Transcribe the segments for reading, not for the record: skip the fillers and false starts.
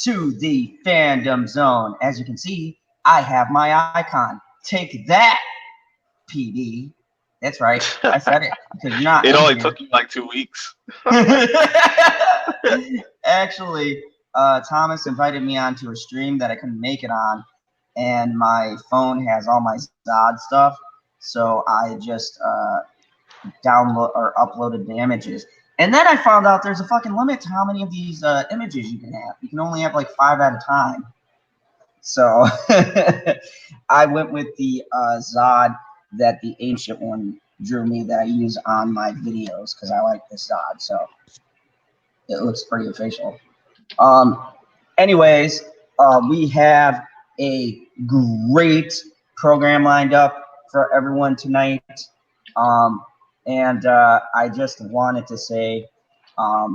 to the Fandom Zone. As you can see, I have my icon. Take that, PD. That's right. I said it because you're not It in only here. took you like 2 weeks. Actually, Thomas invited me onto a stream that I couldn't make it on, and my phone has all my Zod stuff, so I just download or uploaded the images. And then I found out there's a fucking limit to how many of these images you can have. You can only have like 5 at a time. So I went with the Zod that the ancient one drew me that I use on my videos because I like this Zod. So it looks pretty official. Anyways, we have a great program lined up for everyone tonight. And I just wanted to say I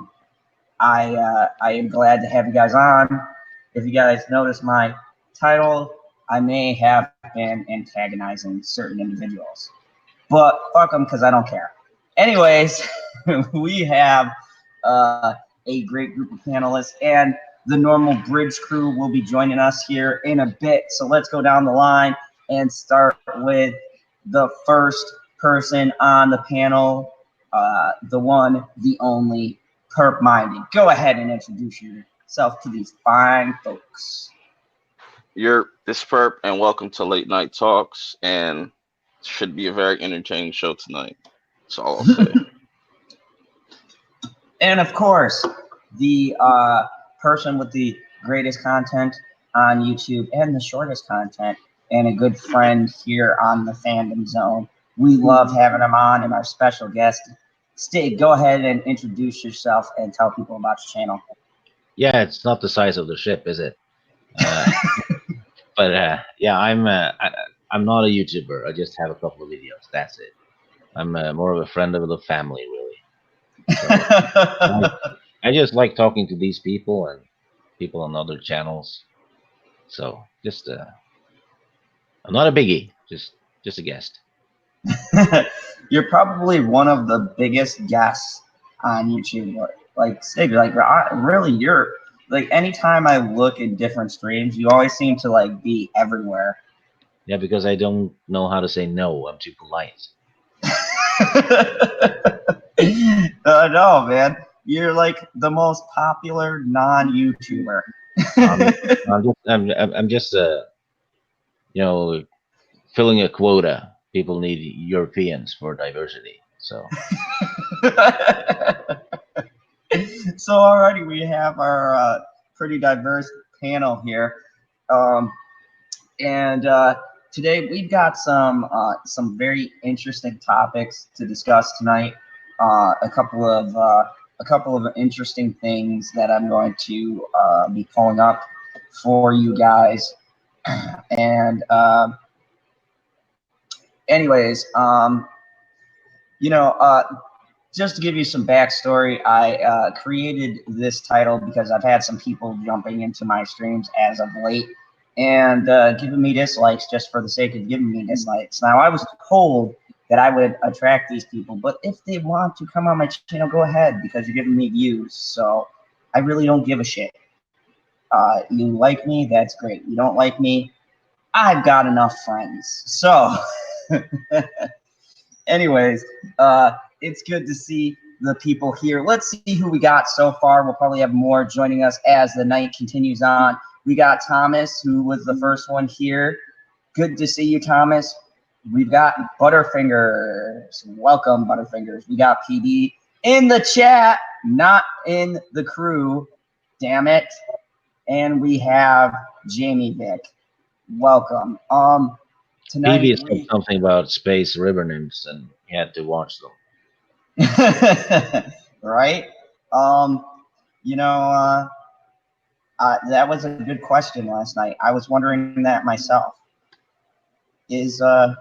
am glad to have you guys on. If you guys notice my title, I may have been antagonizing certain individuals, but fuck them because I don't care. Anyways, we have a great group of panelists, and the normal bridge crew will be joining us here in a bit. So let's go down the line and start with the first person on the panel, the one, the only, Perp Minded. Go ahead and introduce yourself to these fine folks. You're this perp, and welcome to Late Night Talks. And should be a very entertaining show tonight. That's all I'll say. And of course, the person with the greatest content on YouTube and the shortest content, and a good friend here on the Fandom Zone. We love having him on, and our special guest, Stig. Go ahead and introduce yourself and tell people about your channel. Yeah, it's not the size of the ship, is it? But yeah, I'm not a YouTuber. I just have a couple of videos. That's it. I'm more of a friend of the family, really. So, I just like talking to these people and people on other channels. So just I'm not a biggie. Just a guest. You're probably one of the biggest guests on YouTube. Like Stig, like really, you're like anytime I look at different streams, you always seem to like be everywhere. Yeah, because I don't know how to say no. I'm too polite. No, man, you're like the most popular non-YouTuber. I'm just you know filling a quota. People need Europeans for diversity. So So already we have our pretty diverse panel here, and today we've got some very interesting topics to discuss tonight. A couple of interesting things that I'm going to be pulling up for you guys, and anyways, you know, just to give you some backstory, I created this title because I've had some people jumping into my streams as of late and giving me dislikes just for the sake of giving me dislikes. Now, I was told that I would attract these people, but if they want to come on my channel, go ahead because you're giving me views. So I really don't give a shit. You like me, that's great. You don't like me, I've got enough friends. So, anyways, it's good to see the people here. Let's see who we got so far. We'll probably have more joining us as the night continues on. We got Thomas, who was the first one here. Good to see you, Thomas. We've got Butterfingers. Welcome, Butterfingers. We got PD in the chat, not in the crew. Damn it. And we have Jamie Vick. Welcome. Tonight PB said something about space river nymphs, and you had to watch them. Right? You know, that was a good question last night. I was wondering that myself. Is the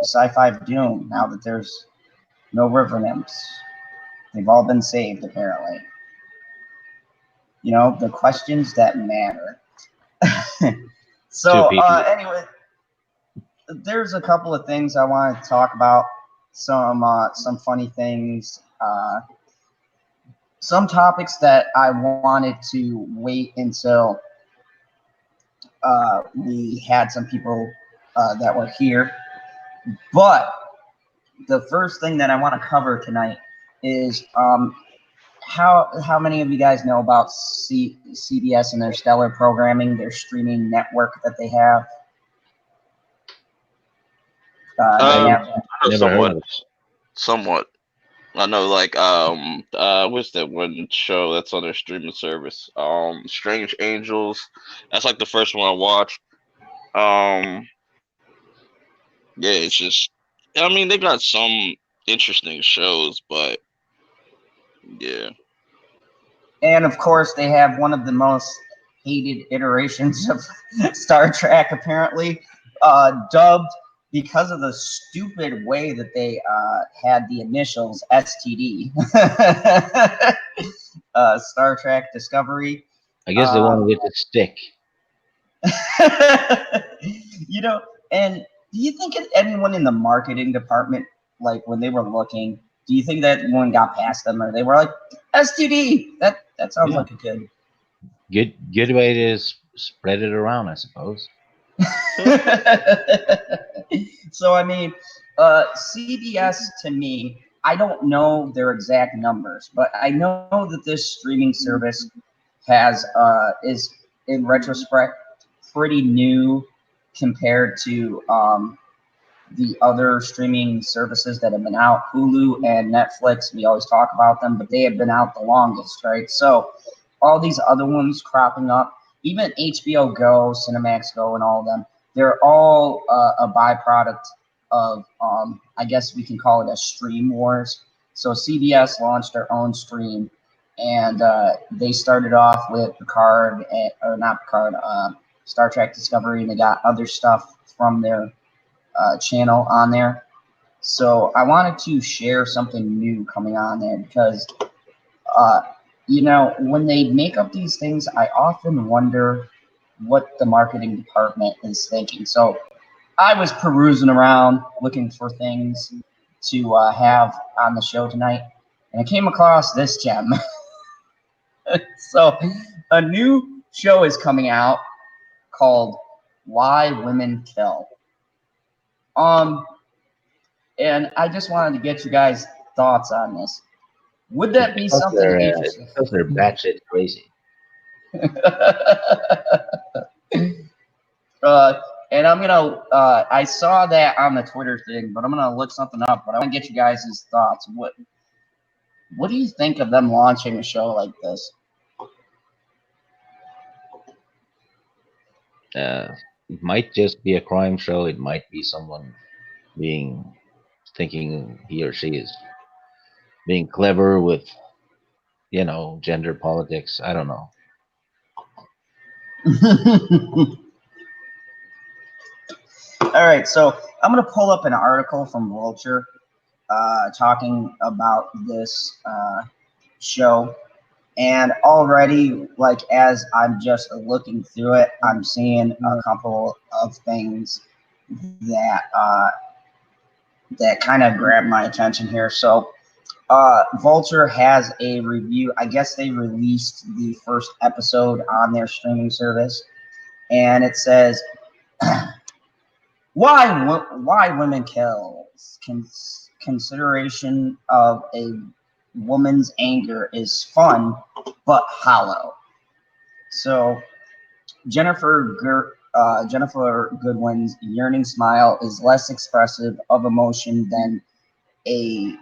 sci-fi doom now that there's no river nymphs? They've all been saved, apparently. You know, the questions that matter. So, anyway, there's a couple of things I want to talk about. Some funny things. some topics that I wanted to wait until we had some people that were here. But the first thing that I want to cover tonight is how many of you guys know about CBS and their stellar programming, their streaming network that they have? They I I have know never heard of somewhat. it. Somewhat. I know, like, what's that one show that's on their streaming service? Strange Angels. That's like the first one I watched. Um, yeah, it's just, I mean, they got some interesting shows, but yeah. and of course they have one of the most hated iterations of Star Trek, apparently, dubbed because of the stupid way that they had the initials STD. Star Trek Discovery. I guess the one with the stick. You know, and do you think anyone in the marketing department, like when they were looking, do you think that one got past them, or they were like STD? That sounds Yeah, like a good. good way to spread it around, I suppose. So I mean, CBS to me, I don't know their exact numbers, but I know that this streaming service has is in retrospect pretty new compared to the other streaming services that have been out. Hulu and Netflix, we always talk about them, but they have been out the longest, right? So all these other ones cropping up, even HBO Go, Cinemax Go, and all of them, they're all a byproduct of, I guess we can call it a stream wars. So CBS launched their own stream, and they started off with Picard, or not Picard, Star Trek Discovery, and they got other stuff from their channel on there. So I wanted to share something new coming on there because, uh, when they make up these things, I often wonder what the marketing department is thinking. So I was perusing around looking for things to have on the show tonight, and I came across this gem. So a new show is coming out called Why Women Kill. Um, and I just wanted to get you guys' thoughts on this. Would that be something It's interesting? because they're batshit crazy. uh, and I'm gonna. I saw that on the Twitter thing, but I'm gonna look something up. But I want to get you guys' thoughts. What do you think of them launching a show like this? It might just be a crime show. It might be someone being thinking he or she is being clever with gender politics. I don't know. All right, so I'm gonna pull up an article from Vulture talking about this show. And already, like, as I'm just looking through it, I'm seeing a couple of things that that kind of grabbed my attention here. So, Vulture has a review. I guess they released the first episode on their streaming service, and it says, "Why women kills? Consideration of a woman's anger is fun, but hollow." So Jennifer Goodwin's yearning smile is less expressive of emotion than a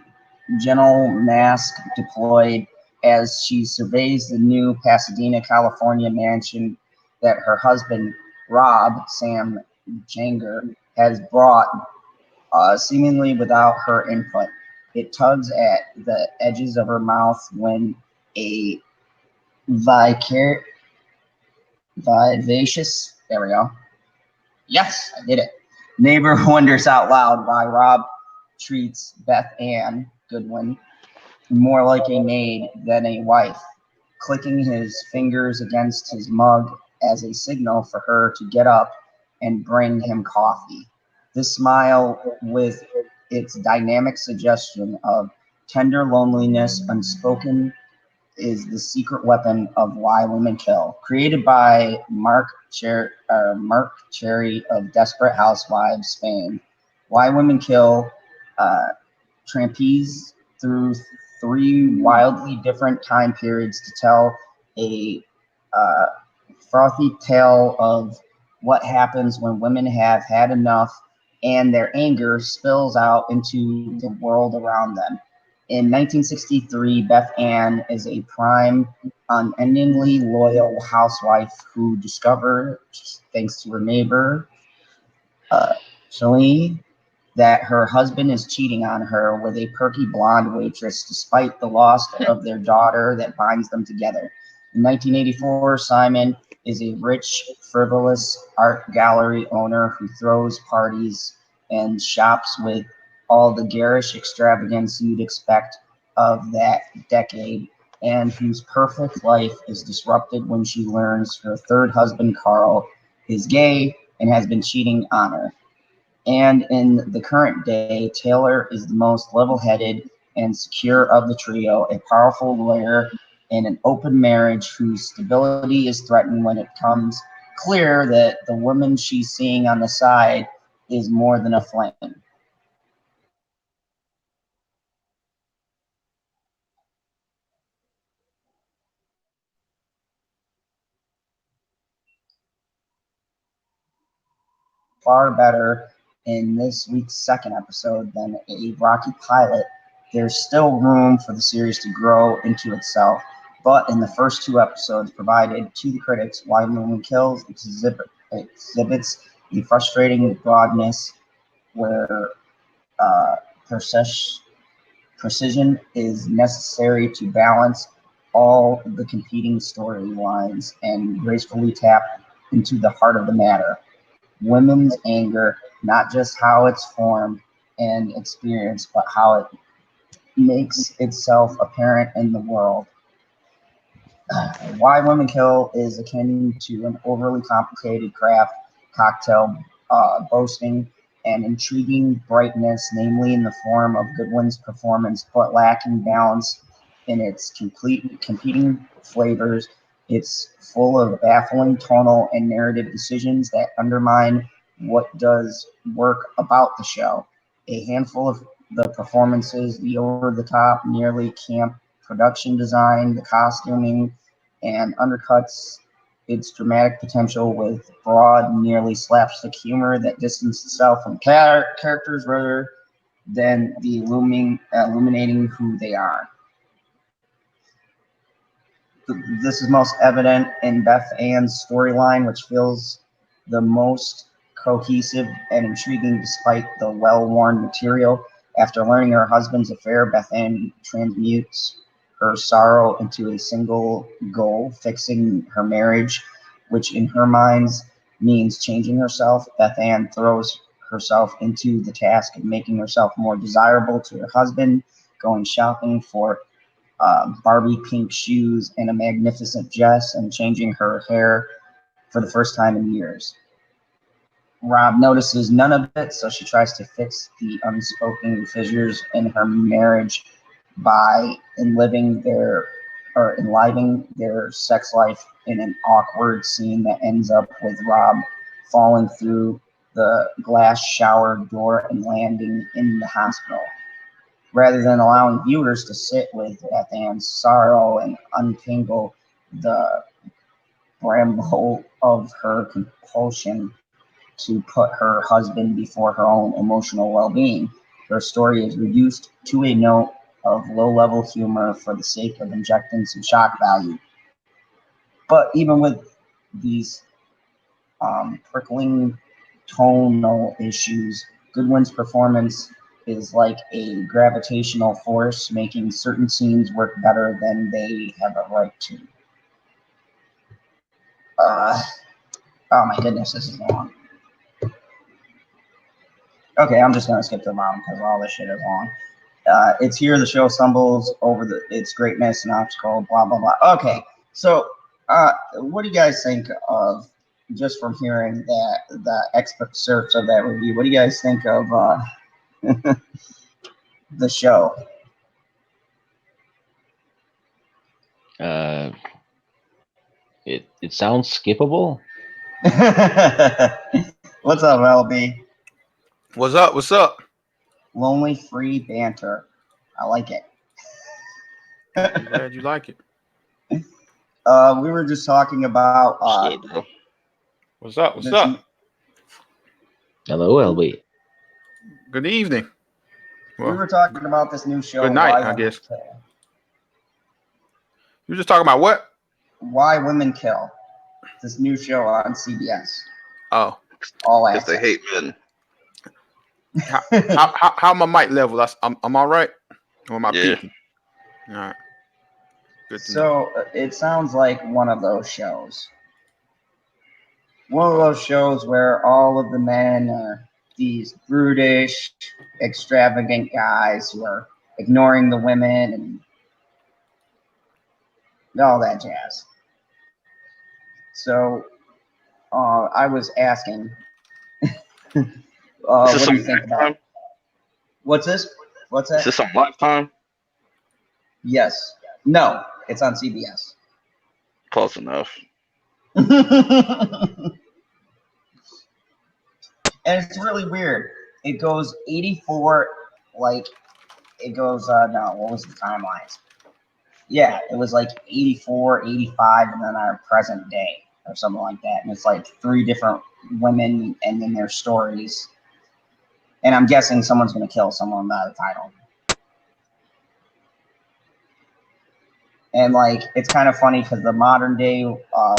gentle mask deployed as she surveys the new Pasadena, California mansion that her husband, Sam Janger, has brought, seemingly without her input. It tugs at the edges of her mouth when a vicar vivacious. There we go. Yes, I did it. Neighbor wonders out loud why Rob treats Beth Ann Goodwin more like a maid than a wife, clicking his fingers against his mug as a signal for her to get up and bring him coffee. This smile, with its dynamic suggestion of tender loneliness, unspoken is the secret weapon of Why Women Kill, created by Mark Cherry of Desperate Housewives fame. Why Women Kill trampes through 3 wildly different time periods to tell a uh, frothy tale of what happens when women have had enough and their anger spills out into the world around them. In 1963, Beth Ann is a prime, unendingly loyal housewife who discovers, thanks to her neighbor, Shalene, that her husband is cheating on her with a perky blonde waitress despite the loss of their daughter that binds them together. In 1984, Simon is a rich, frivolous art gallery owner who throws parties and shops with all the garish extravagance you'd expect of that decade, and whose perfect life is disrupted when she learns her third husband, Carl, is gay and has been cheating on her. And in the current day, Taylor is the most level-headed and secure of the trio, a powerful lawyer in an open marriage whose stability is threatened when it becomes clear that the woman she's seeing on the side is more than a flame. Far better in this week's second episode than a rocky pilot, there's still room for the series to grow into itself. But in the first 2 episodes provided to the critics, Why Women Kills exhibits a frustrating broadness where precision is necessary to balance all the competing storylines and gracefully tap into the heart of the matter. Women's anger, not just how it's formed and experienced, but how it makes itself apparent in the world. Why Women Kill is akin to an overly complicated craft cocktail boasting an intriguing brightness, namely in the form of Goodwin's performance, but lacking balance in its competing flavors. It's full of baffling tonal and narrative decisions that undermine what does work about the show. A handful of the performances, the over-the-top, nearly camp production design, the costuming, and undercuts its dramatic potential with broad, nearly slapstick humor that distances itself from characters rather than the illuminating who they are. This is most evident in Beth Ann's storyline, which feels the most cohesive and intriguing despite the well-worn material. After learning her husband's affair, Beth Ann transmutes her sorrow into a single goal, fixing her marriage, which in her mind means changing herself. Beth Ann throws herself into the task of making herself more desirable to her husband, going shopping for Barbie pink shoes and a magnificent dress, and changing her hair for the first time in years. Rob notices none of it, so she tries to fix the unspoken fissures in her marriage by enlivening their sex life in an awkward scene that ends up with Rob falling through the glass shower door and landing in the hospital. Rather than allowing viewers to sit with Beth Ann's sorrow and untangle the bramble of her compulsion to put her husband before her own emotional well-being, her story is reduced to a note of low-level humor for the sake of injecting some shock value. But even with these prickling tonal issues, Goodwin's performance is like a gravitational force, making certain scenes work better than they have a right to. Oh my goodness, this is long. Okay, I'm just going to skip to the bottom because all this shit is long. It's here the show stumbles over its greatness and obstacle, blah, blah, blah. Okay, so what do you guys think of, just from hearing the excerpts of that review, what do you guys think of the show? Uh, it sounds skippable. What's up, LB? What's up? What's up? Lonely free banter. I like it. I'm glad you like it. We were just talking about Shit, bro. What's up? What's this- up? Hello, LB. Good evening. we Well, were talking about this new show. good night, Why I Women guess. Kill. you were just talking about what? Why Women Kill. This new show on CBS. Oh, All Because they access. hate men. how my mic level? I'm all right. Or am I Yeah. peaking? All right. Good to know. So it sounds like one of those shows. One of those shows where all of the men are these brutish, extravagant guys who are ignoring the women and all that jazz. So I was asking, Is what this do on you think about? Lifetime? What's this? What's Is that? this on Lifetime? Yes. No, it's on CBS. Close enough. And it's really weird. It goes 84, like, it goes, no, what was the timelines? Yeah, it was like 84, 85, and then our present day, or something like that. And it's like 3 different women and then their stories. And I'm guessing someone's going to kill someone by the title. And, like, it's kind of funny because the modern day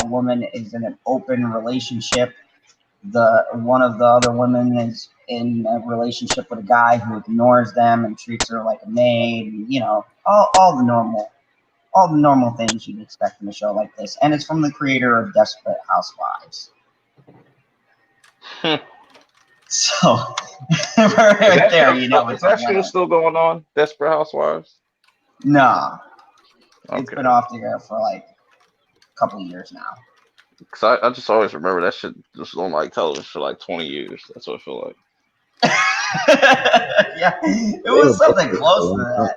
woman is in an open relationship. One of the other women is in a relationship with a guy who ignores them and treats her like a maid, and, you know, all the normal things you'd expect in a show like this. And it's from the creator of Desperate Housewives. So right there, you know, Is that show still going on? Desperate Housewives? Nah, it's Okay. been off the air for like a couple of years now. Because I just always remember that shit just on like television for like 20 years. That's what I feel like. Yeah, it was something close to that.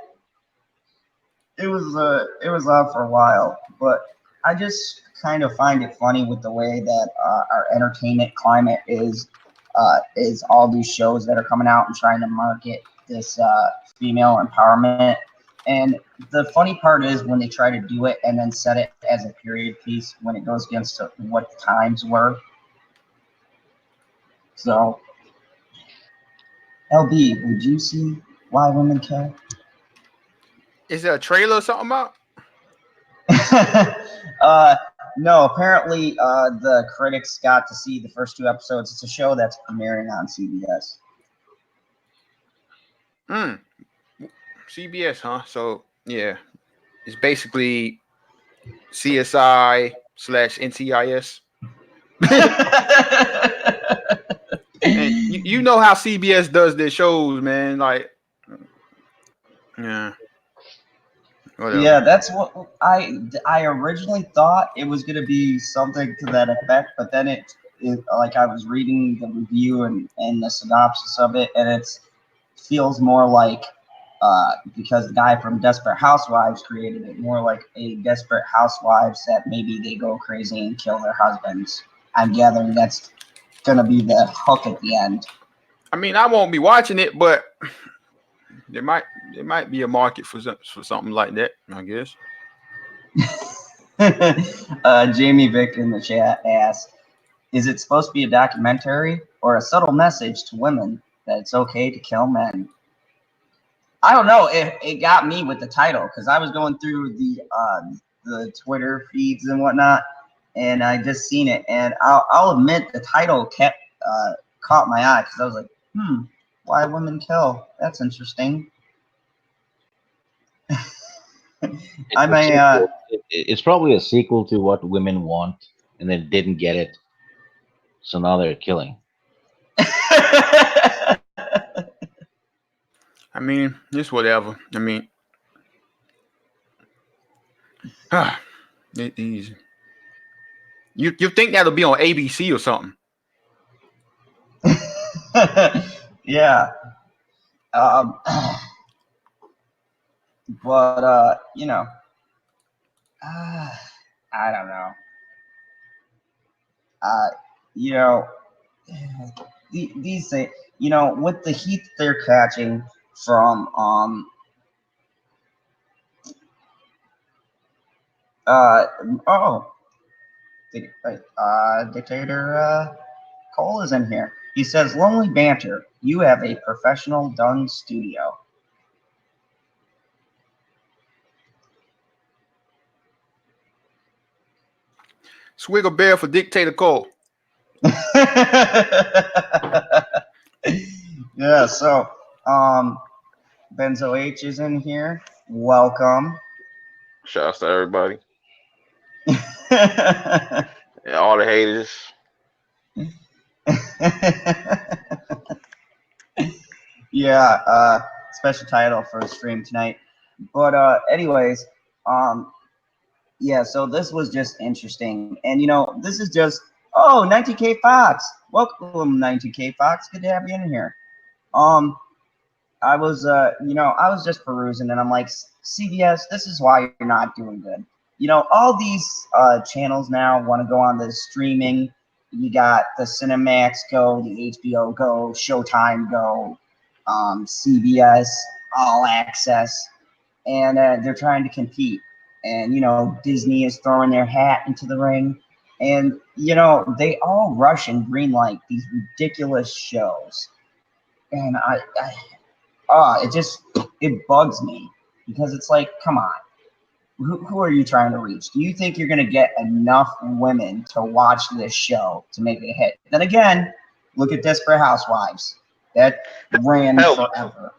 It was on for a while, but I just kind of find it funny with the way that our entertainment climate is all these shows that are coming out and trying to market this female empowerment. And the funny part is when they try to do it and then set it as a period piece when it goes against what the times were. So, LB, would you see Why Women Kill? Is there a trailer or something about? No, apparently the critics got to see the first 2 episodes. It's a show that's premiering on CBS. CBS, huh? So yeah, it's basically CSI / NCIS. And you know how CBS does their shows, man. Like, yeah. Whatever. Yeah, that's what I originally thought it was going to be something to that effect, but then it like I was reading the review and the synopsis of it, and it feels more like because the guy from Desperate Housewives created it, more like a Desperate Housewives that maybe they go crazy and kill their husbands. I'm gathering that's going to be the hook at the end. I mean, I won't be watching it, but there might be a market for something like that, I guess. Jamie Vick in the chat asked, is it supposed to be a documentary or a subtle message to women that it's okay to kill men? I don't know. It got me with the title because I was going through the Twitter feeds and whatnot, and I just seen it, and I'll admit the title caught my eye because I was like, why women kill? That's interesting. I may. It's probably a sequel to What Women Want, and then didn't get it, so now they're killing. I mean, it's whatever. I mean, easy. You think that'll be on ABC or something? Yeah. But you know, I don't know. You know, these things, you know, with the heat they're catching from oh, Dictator Cole is in here. He says, "Lonely banter. You have a professional done studio." Swiggle bear for Dictator Cole. Yeah. So, Benzo H is in here. Welcome. Shouts to everybody. And all the haters. Yeah, special title for a stream tonight. But anyways, yeah, so this was just interesting. And you know, this is just 90K Fox. Welcome 90K Fox. Good to have you in here. I was I was just perusing and I'm like, CBS, this is why you're not doing good. You know, all these channels now want to go on the streaming. You got the Cinemax Go, the HBO Go, Showtime Go, CBS All Access, and they're trying to compete. And you know, Disney is throwing their hat into the ring, and you know, they all rush and greenlight these ridiculous shows. And it bugs me because it's like, come on, who are you trying to reach? Do you think you're going to get enough women to watch this show to make it a hit? Then again, look at Desperate Housewives. That ran forever.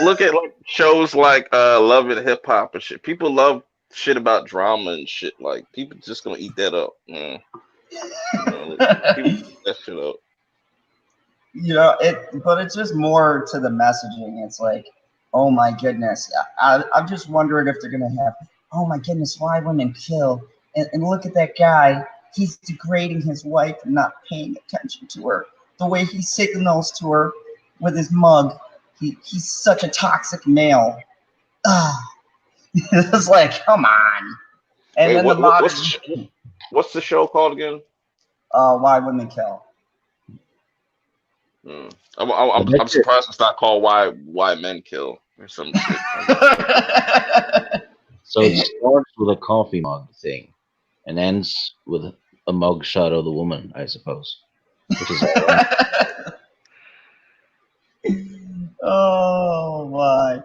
Look at like shows like Love and Hip Hop and shit. People love shit about drama and shit. Like people just gonna eat that up, man. You know, people eat that shit up. You know, but it's just more to the messaging. It's like, oh my goodness, I'm just wondering if they're gonna have, oh my goodness, why women kill? And look at that guy. He's degrading his wife and not paying attention to her. The way he signals to her with his mug. He's such a toxic male. It's like, come on. And Wait, then what's the show called again? Why Women Kill. I'm surprised it's not called Why Men Kill or some shit. So it starts with a coffee mug thing and ends with a mug shot of the woman, I suppose. Which is Oh my.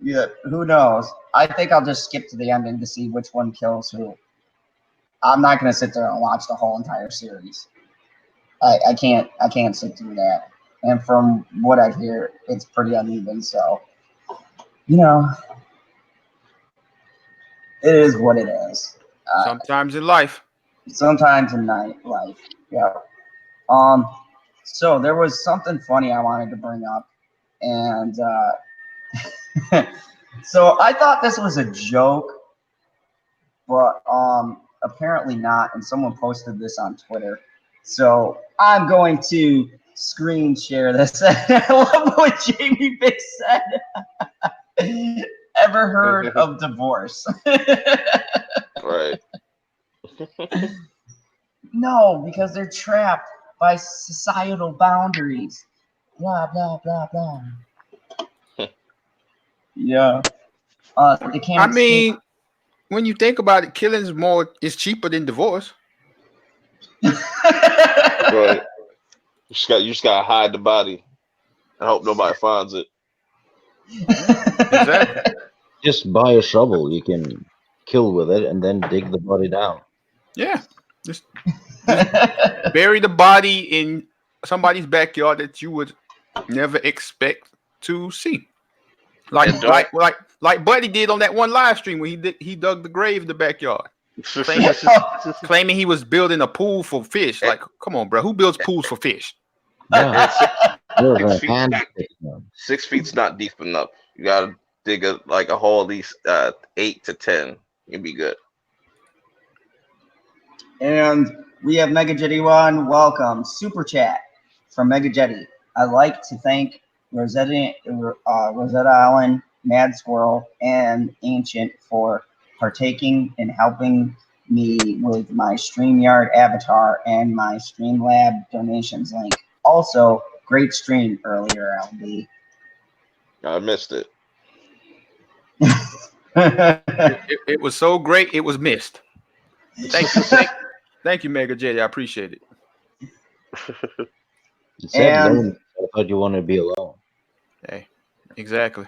Yeah, who knows? I think I'll just skip to the ending to see which one kills who. I'm not gonna sit there and watch the whole entire series. I can't sit through that. And from what I hear, it's pretty uneven. So, you know, it is what it is. Sometimes in life. Sometimes in life. Yeah. So there was something funny I wanted to bring up, and so I thought this was a joke, but apparently not. And someone posted this on Twitter, so I'm going to screen share this. I love what Jamie Big said. Ever heard of divorce? Right. No, because they're trapped by societal boundaries. Blah blah blah blah. Yeah. They can't. I mean, when you think about it, killing is cheaper than divorce. Right. You just gotta hide the body and hope nobody finds it. Exactly. just buy a shovel. You can kill with it and then dig the body down. Yeah. Just bury the body in somebody's backyard that you would never expect to see. Like Buddy did on that one live stream when he dug the grave in the backyard. Claiming he was building a pool for fish. Like, come on, bro. Who builds pools for fish? Yeah. 6 feet's not deep enough. You gotta dig a hole at least 8 to 10. You'll be good. And we have Mega Jetty One. Welcome. Super chat from Mega Jetty. I'd like to thank Rosetta Allen, Mad Squirrel, and Ancient for partaking and helping me with my StreamYard avatar and my Streamlab donations link. Also, great stream earlier, LB. I missed it. It was so great, it was missed. Thank you, Mega J. I appreciate it. You said And- lonely. I thought you wanted to be alone. Hey, exactly.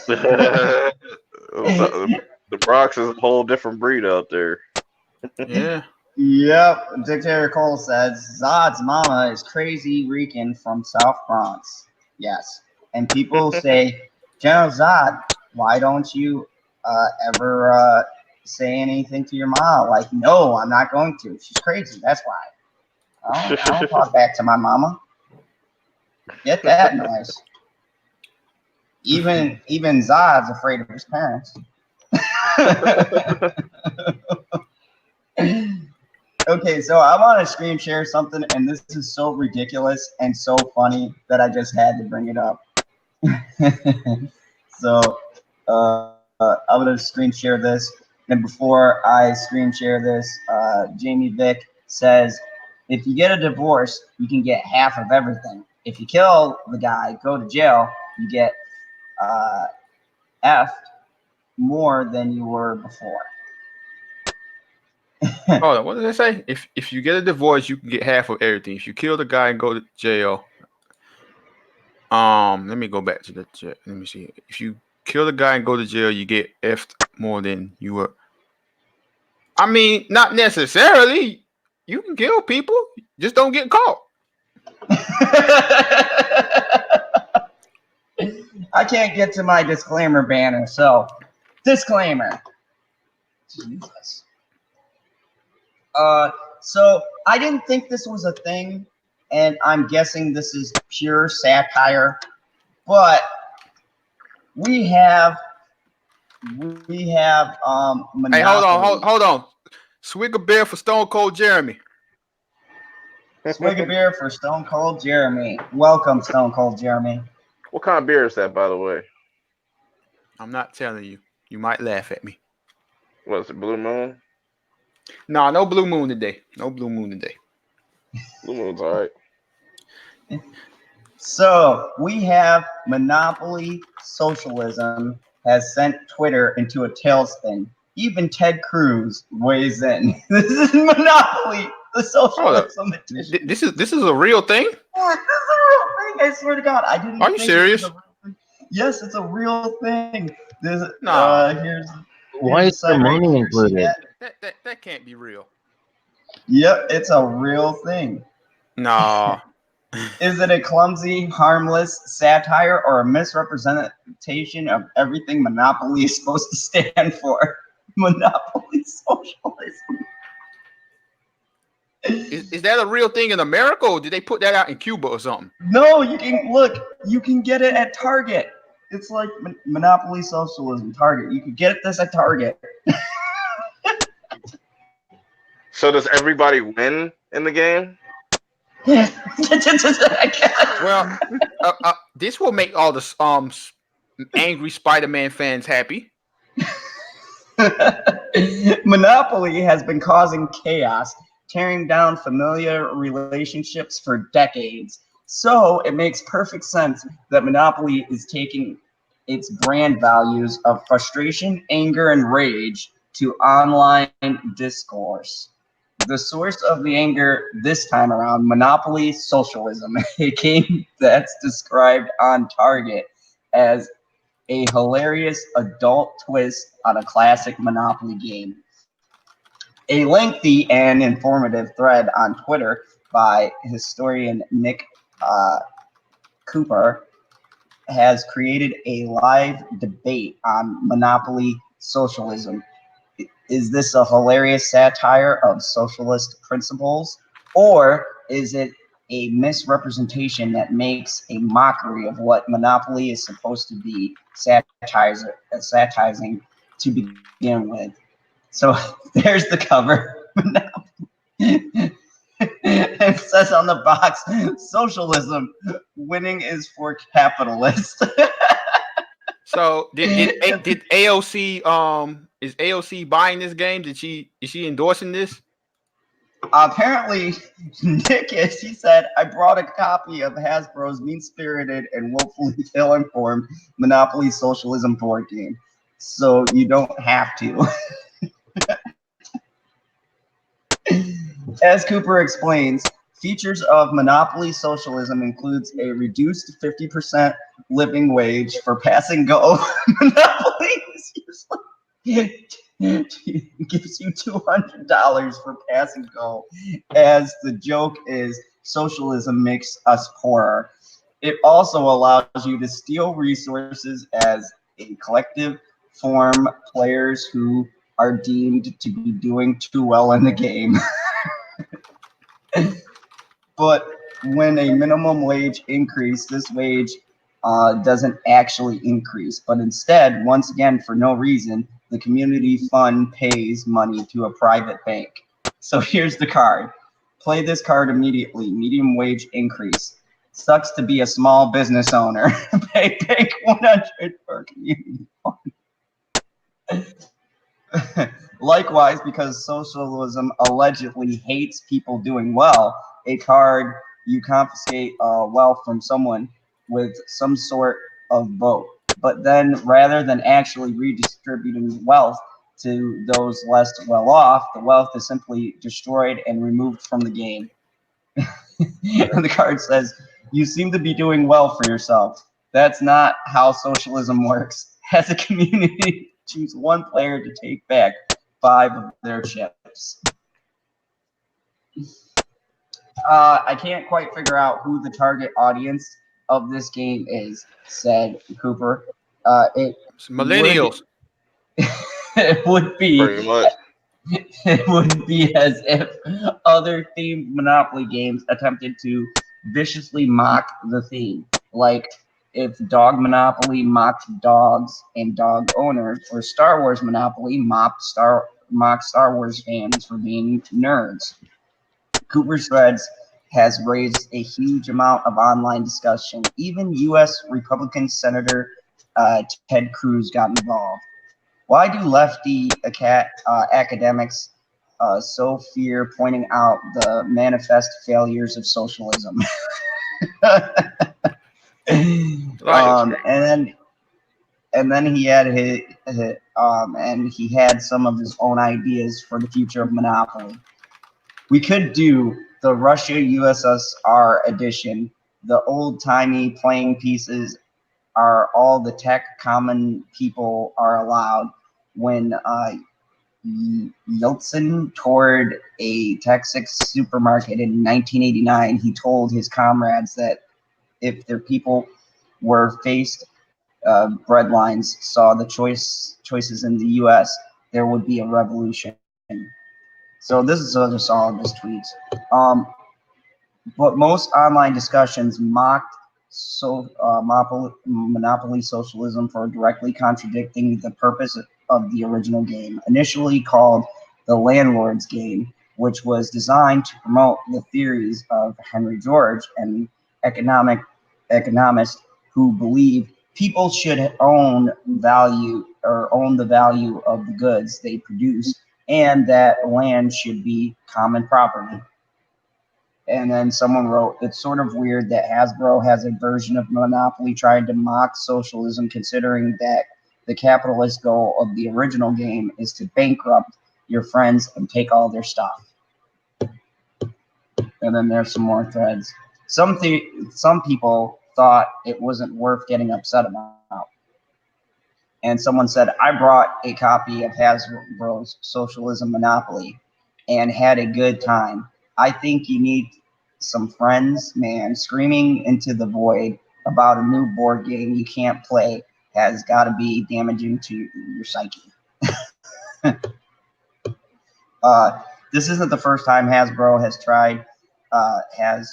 The Bronx is a whole different breed out there. Yeah. Yep, Dictator Cole says Zod's mama is crazy Rican from South Bronx. Yes, and people say, General Zod, why don't you ever say anything to your mom? Like, no, I'm not going to. She's crazy. That's why. I don't talk back to my mama. Get that noise. Even Zod's afraid of his parents. Okay, so I want to screen share something, and this is so ridiculous and so funny that I just had to bring it up. So I'm going to screen share this. And before I screen share this, Jamie Vick says, if you get a divorce, you can get half of everything. If you kill the guy, go to jail, you get F'd more than you were before. Hold on, what did they say? If you get a divorce, you can get half of everything. If you kill the guy and go to jail, let me go back to the chat. Let me see. If you kill the guy and go to jail, you get F'd more than you were. I mean, not necessarily. You can kill people, just don't get caught. I can't get to my disclaimer banner, so disclaimer. Jesus. So I didn't think this was a thing, and I'm guessing this is pure satire, but we have Monopoly. Hey, hold on. Swig a beer for Stone Cold Jeremy. Swig a beer for Stone Cold Jeremy. Welcome, Stone Cold Jeremy. What kind of beer is that, by the way? I'm not telling you. You might laugh at me. What is it, Blue Moon? Nah, no Blue Moon today. No Blue Moon today. Blue Moon's all right. So we have Monopoly Socialism has sent Twitter into a tailspin. Even Ted Cruz weighs in. This is Monopoly, the socialism edition. This is a real thing? Yeah, this is a real thing. I swear to God, I didn't. Are you serious? Yes, it's a real thing. There's here's Why is the money included? That can't be real. Yep, it's a real thing. No. Is it a clumsy, harmless satire or a misrepresentation of everything Monopoly is supposed to stand for? Monopoly socialism. Is that a real thing in America, or did they put that out in Cuba or something? No, you can get it at Target. It's like Monopoly socialism, Target. You can get this at Target. So does everybody win in the game? Well, this will make all the angry Spider-Man fans happy. Monopoly has been causing chaos, tearing down familiar relationships for decades. So it makes perfect sense that Monopoly is taking its brand values of frustration, anger, and rage to online discourse. The source of the anger this time around, Monopoly socialism, a game that's described on Target as a hilarious adult twist on a classic Monopoly game. A lengthy and informative thread on Twitter by historian Nick Cooper has created a live debate on Monopoly socialism. Is this a hilarious satire of socialist principles, or is it a misrepresentation that makes a mockery of what Monopoly is supposed to be satirizing to begin with? So there's the cover. It says on the box, socialism, winning is for capitalists. So did AOC is AOC buying this game? Is she endorsing this? Apparently, Nick, as he said, I brought a copy of Hasbro's mean-spirited and woefully ill-informed Monopoly Socialism board game, so you don't have to. As Cooper explains, features of Monopoly Socialism includes a reduced 50% living wage for passing go. Monopoly gives you $200 for pass and go, as the joke is socialism makes us poorer. It also allows you to steal resources as a collective form players who are deemed to be doing too well in the game. But when a minimum wage increase, this wage doesn't actually increase, but instead, once again, for no reason, the community fund pays money to a private bank. So here's the card. Play this card immediately. Medium wage increase. Sucks to be a small business owner. Pay bank 100 for community fund. Likewise, because socialism allegedly hates people doing well, a card you confiscate wealth from someone with some sort of vote. But then, rather than actually redistributing wealth to those less well off, the wealth is simply destroyed and removed from the game. And the card says, "You seem to be doing well for yourself. That's not how socialism works. As a community, choose one player to take back 5 of their chips." I can't quite figure out who the target audience of this game is, said Cooper. It's millennials. It would be Pretty much. it would be as if other themed Monopoly games attempted to viciously mock the theme, like if Dog Monopoly mocked dogs and dog owners, or Star Wars Monopoly mocked Star Wars fans for being nerds. Cooper's threads has raised a huge amount of online discussion. Even U.S. Republican Senator Ted Cruz got involved. Why do lefty academics so fear pointing out the manifest failures of socialism? And then he had and he had some of his own ideas for the future of Monopoly. We could do the Russia USSR edition. The old-timey playing pieces are all the tech common people are allowed. When Yeltsin toured a Texas supermarket in 1989, he told his comrades that if their people were faced bread lines, saw the choices in the U.S., there would be a revolution. So this is just all of his tweets. But most online discussions mocked Monopoly Socialism for directly contradicting the purpose of the original game, initially called the Landlord's Game, which was designed to promote the theories of Henry George, an economist who believed people should own the value of the goods they produce, and that land should be common property. And then someone wrote, "It's sort of weird that Hasbro has a version of Monopoly trying to mock socialism, considering that the capitalist goal of the original game is to bankrupt your friends and take all their stuff." And then there's some more threads. Some people thought it wasn't worth getting upset about. And someone said, "I brought a copy of Hasbro's Socialism Monopoly and had a good time. I think you need some friends, man. Screaming into the void about a new board game you can't play has got to be damaging to your psyche." This isn't the first time Hasbro has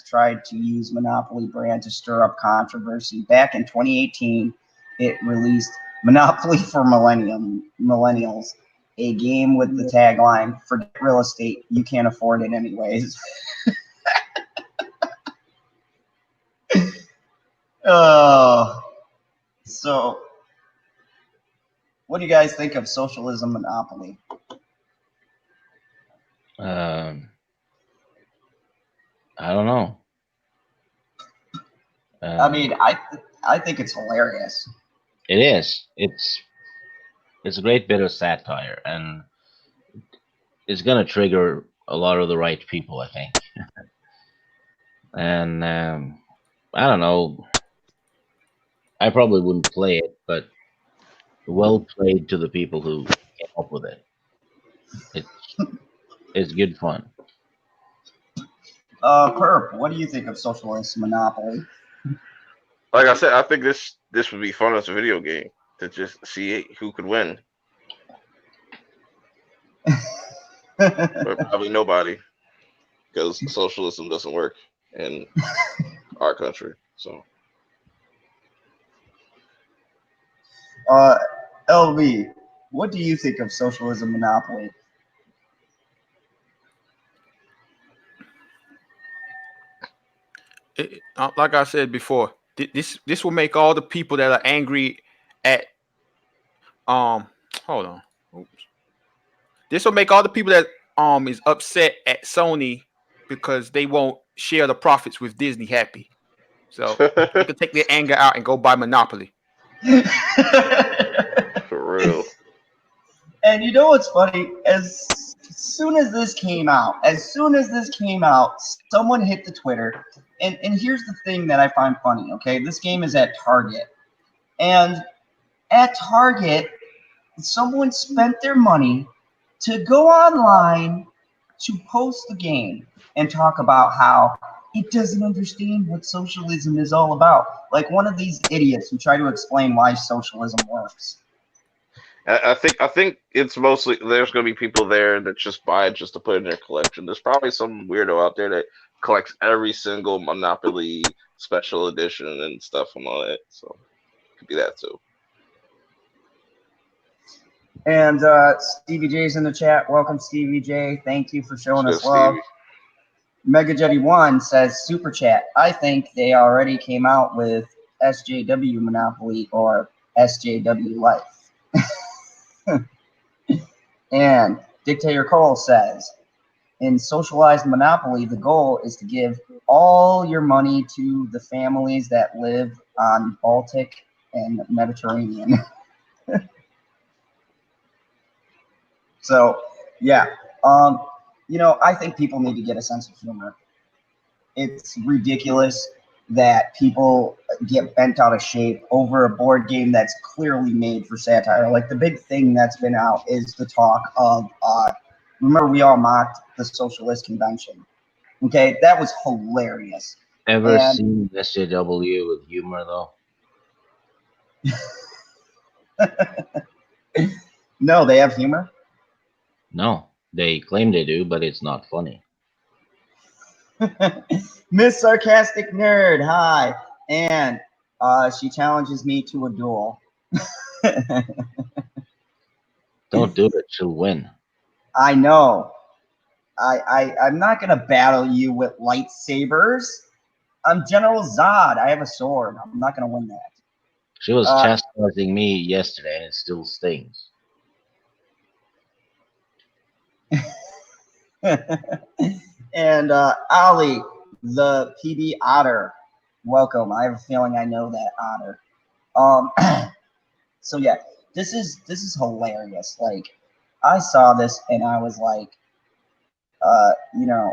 tried to use Monopoly brand to stir up controversy. Back in 2018, it released Monopoly for Millennials, a game with the tagline, "Forget real estate, you can't afford it anyways." Oh, so What do you guys think of socialism monopoly? I don't know. I mean, I think it's hilarious. It is. It's a great bit of satire, and it's gonna trigger a lot of the right people, I think. And I don't know. I probably wouldn't play it, but well played to the people who came up with it. It's it's good fun. Perp, what do you think of socialist monopoly? Like I said, I think this would be fun as a video game to just see who could win, but probably nobody because socialism doesn't work in our country. So LV, what do you think of socialism monopoly? Like I said before, this will make all the people that are angry at hold on. Oops. This will make all the people that is upset at Sony because they won't share the profits with Disney happy. So they can take their anger out and go buy Monopoly. for real. And you know what's funny? As soon as this came out, someone hit the Twitter. And here's the thing that I find funny, okay? This game is at Target. And at Target, someone spent their money to go online to post the game and talk about how it doesn't understand what socialism is all about. Like one of these idiots who try to explain why socialism works. I think it's mostly there's gonna be people there that just buy it just to put it in their collection. There's probably some weirdo out there that collects every single Monopoly special edition and stuff and all that. So it could be that too. And Stevie J's in the chat. Welcome, Stevie J. Thank you for showing us love. Mega Jetty 1 says, Super Chat, I think they already came out with SJW Monopoly or SJW Life. And Dictator Cole says, in socialized Monopoly, the goal is to give all your money to the families that live on Baltic and Mediterranean. So, yeah. You know, I think people need to get a sense of humor. It's ridiculous that people get bent out of shape over a board game that's clearly made for satire. Like the big thing that's been out is the talk of, remember we all mocked the socialist convention. Okay, that was hilarious. Ever seen SJW with humor though? No, they have humor? No, they claim they do, but it's not funny. Miss Sarcastic Nerd, hi. And she challenges me to a duel. Don't do it, she'll win. I know. I'm not going to battle you with lightsabers. I'm General Zod. I have a sword. I'm not going to win that. She was chastising me yesterday, and it still stings. And Ali, the PB Otter, welcome. I have a feeling I know that otter. So yeah, this is hilarious. Like, I saw this and I was like, you know,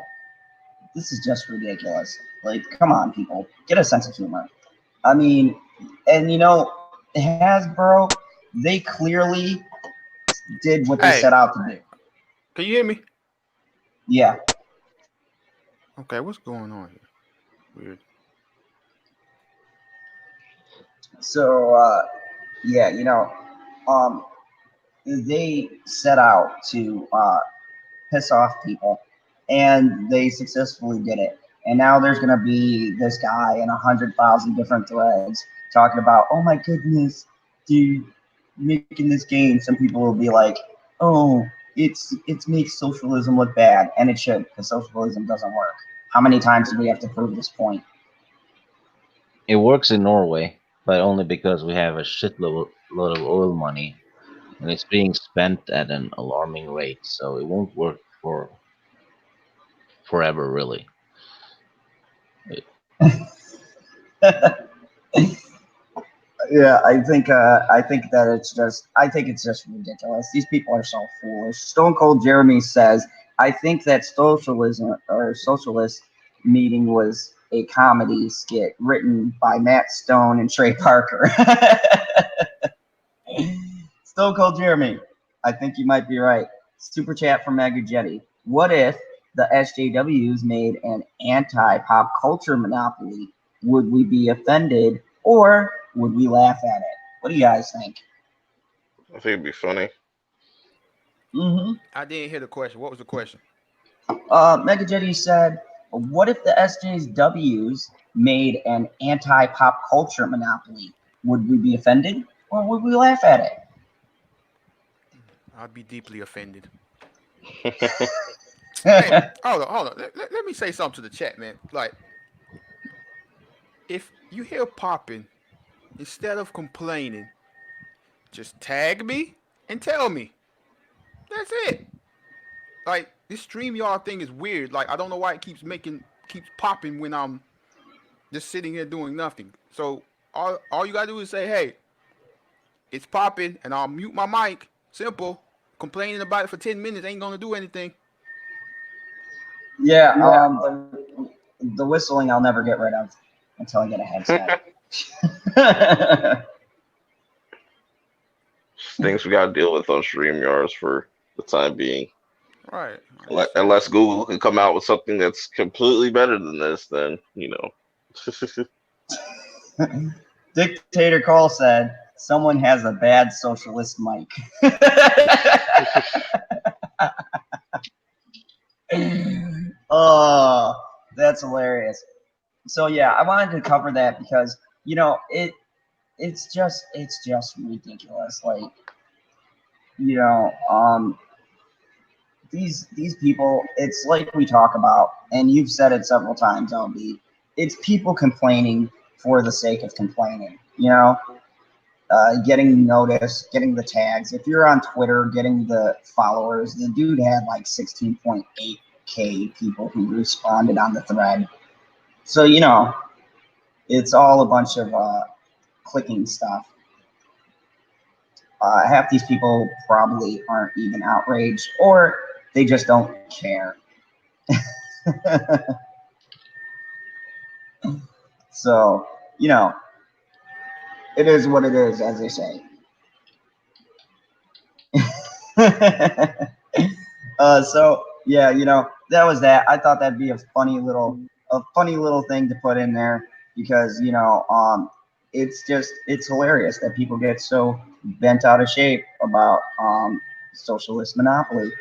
this is just ridiculous. Like, come on, people, get a sense of humor. I mean, and you know, Hasbro, they clearly did what they set out to do. Can you hear me? Yeah. Okay, what's going on here? Weird. So, yeah, you know, they set out to piss off people, and they successfully did it. And now there's going to be this guy in 100,000 different threads talking about, oh my goodness, dude, making this game. Some people will be like, oh, it's makes socialism look bad, and it should, because socialism doesn't work. How many times do we have to prove this point? It works in Norway, but only because we have a shitload of oil money, and it's being spent at an alarming rate. So it won't work for forever, really. Yeah, I think that it's just ridiculous. These people are so foolish. Stone Cold Jeremy says, I think that socialism or socialist meeting was a comedy skit written by Matt Stone and Trey Parker. Stone Cold Jeremy, I think you might be right. Super chat from Magajetti. What if the SJWs made an anti-pop culture monopoly? Would we be offended or would we laugh at it? What do you guys think? I think it'd be funny. I didn't hear the question. What was the question? Megajetty said, what if the SJWs made an anti-pop culture monopoly? Would we be offended or would we laugh at it? I'd be deeply offended. Hey, hold on. Let me say something to the chat, man. Like, if you hear popping, instead of complaining, just tag me and tell me. That's it. Like, this StreamYard thing is weird. Like, I don't know why it keeps popping when I'm just sitting here doing nothing. So all you gotta do is say, hey, it's popping, and I'll mute my mic. Simple. Complaining about it for 10 minutes ain't gonna do anything. Yeah, the whistling I'll never get rid of until I get a headset. Things we gotta deal with on StreamYards for the time being. Right. Unless Google can come out with something that's completely better than this, then Dictator Cole said, someone has a bad socialist mic. Oh, that's hilarious. So yeah, I wanted to cover that because it's just ridiculous. Like, these people, it's like we talk about, and you've said it several times, LB. It's people complaining for the sake of complaining. Getting noticed, getting the tags. If you're on Twitter, getting the followers. The dude had like 16.8K people who responded on the thread. So it's all a bunch of clicking stuff. Half these people probably aren't even outraged, or they just don't care. So, it is what it is, as they say. So yeah, that was that. I thought that'd be a funny little thing to put in there because it's hilarious that people get so bent out of shape about socialist monopoly.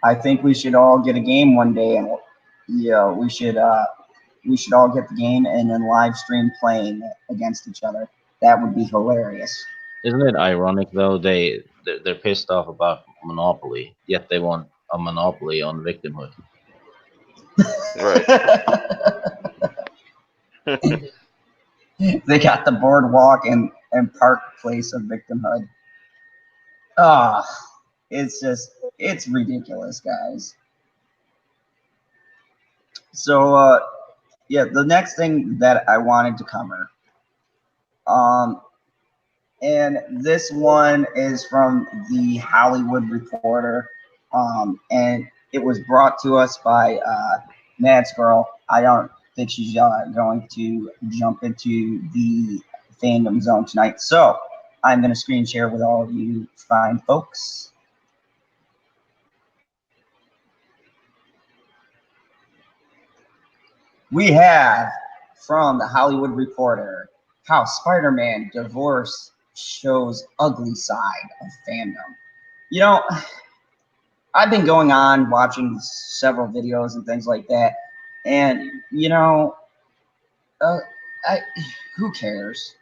I think we should all get a game one day, and we should all get the game and then live stream playing against each other. That would be hilarious. Isn't it ironic though? They're pissed off about monopoly, yet they want a monopoly on victimhood. right. They got the boardwalk and park place of victimhood. It's ridiculous, guys. So yeah, the next thing that I wanted to cover, and this one is from the Hollywood Reporter, and it was brought to us by Mad Squirrel. I don't think she's going to jump into the fandom zone tonight, so I'm going to screen share with all of you fine folks. We have from the Hollywood Reporter how Spider-Man divorce shows ugly side of fandom. I've been going on watching several videos and things like that, and who cares?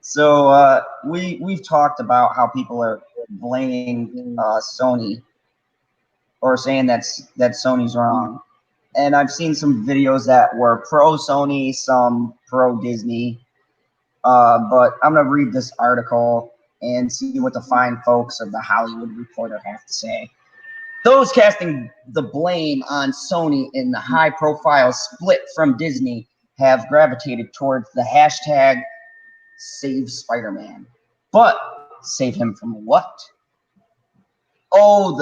So we've talked about how people are blaming Sony or saying that Sony's wrong, and I've seen some videos that were pro Sony, some pro Disney. But I'm going to read this article and see what the fine folks of the Hollywood Reporter have to say. Those casting the blame on Sony in the high-profile split from Disney have gravitated towards the hashtag Save Spider-Man. But save him from what? Oh,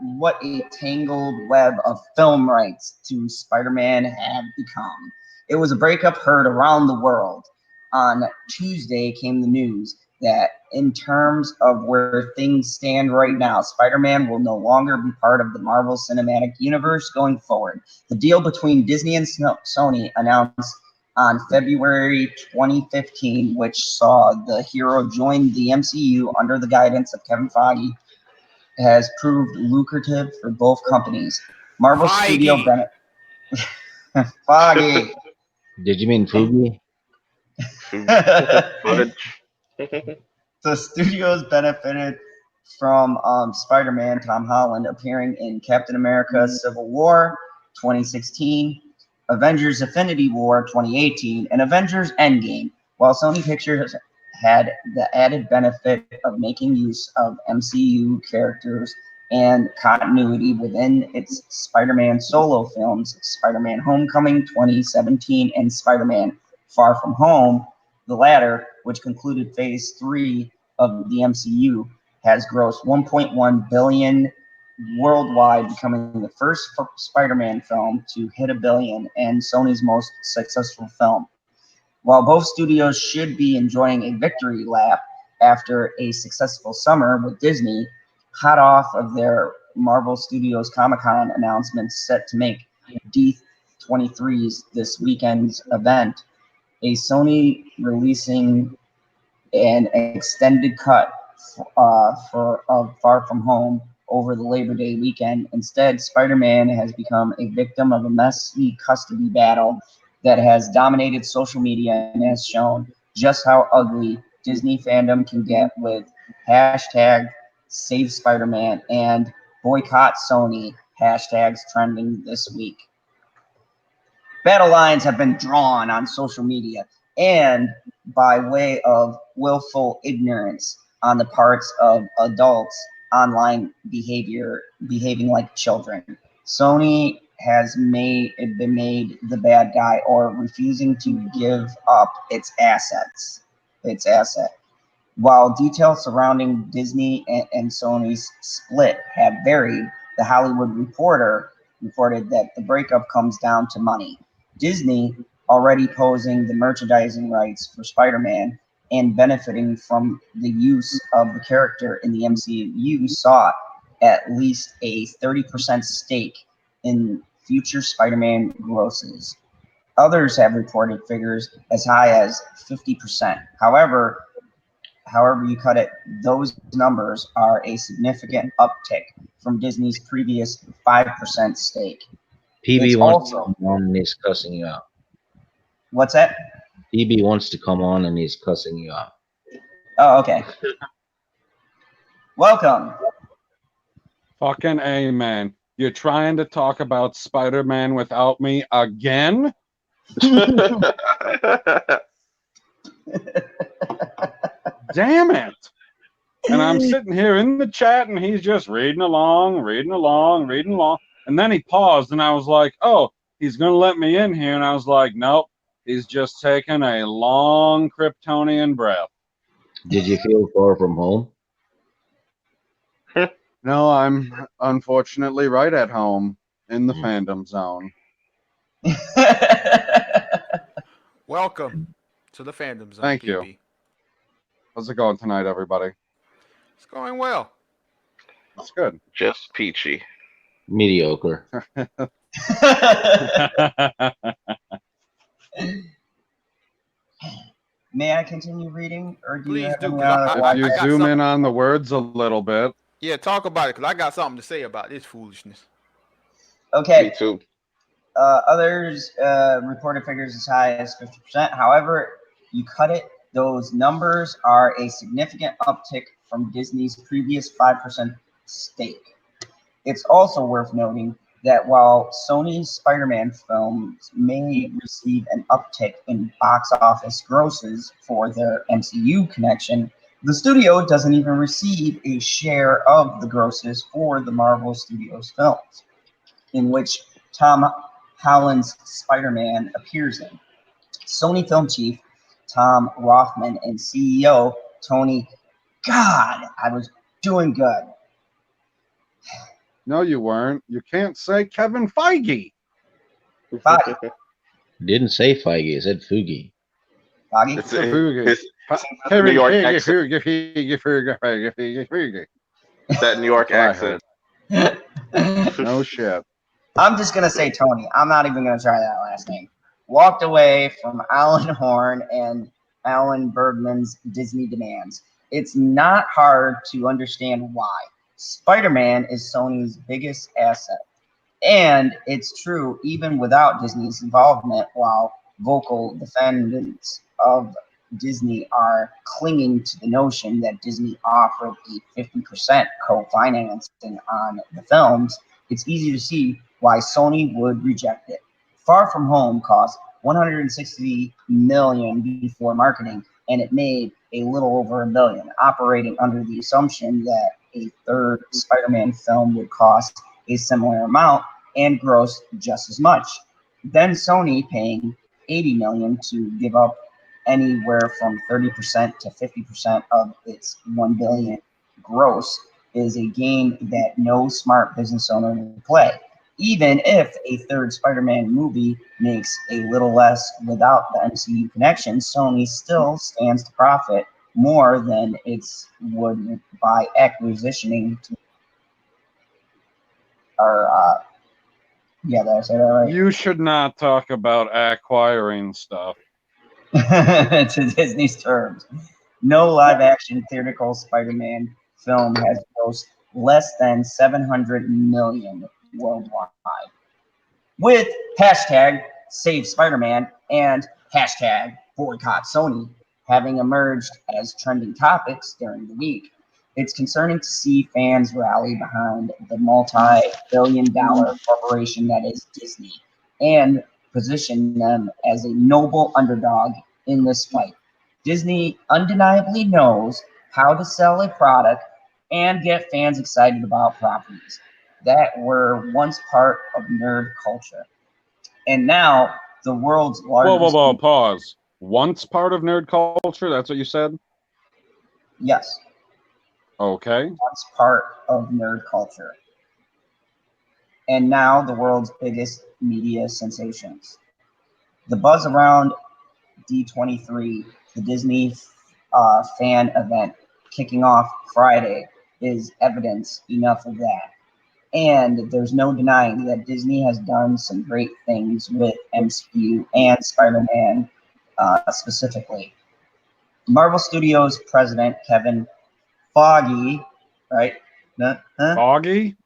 what a tangled web of film rights to Spider-Man have become. It was a breakup heard around the world. On Tuesday came the news that in terms of where things stand right now, Spider-Man will no longer be part of the Marvel Cinematic Universe going forward. The deal between Disney and Sony announced on February 2015, which saw the hero join the MCU under the guidance of Kevin Feige, has proved lucrative for both companies. Marvel Studio Foggy. Did you mean Fugi? Fudge. The studios benefited from Spider-Man Tom Holland appearing in Captain America Civil War 2016, Avengers Infinity War 2018, and Avengers Endgame, while Sony Pictures had the added benefit of making use of MCU characters and continuity within its Spider-Man solo films, Spider-Man Homecoming 2017 and Spider-Man Far From Home. The latter, which concluded Phase 3 of the MCU, has grossed $1.1 billion worldwide, becoming the first Spider-Man film to hit $1 billion and Sony's most successful film. While both studios should be enjoying a victory lap after a successful summer with Disney, hot off of their Marvel Studios Comic-Con announcements set to make D23's this weekend's event, a Sony releasing an extended cut of Far From Home over the Labor Day weekend. Instead, Spider-Man has become a victim of a messy custody battle that has dominated social media and has shown just how ugly Disney fandom can get, with hashtag Save Spider-Man and Boycott Sony hashtags trending this week. Battle lines have been drawn on social media and by way of willful ignorance on the parts of adults online behaving like children. Sony has been made the bad guy or refusing to give up its asset. While details surrounding Disney and Sony's split have varied, the Hollywood Reporter reported that the breakup comes down to money. Disney, already posing the merchandising rights for Spider-Man and benefiting from the use of the character in the MCU, sought at least a 30% stake in future Spider-Man grosses. Others have reported figures as high as 50%. However you cut it, those numbers are a significant uptick from Disney's previous 5% stake. PB wants to come on and he's cussing you out. What's that? PB wants to come on and he's cussing you out. Oh, okay. Welcome. Fucking amen. You're trying to talk about Spider-Man without me again? Damn it. And I'm sitting here in the chat and he's just reading along. And then he paused and I was like, oh, he's going to let me in here. And I was like, nope, he's just taking a long Kryptonian breath. Did you feel Far From Home? No, I'm unfortunately right at home in the fandom zone. Welcome to the Fandom Zone. Thank PB. you. How's it going tonight, everybody? It's going well. That's good. Just peachy. Mediocre. May I continue reading, or do you Please have do, any 'cause other If you got zoom in something. on the words a little bit. Yeah, talk about it, because I got something to say about this foolishness. Okay. Me too. Others reported figures as high as 50%. However, you cut it, those numbers are a significant uptick from Disney's previous 5% stake. It's also worth noting that while Sony's Spider-Man films may receive an uptick in box office grosses for their MCU connection, the studio doesn't even receive a share of the grosses for the Marvel Studios films, in which Tom Holland's Spider-Man appears in. Sony film chief Tom Rothman and CEO Tony, God, I was doing good. No, you weren't. You can't say Kevin Feige. Foggy. Didn't say Feige, it said Fugi. Foggy? It's Feige. his Kevin New York Feige, accent. Feige. That New York I accent. No shit. I'm just going to say Tony. I'm not even going to try that last name. Walked away from Alan Horn and Alan Bergman's Disney demands. It's not hard to understand why. Spider-Man is Sony's biggest asset. And it's true even without Disney's involvement, while vocal defendants of Disney are clinging to the notion that Disney offered a 50% co-financing on the films. It's easy to see why Sony would reject it. Far From Home cost $160 million before marketing, and it made a little over $1 billion, operating under the assumption that a third Spider-Man film would cost a similar amount and gross just as much. Then Sony paying $80 million to give up anywhere from 30% to 50% of its $1 billion gross is a game that no smart business owner would play. Even if a third Spider-Man movie makes a little less without the MCU connection, Sony still stands to profit more than it would by acquisitioning to, or yeah, did I say that right? You should not talk about acquiring stuff. To Disney's terms. No live-action theatrical Spider-Man film has grossed less than $700 million worldwide. With hashtag Save Spider-Man and hashtag Boycott Sony having emerged as trending topics during the week, it's concerning to see fans rally behind the multi-billion-dollar corporation that is Disney and position them as a noble underdog in this fight. Disney undeniably knows how to sell a product and get fans excited about properties that were once part of nerd culture. And now the world's largest... Whoa, pause. Once part of nerd culture? That's what you said? Yes. Okay. Once part of nerd culture. And now the world's biggest media sensations. The buzz around D23, the Disney fan event kicking off Friday, is evidence enough of that. And there's no denying that Disney has done some great things with MCU and Spider-Man specifically. Marvel Studios president Kevin Feige, right? Foggy?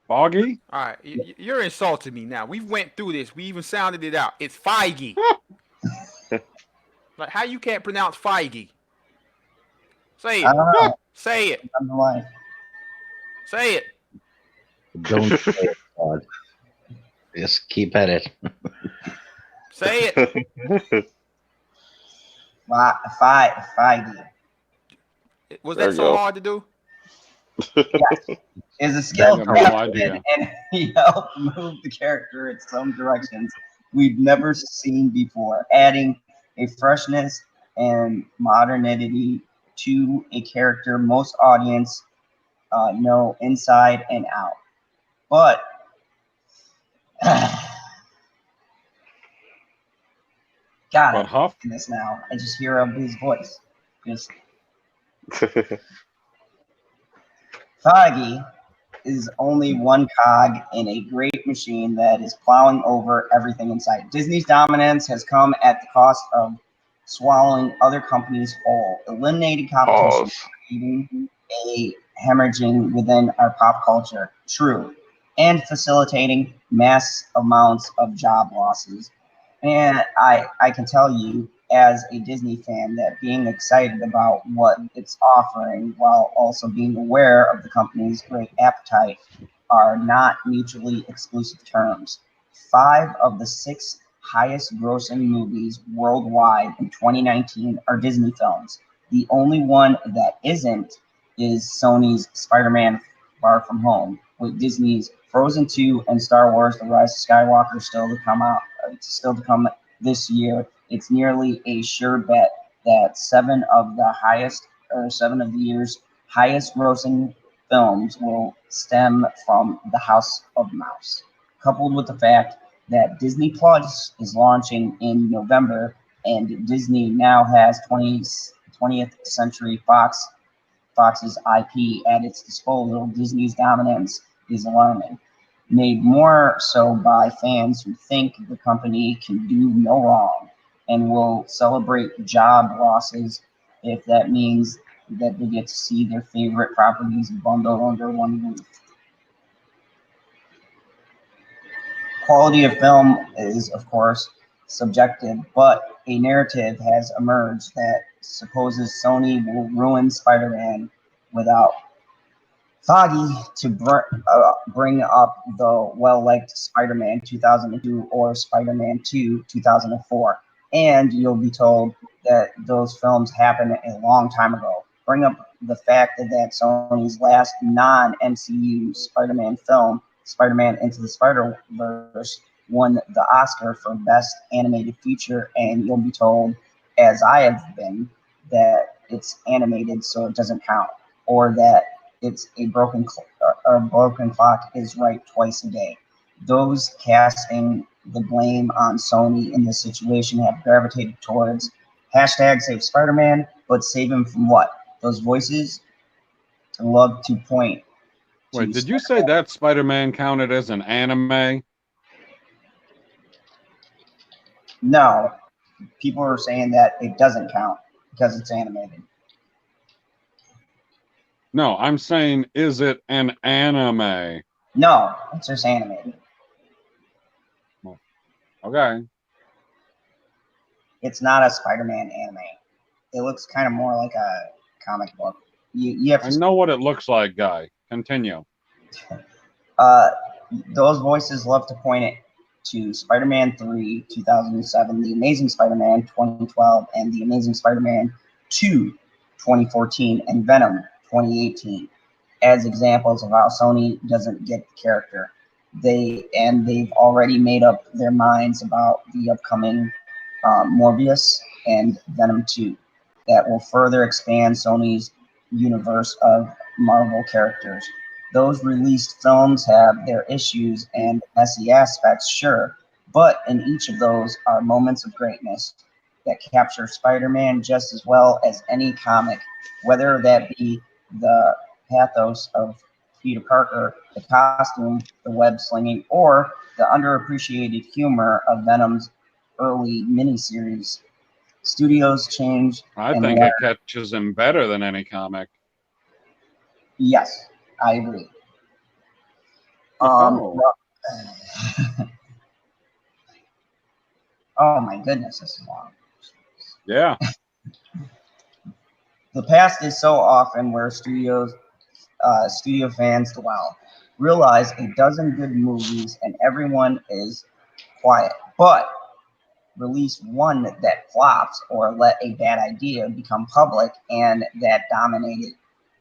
All right, you're insulting me now. We went through this. We even sounded it out. It's Feige. Like, how you can't pronounce Feige? Say it. I don't know. Say it. I'm the line. Say it. Don't say it, God. Just keep at it. Say it. Feige. Was There that you so go. hard to do? Yes. Is a skilled No craftsman, idea. and he helped move the character in some directions we've never seen before, adding a freshness and modernity to a character most audience know inside and out. But God, But Huff? in this now, I just hear his voice. Just Feige is only one cog in a great machine that is plowing over everything in sight. Disney's dominance has come at the cost of swallowing other companies whole, eliminating competition, Pause. creating a hemorrhaging within our pop culture. True. And facilitating mass amounts of job losses. And I can tell you, as a Disney fan, that being excited about what it's offering while also being aware of the company's great appetite are not mutually exclusive terms. 5 of the 6 highest grossing movies worldwide in 2019 are Disney films. The only one that isn't is Sony's Spider-Man Far From Home, with Disney's Frozen 2 and Star Wars: The Rise of Skywalker still to come this year. It's nearly a sure bet that 7 of the year's highest grossing films will stem from The House of Mouse, coupled with the fact that Disney Plus is launching in November and Disney now has 20th Century Fox's IP at its disposal. Disney's dominance is alarming, made more so by fans who think the company can do no wrong and will celebrate job losses if that means that they get to see their favorite properties bundled under one roof. Quality of film is, of course, subjective, but a narrative has emerged that supposes Sony will ruin Spider-Man without Foggy to bring up the well-liked Spider-Man 2002 or Spider-Man 2 2004. And you'll be told that those films happened a long time ago. Bring up the fact that Sony's last non-MCU Spider-Man film, Spider-Man Into the Spider-Verse, won the Oscar for Best Animated Feature, and you'll be told, as I have been, that it's animated so it doesn't count, or that it's a broken clock is right twice a day. Those casting the blame on Sony in this situation have gravitated towards hashtag save Spider-Man, but save him from what? Those voices love to point. Wait, did you say that Spider-Man counted as an anime? No, people are saying that it doesn't count because it's animated. No, I'm saying, is it an anime? No, it's just animated. Okay. It's not a Spider-Man anime. It looks kind of more like a comic book. You have to. I know what it looks like, guy. Continue. Those voices love to point it to Spider-Man 3, 2007, The Amazing Spider-Man 2012, and The Amazing Spider-Man 2, 2014, and Venom 2018 as examples of how Sony doesn't get the character. They've already made up their minds about the upcoming Morbius and Venom 2 that will further expand Sony's universe of Marvel characters. Those released films have their issues and messy aspects, sure, but in each of those are moments of greatness that capture Spider-Man just as well as any comic, whether that be the pathos of Peter Parker, the costume, the web slinging, or the underappreciated humor of Venom's early miniseries. Studios change. I think it catches him better than any comic. Yes, I agree. Oh. Oh my goodness, this is long. Yeah. The past is so often where studio fans dwell. Realize a dozen good movies and everyone is quiet, but release one that flops or let a bad idea become public and that dominated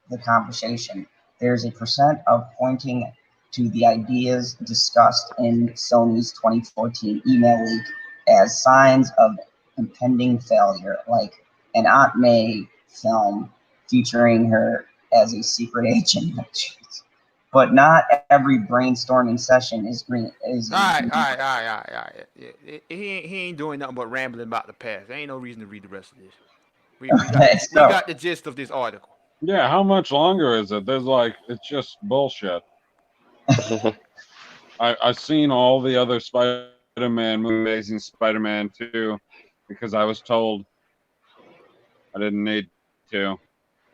the conversation. There's a percent of pointing to the ideas discussed in Sony's 2014 email leak as signs of impending failure, like an Aunt May film featuring her as a secret agent. But not every brainstorming session is green. All right. He ain't doing nothing but rambling about the past. There ain't no reason to read the rest of this. We got the gist of this article. Yeah, how much longer is it? It's just bullshit. I've seen all the other Spider-Man movies, Amazing Spider-Man 2, because I was told I didn't need to.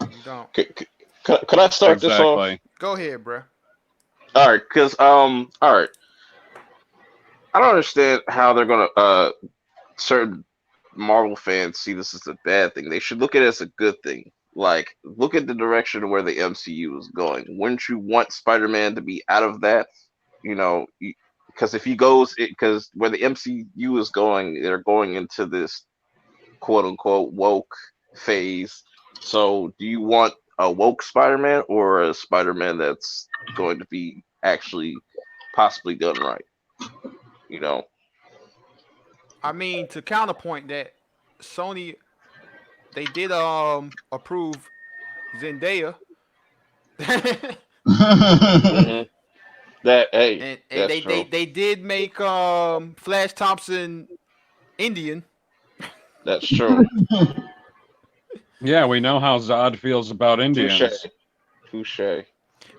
You don't. Could I start this off? Go ahead, bro. All right, because all right. I don't understand how they're gonna certain Marvel fans see this as a bad thing. They should look at it as a good thing. like, look at the direction where the MCU is going. Wouldn't you want Spider-Man to be out of that? You know, because if he goes, because where the MCU is going, they're going into this quote unquote woke phase. So, do you want a woke Spider-Man or a Spider-Man that's going to be actually possibly done right? You know, I mean, to counterpoint that, Sony they did approve Zendaya, hmm that hey, and that's they true. they did make Flash Thompson Indian. That's true. Yeah, we know how Zod feels about Touche, Indians. touche.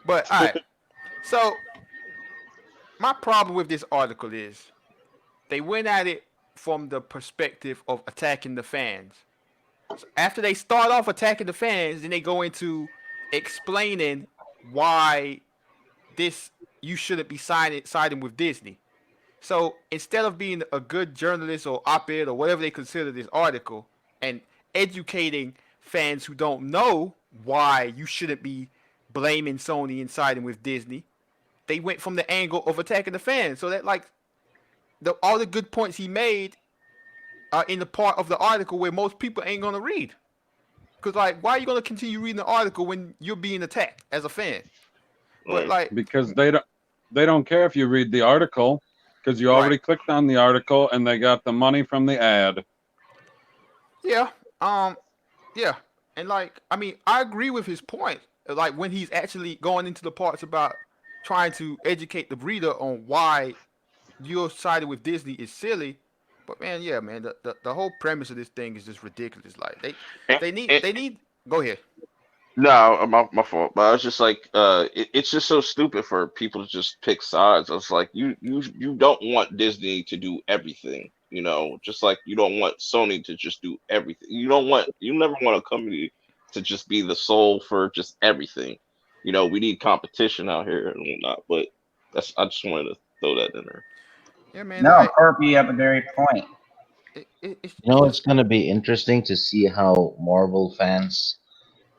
But all right, so my problem with this article is they went at it from the perspective of attacking the fans. So after they start off attacking the fans, then they go into explaining why this you shouldn't be siding with Disney. So instead of being a good journalist or op-ed or whatever they consider this article and educating fans who don't know why you shouldn't be blaming Sony and siding with Disney, they went from the angle of attacking the fans. So that like all the good points he made are in the part of the article where most people ain't gonna read. Cause like, why are you gonna continue reading the article when you're being attacked as a fan? But Right. like, Because they don't care if you read the article because you already right, clicked on the article and they got the money from the ad. yeah, yeah, and like, I mean, I agree with his point. Like when he's actually going into the parts about trying to educate the reader on why your siding with Disney is silly. But man, yeah, man, the whole premise of this thing is just ridiculous. Like And, they need and, they need go ahead. no, my fault. But I was just like, it's just so stupid for people to just pick sides. I was like, you don't want Disney to do everything, you know, just like you don't want Sony to just do everything. You never want a company to just be the sole for just everything. You know, we need competition out here and whatnot. But I just wanted to throw that in there. Yeah, man, No, like Corp, you have a very point. You it's know, it's just going to be interesting to see how Marvel fans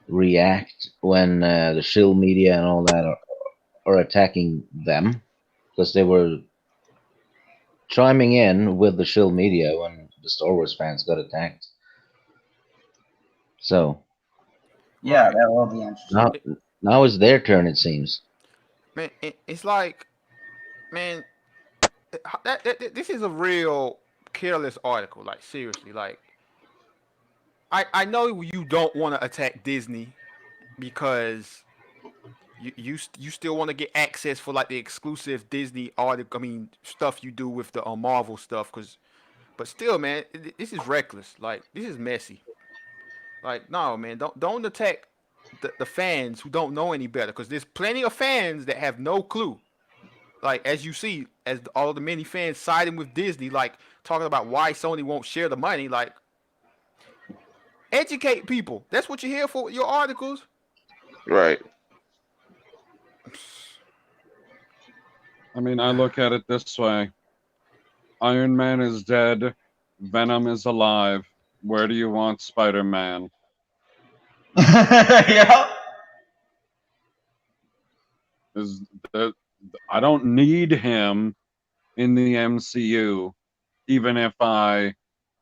react when the shill media and all that are attacking them, because they were chiming in with the shill media when the Star Wars fans got attacked. So Yeah, right. that will be interesting. now, now it's their turn, it seems. Man, it's like, man, this is a real careless article. Like seriously, like I know you don't want to attack Disney because you still want to get access for like the exclusive Disney article. I mean, stuff you do with the Marvel stuff. But still, man, this is reckless. Like this is messy. Like no, man, don't attack the fans who don't know any better. Because there's plenty of fans that have no clue. Like as you see, as all the many fans siding with Disney, like talking about why Sony won't share the money. Like educate people. That's what you're here for. Your articles. Right. I mean, I look at it this way: Iron Man is dead, Venom is alive. Where do you want Spider-Man? Yeah. Is the I don't need him in the MCU, even if I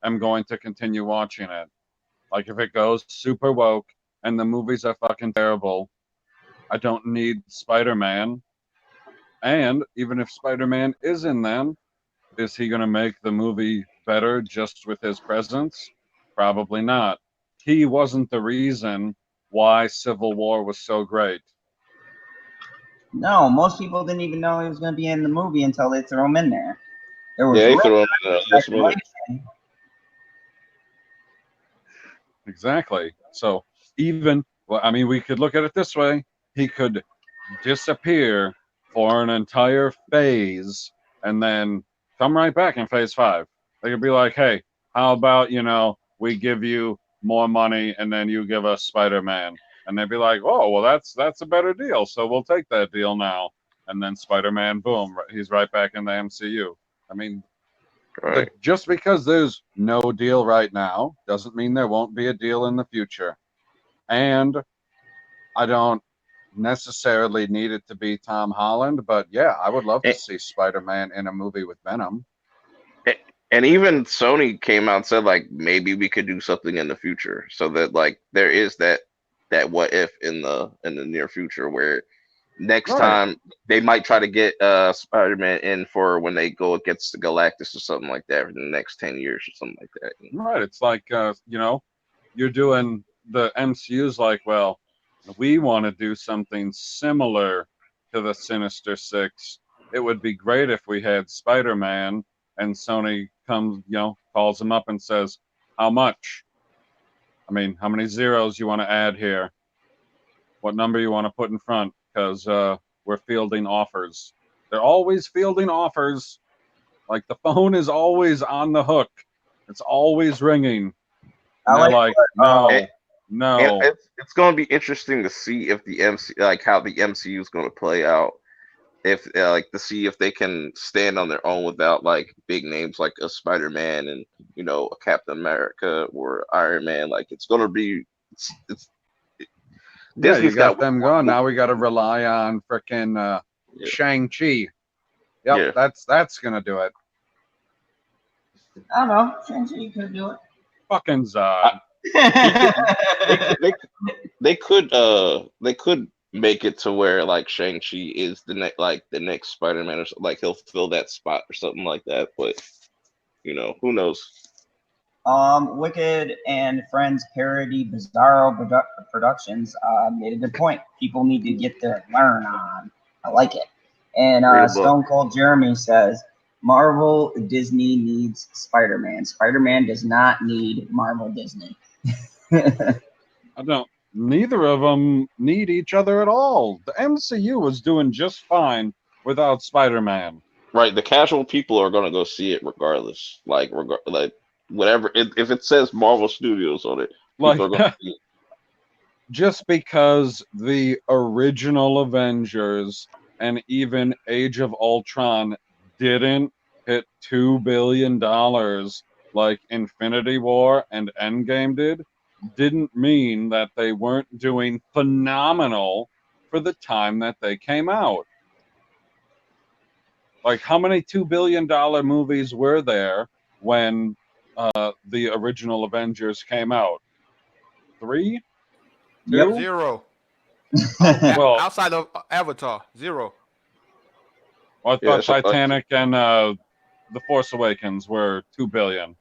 am going to continue watching it. Like if it goes super woke and the movies are fucking terrible, I don't need Spider-Man. And even if Spider-Man is in them, is he going to make the movie better just with his presence? Probably not. He wasn't the reason why Civil War was so great. No, most people didn't even know he was going to be in the movie until they threw him in there. There was Yeah, they real threw him in this movie. speculation. Exactly. So even, well, I mean, we could look at it this way: he could disappear for an entire phase and then come right back in phase 5. They could be like, hey, how about, we give you more money and then you give us Spider-Man. And they'd be like, oh, well, that's a better deal. So we'll take that deal now. And then Spider-Man, boom, he's right back in the MCU. I mean, Right. just because there's no deal right now doesn't mean there won't be a deal in the future. And I don't necessarily need it to be Tom Holland, but yeah, I would love to see Spider-Man in a movie with Venom. And even Sony came out and said like maybe we could do something in the future, so that like there is that what if in the near future where next time they might try to get Spider-Man in for when they go against the Galactus or something like that in the next 10 years or something like that. Right. It's like you're doing the MCU's like, well, we want to do something similar to the Sinister Six. It would be great if we had Spider-Man, and Sony comes, calls him up and says, how much? I mean, how many zeros you want to add here? What number you want to put in front? Because we're fielding offers. They're always fielding offers. Like the phone is always on the hook. It's always ringing. And they're like, no. And it's going to be interesting to see if the how the MCU is going to play out. If to see if they can stand on their own without like big names like a Spider-Man and a Captain America or Iron Man. Like it's going to be. Yeah, you got them going. Now we got to rely on frickin' Shang-Chi. Yep, that's gonna do it. I don't know. Shang-Chi could do it. Fucking Zod. They could make it to where like Shang-Chi is the next Spider-Man or something. Like he'll fill that spot or something like that. But who knows? Wicked and Friends parody Bizarro Productions made a good point. People need to get their learn on. I like it. And Stone Cold Jeremy says, Marvel Disney needs Spider-Man. Spider-Man does not need Marvel Disney. I don't. Neither of them need each other at all. The MCU was doing just fine without Spider-Man. Right. The casual people are going to go see it regardless. Like whatever. If it says Marvel Studios on it, people are going to see it. Just because the original Avengers and even Age of Ultron didn't hit $2 billion like Infinity War and Endgame didn't mean that they weren't doing phenomenal for the time that they came out. Like, how many $2 billion movies were there when the original Avengers came out? 3? 2? Yep, 0. Well, outside of Avatar, 0. I thought Titanic and The Force Awakens were $2 billion.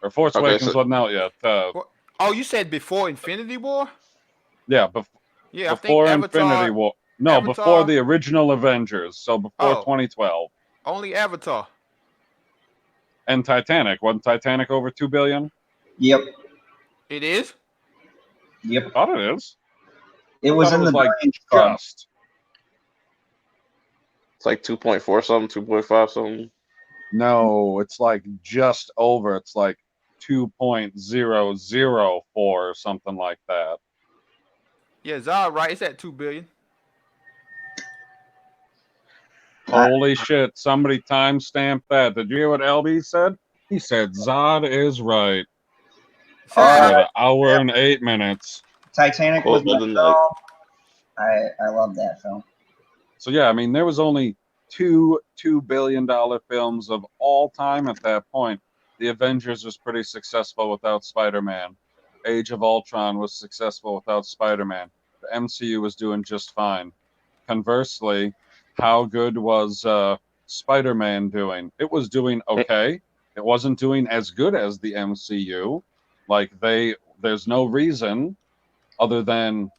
Or Force Awakens wasn't out yet. You said before Infinity War? Yeah, before Infinity War. No, Avatar, before the original Avengers. So before 2012. Only Avatar. And Titanic. Wasn't Titanic over $2 billion? Yep. It is? Yep. I thought it is. It was in the like just. It's like 2.4 something, 2.5 something. No, it's like just over. It's like 2.004 or something like that. Yeah, Zod, right? It's at $2 billion. Holy shit! Somebody timestamped that. Did you hear what LB said? He said Zod is right. An hour and 8 minutes. Titanic was my film. I love that film. So yeah, I mean, there was only $2 billion films of all time at that point. The Avengers was pretty successful without Spider-Man. Age of Ultron was successful without Spider-Man. The MCU was doing just fine. Conversely, how good was Spider-Man doing? It was doing okay. It wasn't doing as good as the MCU. Like there's no reason other than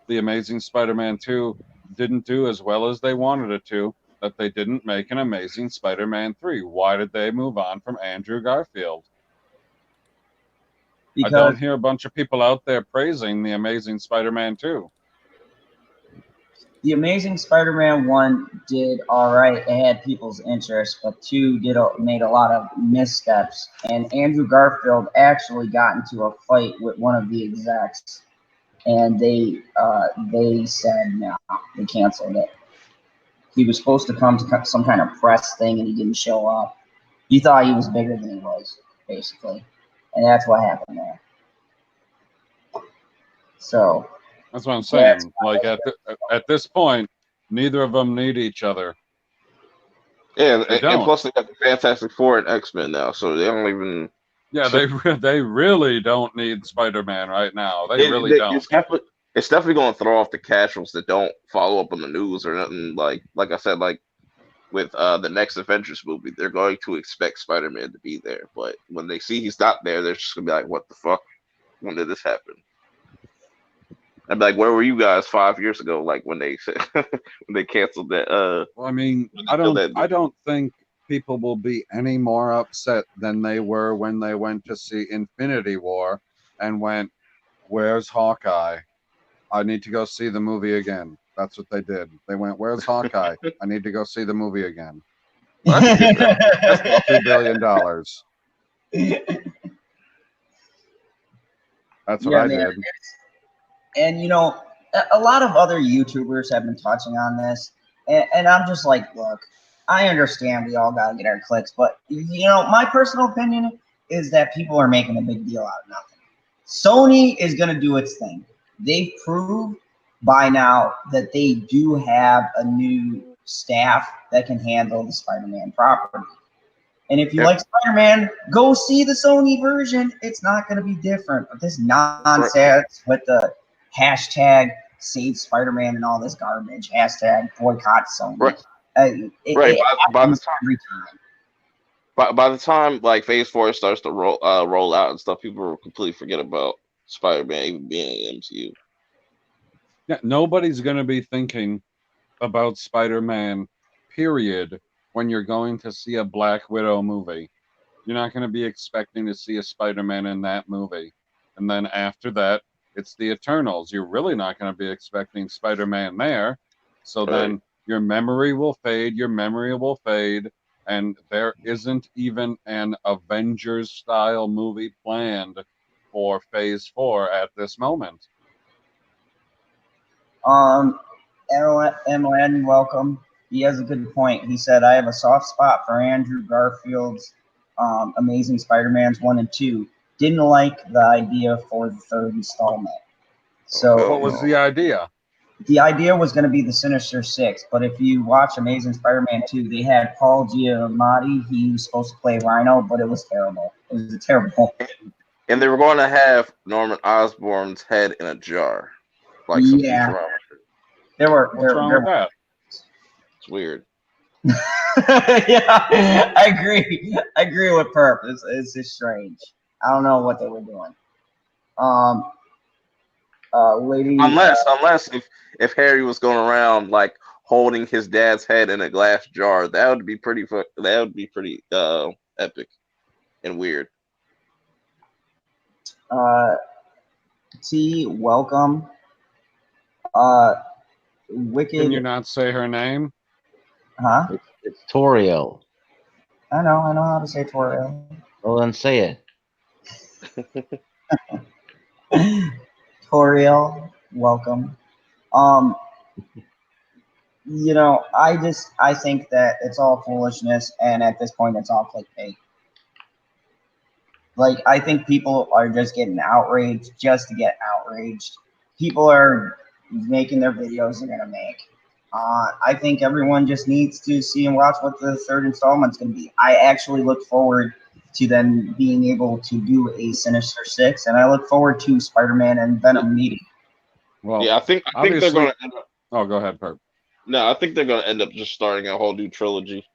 the Amazing Spider-Man 2 didn't do as well as they wanted it to, that they didn't make an Amazing Spider-Man 3. Why did they move on from Andrew Garfield? Because I don't hear a bunch of people out there praising the Amazing Spider-Man 2. The Amazing Spider-Man 1 did all right. It had people's interest, but 2 made a lot of missteps. And Andrew Garfield actually got into a fight with one of the execs, and they said no, they canceled it. He was supposed to come to some kind of press thing, and he didn't show up. He thought he was bigger than he was, basically, and that's what happened there. So That's what I'm saying. Like at this point, neither of them need each other. Yeah, They and don't. plus they got the Fantastic Four and X-Men now, so they don't even. Yeah, they really don't need Spider-Man right now. They really don't. It's definitely going to throw off the casuals that don't follow up on the news or nothing. Like I said, like with the next Avengers movie, they're going to expect Spider-Man to be there, but when they see he's not there, they're just gonna be like, "What the fuck? When did this happen?" I'd be like, "Where were you guys 5 years ago? Like when they said when they canceled that?" Well, I mean, I don't think people will be any more upset than they were when they went to see Infinity War and went, "Where's Hawkeye? I need to go see the movie again." That's what they did. They went, "Where's Hawkeye? I need to go see the movie again." Well, that's a good thing. That's $2 billion. That's what I did. And you know, a lot of other YouTubers have been touching on this, and I'm just like, look, I understand we all gotta get our clicks, but you know, my personal opinion is that people are making a big deal out of nothing. Sony is gonna do its thing. They've proved by now that they do have a new staff that can handle the Spider-Man property. And if you like Spider-Man, go see the Sony version. It's not going to be different. But this nonsense with the hashtag save Spider-Man and all this garbage, hashtag boycott Sony. Right. It by the time. Every time. By the time like Phase 4 starts to roll out and stuff, people will completely forget about Spider-Man even being in the MCU. Yeah, nobody's going to be thinking about Spider-Man, period, when you're going to see a Black Widow movie. You're not going to be expecting to see a Spider-Man in that movie. And then after that, it's the Eternals. You're really not going to be expecting Spider-Man there. So then your memory will fade, and there isn't even an Avengers-style movie planned for Phase 4 at this moment. MLN, welcome. He has a good point. He said, I have a soft spot for Andrew Garfield's Amazing Spider-Mans 1 and 2. Didn't like the idea for the third installment. So what was the idea? The idea was going to be the Sinister Six, but if you watch Amazing Spider-Man 2, they had Paul Giamatti. He was supposed to play Rhino, but it was terrible. It was terrible. And they were going to have Norman Osborn's head in a jar. Like some Futurama. What's wrong with that? It's weird. Yeah, I agree. I agree with Perp. It's just strange. I don't know what they were doing. Lady. Unless if Harry was going around like holding his dad's head in a glass jar, that would be pretty epic and weird. T, welcome. Wicked. Can you not say her name? Huh? It's Toriel. I know how to say Toriel. Well, then say it. Toriel, welcome. You know, I think that it's all foolishness, and at this point, it's all clickbait. Like, I think people are just getting outraged just to get outraged. People are making their videos they're gonna make. I think everyone just needs to see and watch what the third installment's gonna be. I actually look forward to them being able to do a Sinister Six, and I look forward to Spider-Man and Venom meeting. Well, yeah, I think they're going to end up. Oh, go ahead, Perp. No, I think they're going to end up just starting a whole new trilogy.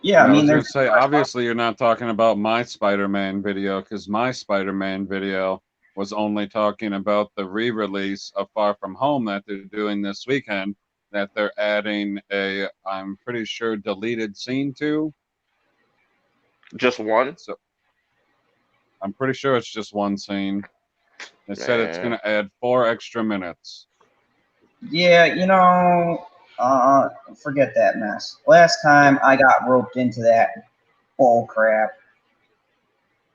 Yeah, I mean, I was going to say, obviously, you're not talking about my Spider-Man video, because my Spider-Man video was only talking about the re-release of Far From Home that they're doing this weekend, that they're adding a, I'm pretty sure, deleted scene to. Just one? So, I'm pretty sure it's just one scene. They said it's going to add 4 extra minutes. Yeah, you know, forget that mess. Last time I got roped into that bull crap.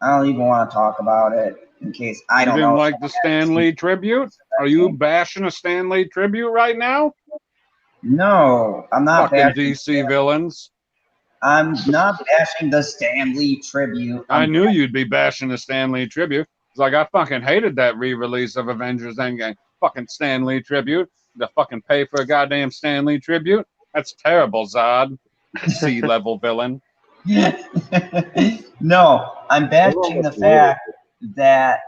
I don't even want to talk about it in case I don't know. You didn't like the Stan Lee tribute? Are you bashing a Stan Lee tribute right now? No, I'm not fucking DC villains. I'm not bashing the Stan Lee tribute. I knew you'd be bashing the Stan Lee tribute. It's like, I fucking hated that re-release of Avengers Endgame. Fucking Stan Lee tribute. To fucking pay for a goddamn Stan Lee tribute. That's terrible, Zod. C-level villain. No, I'm bashing the fact that,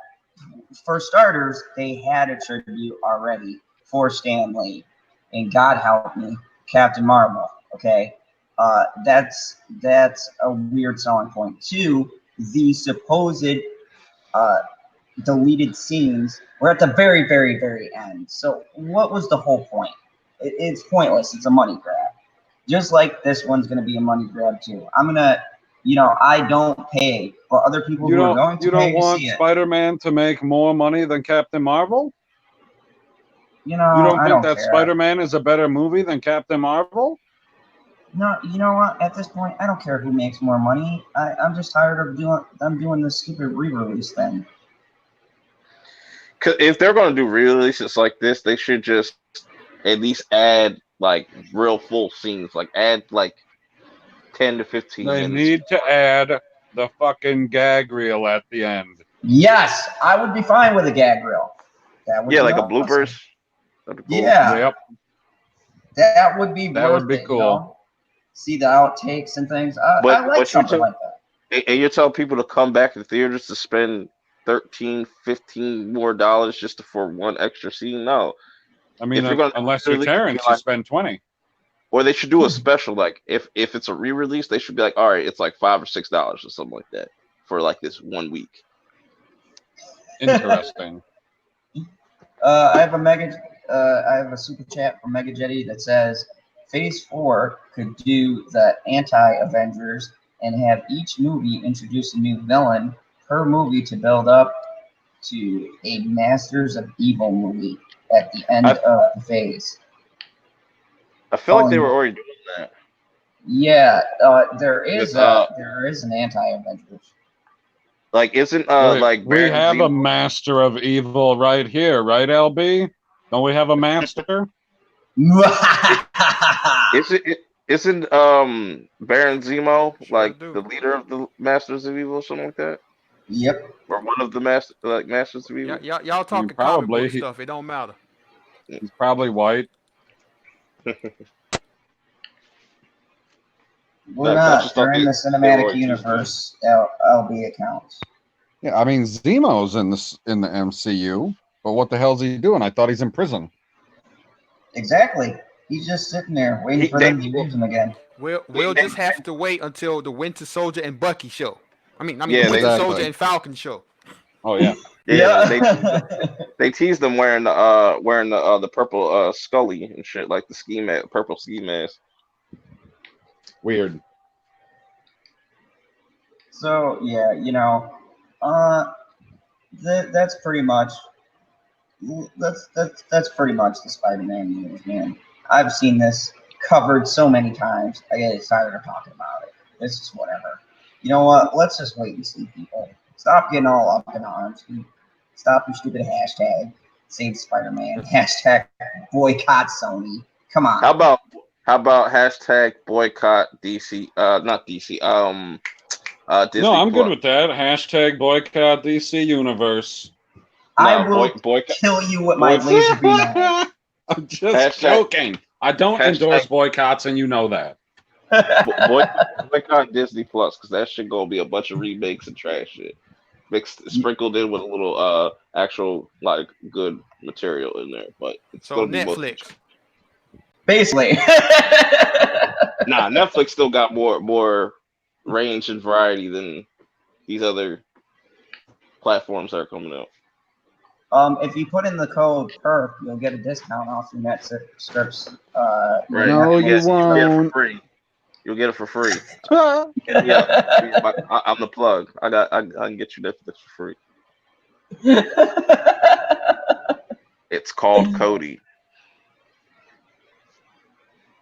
for starters, they had a tribute already for Stan Lee, and God help me, Captain Marvel. Okay, that's a weird selling point. Two, the supposed deleted scenes were at the very, very, very end. So what was the whole point? It's pointless. It's a money grab. Just like this one's going to be a money grab too. I'm going to, I don't pay, but other people who are going to pay to want see it. Spider-Man to make more money than Captain Marvel? You don't think that care. Spider-Man is a better movie than Captain Marvel? No, you know what? At this point, I don't care who makes more money. I'm just tired of doing this stupid re-release thing. Cause if they're going to do re-releases like this, they should just at least add like real full scenes, like add like 10 to 15 They minutes. need to add the fucking gag reel at the end. Yes, I would be fine with a gag reel. That would be like awesome. a bloopers. That'd be cool. Yeah. Yep. That would be That worth would be it, cool. See the outtakes and things. I like something like that. And you tell people to come back to the theaters to spend $13, $15 more just for one extra scene? No. I mean, unless you're Terrence, you spend 20. Or they should do a special, like if it's a re-release, they should be like, all right, it's like $5 or $6 or something like that for like this 1 week. Interesting. I have a super chat from Mega Jetty that says Phase 4 could do the anti-Avengers and have each movie introduce a new villain per movie to build up to a Masters of Evil movie at the end of the phase. I feel like they were already doing that. Yeah, there is an anti-Avengers. Like, isn't we have a Master of Evil right here, right, LB? Don't we have a Master? Isn't Baron Zemo like the leader of the Masters of Evil or something like that? Yep. Or one of the Masters of Evil? Y'all talking comic book stuff. It don't matter. He's probably white. We're not. They're in the cinematic universe. LB accounts. Yeah, I mean Zemo's in the MCU, but what the hell's he doing? I thought he's in prison. Exactly. He's just sitting there waiting for them to use him again. We'll just have to wait until the Winter Soldier and Bucky show. I mean, the Winter Soldier and Falcon show. Oh yeah. Yeah. They teased them wearing the purple Scully and shit, like the ski mask, purple ski mask. Weird. So yeah, that's pretty much that's pretty much the Spider-Man news, man. I've seen this covered so many times. I get tired of talking about it. It's just whatever. You know what? Let's just wait and see, people. Stop getting all up in arms. Stop your stupid hashtag. Save Spider-Man. Hashtag boycott Sony. Come on. How about hashtag boycott DC? Not DC. Disney. No, I'm good with that. Hashtag boycott DC Universe. I will kill you with my laser beam. I'm just joking. I don't endorse boycotts, and you know that. Boycott Disney Plus, because that shit gonna be a bunch of remakes and trash shit, sprinkled in with a little actual like good material in there. But it's gonna be Netflix. Basically. Nah, Netflix still got more range and variety than these other platforms that are coming out. If you put in the code PERF, you'll get a discount off your Netflix. Right. No, you won't. You'll get it for free. Yeah, I'm the plug. I can get you Netflix for free. It's called Cody.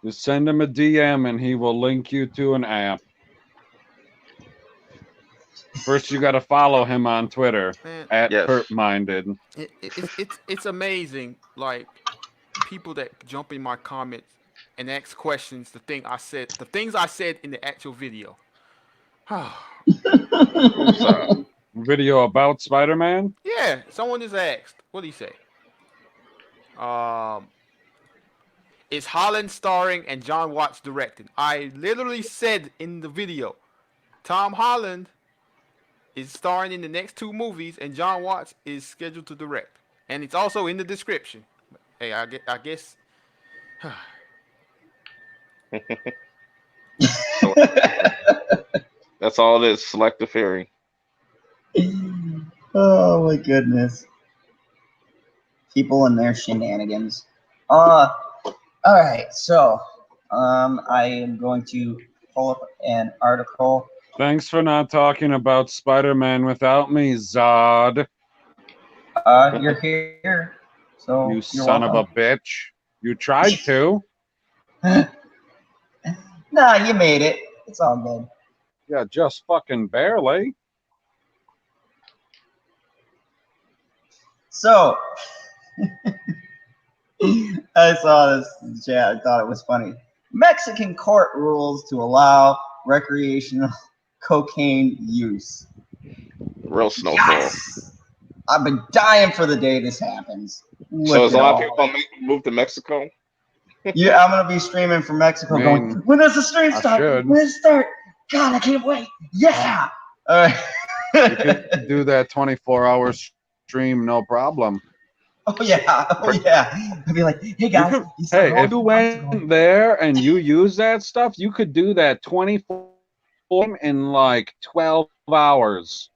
Just send him a DM and he will link you to an app. First, you got to follow him on Twitter at PerpMinded. It's amazing, like people that jump in my comments and ask questions. The things I said in the actual video. Video about Spider-Man? Yeah, someone just asked. What did he say? Is Holland starring and John Watts directing? I literally said in the video, Tom Holland is starring in the next 2 movies, and John Watts is scheduled to direct. And it's also in the description. Hey, I guess. That's all it is. Selective hearing. Oh my goodness. People and their shenanigans. Alright, so I am going to pull up an article. Thanks for not talking about Spider-Man without me, Zod. You're here. So You you're son welcome. of a bitch. You tried to. Nah, you made it. It's all good. Yeah, just fucking barely. So I saw this in chat. I thought it was funny. Mexican court rules to allow recreational cocaine use. Real snowfall. Yes! I've been dying for the day this happens. So Look is a at lot all. of people gonna move to Mexico? Yeah, I'm gonna be streaming from Mexico, I going, mean, when does the stream I start? should. When does it start? God, I can't wait. Yeah. All right. You could do that 24-hour stream, no problem. Oh yeah. Oh yeah. I'd be like, hey guys. You could, you start hey, going if you from Mexico. went there and you use that stuff, you could do that 24 in like 12 hours.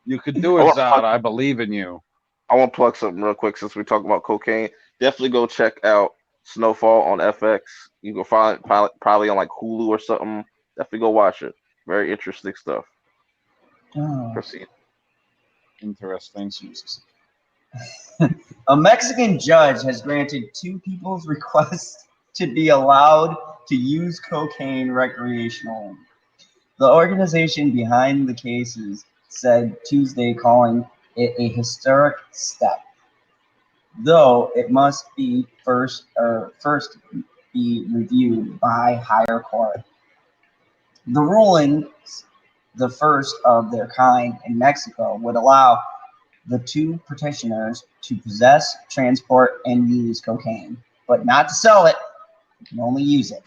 You could do it, Zod. I believe in you. I want to plug something real quick since we talk about cocaine. Definitely go check out Snowfall on FX. You can find it probably on like Hulu or something. Definitely go watch it. Very interesting stuff. Oh, Proceed. Interesting. Jesus. A Mexican judge has granted 2 people's request to be allowed to use cocaine recreationally. The organization behind the cases said Tuesday, calling it a historic step, though it must be first be reviewed by higher court. The rulings, the first of their kind in Mexico, would allow the 2 petitioners to possess, transport, and use cocaine, but not to sell it. You can only use it.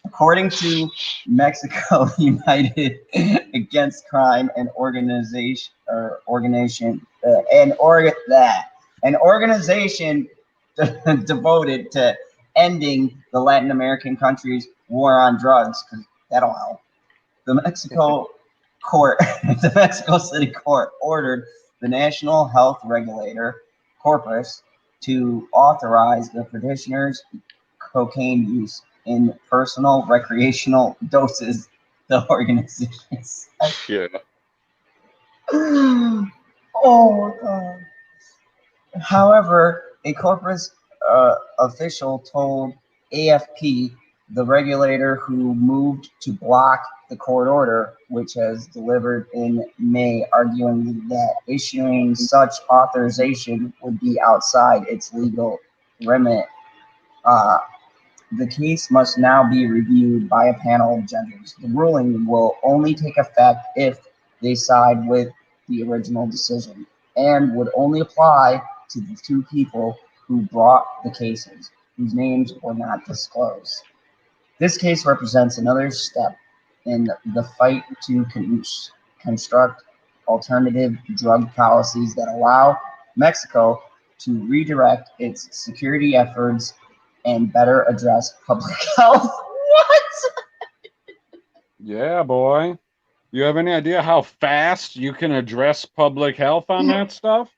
According to Mexico United Against Crime and an organization devoted to ending the Latin American countries' war on drugs, because that'll help. The Mexico City Court ordered the National Health Regulator, Corpus, to authorize the petitioners' cocaine use in personal recreational doses, the organization said. Yeah. Oh my God. However, a Corpus official told AFP the regulator who moved to block the court order, which was delivered in May, arguing that issuing such authorization would be outside its legal remit. The case must now be reviewed by a panel of judges. The ruling will only take effect if they side with the original decision, and would only apply to the 2 people who brought the cases, whose names were not disclosed. This case represents another step in the fight to construct alternative drug policies that allow Mexico to redirect its security efforts and better address public health. What? Yeah, boy. You have any idea how fast you can address public health on that stuff?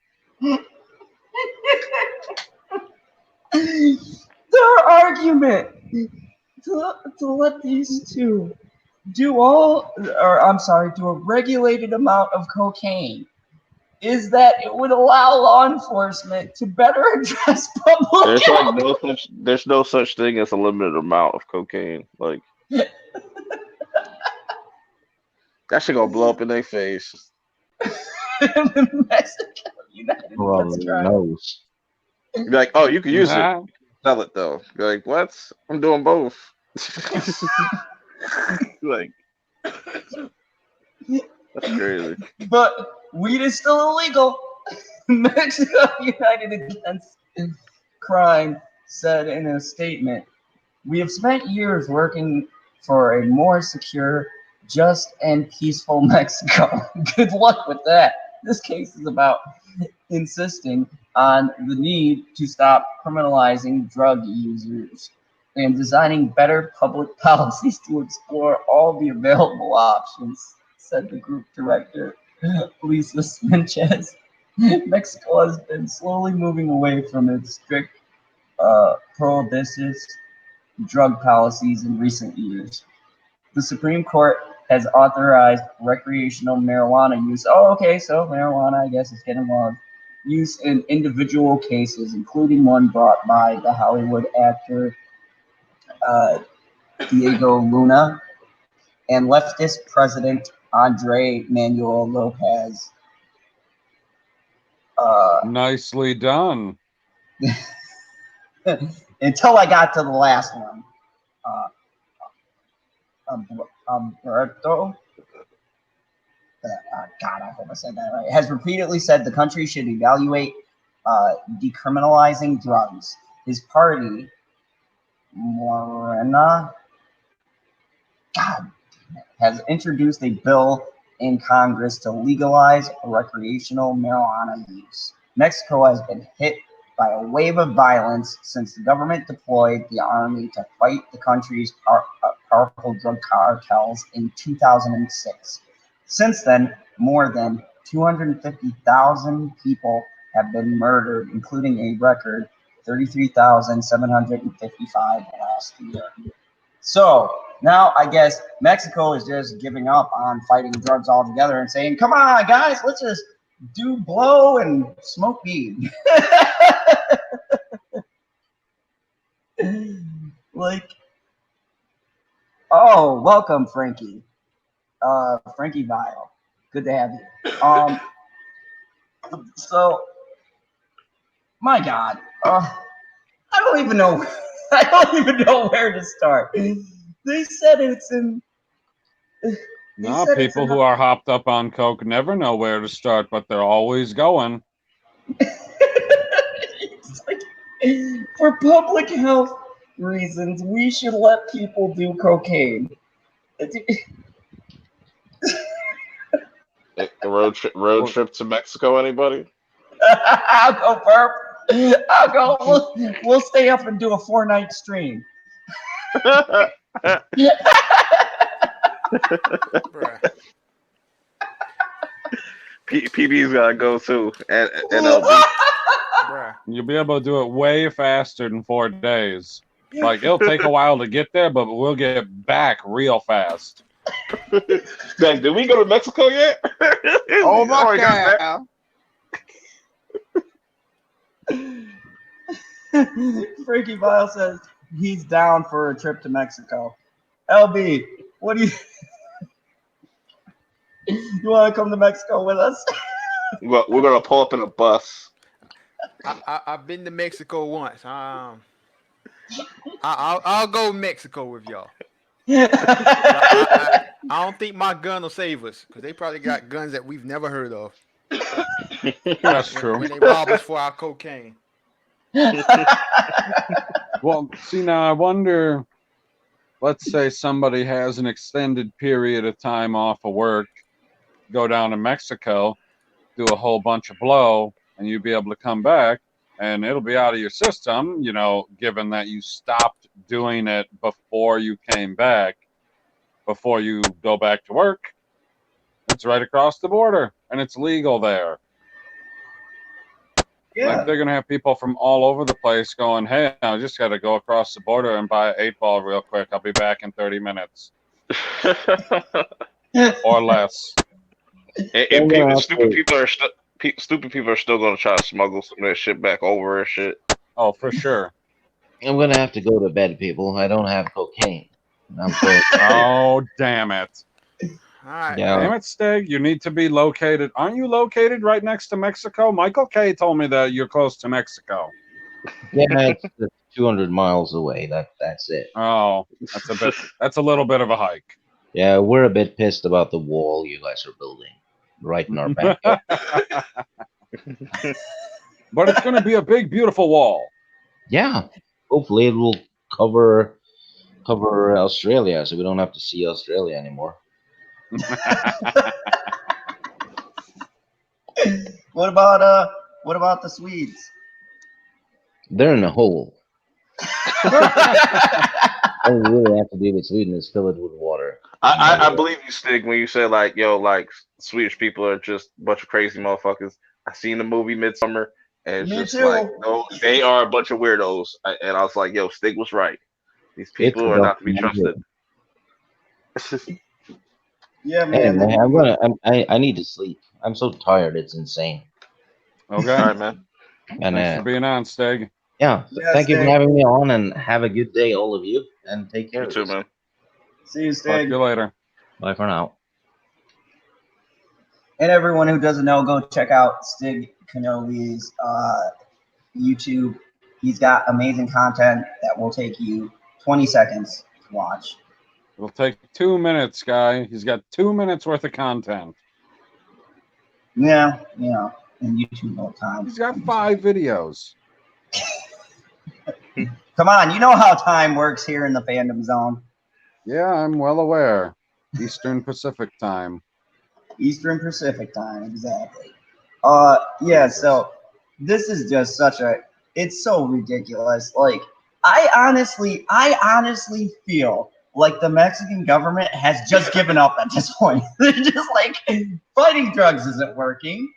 Their argument to let these 2 do a regulated amount of cocaine is that it would allow law enforcement to better address public There's health. like there's no such thing as a limited amount of cocaine. Like that shit gonna blow up in their face. Mexico United Well, Against Crime. knows. You'd be like, oh, you can use it. Nah. sell it though. You're like, what? I'm doing both. Like, that's crazy. But weed is still illegal. Mexico United Against Crime said in a statement, "We have spent years working for a more secure, just, and peaceful Mexico." Good luck with that. This case is about insisting on the need to stop criminalizing drug users and designing better public policies to explore all the available options, said the group director, Lisa Sanchez. Mexico has been slowly moving away from its strict prohibitionist drug policies in recent years. The Supreme Court has authorized recreational marijuana use. Oh, okay, so marijuana, I guess, is getting involved. Use in individual cases, including one brought by the Hollywood actor Diego Luna and leftist President Andre Manuel Lopez. Nicely done. Until I got to the last one. Umberto, God, I hope I said that right, has repeatedly said the country should evaluate decriminalizing drugs. His party, Morena, God, has introduced a bill in Congress to legalize recreational marijuana use. Mexico has been hit by a wave of violence since the government deployed the army to fight the country's powerful drug cartels in 2006. Since then, more than 250,000 people have been murdered, including a record 33,755 last year. So now I guess Mexico is just giving up on fighting drugs altogether and saying, come on, guys, let's just do blow and smoke weed. Like, oh, welcome, Frankie. Frankie Vile. Good to have you. So, my God, I don't even know. I don't even know where to start. They said it's in. No, people who are hopped up on coke never know where to start, but they're always going. It's like, for public health reasons, we should let people do cocaine. A road trip to Mexico, anybody? I'll go, Burp. I'll go. We'll stay up and do a 4-night stream. PB's gotta go too, and LB. You'll be able to do it way faster than 4 days. Like, it'll take a while to get there, but we'll get back real fast. Dang, did we go to Mexico yet? Oh my God. Frankie Vile says he's down for a trip to Mexico. LB, what do you you want to come to Mexico with us? Well, we're gonna pull up in a bus. I've been to Mexico once. I'll go Mexico with y'all. I don't think my gun will save us because they probably got guns that we've never heard of. That's true. When they rob us for our cocaine. Well, see, now I wonder, let's say somebody has an extended period of time off of work, go down to Mexico, do a whole bunch of blow, and you'd be able to come back, and it'll be out of your system, you know, given that you stopped doing it before you came back, before you go back to work. It's right across the border, and it's legal there. Yeah. Like, they're going to have people from all over the place going, hey, I just got to go across the border and buy an 8-ball real quick. I'll be back in 30 minutes. Or less. And stupid people are still going to try to smuggle some of that shit back over and shit. Oh, for sure. I'm going to have to go to bed, people. I don't have cocaine. I'm sorry. Oh, damn it. All right. Yeah. Damn it, Stig. You need to be located. Aren't you located right next to Mexico? Michael K. told me that you're close to Mexico. Yeah, it's 200 miles away. That's it. Oh, that's a little bit of a hike. Yeah, we're a bit pissed about the wall you guys are building right in our backyard. But it's going to be a big, beautiful wall. Yeah, hopefully it will cover Australia, so we don't have to see Australia anymore. What about the Swedes? They're in a hole. All we really have to do with Sweden is fill it with water. I believe you, Stig, when you say like, yo, like Swedish people are just a bunch of crazy motherfuckers. I seen the movie Midsummer, and it's Me just too. like, no, they are a bunch of weirdos. And I was like, yo, Stig was right. These people It's are not to be documented. trusted. Yeah, Hey, man. man, I need to sleep. I'm so tired. It's insane. Okay. All right, man. And Thanks for being on, Stig. yeah, Yeah, thank you for Stig. having me on, and have a good day, all of you, and take care You of too, yourself. man. See you, Talk Stig. to you later. Bye for now. And everyone who doesn't know, go check out Stig Kenobi's YouTube. He's got amazing content that will take you 20 seconds to watch. It'll take 2 minutes, guy. He's got 2 minutes worth of content. Yeah, and YouTube all the time. He's got 5 videos. Come on, you know how time works here in the Fandom Zone. Yeah, I'm well aware. Eastern Pacific time. Eastern Pacific time, exactly. Yeah, so this is just it's so ridiculous. Like, I honestly feel like the Mexican government has just given up at this point. They're just like, fighting drugs isn't working.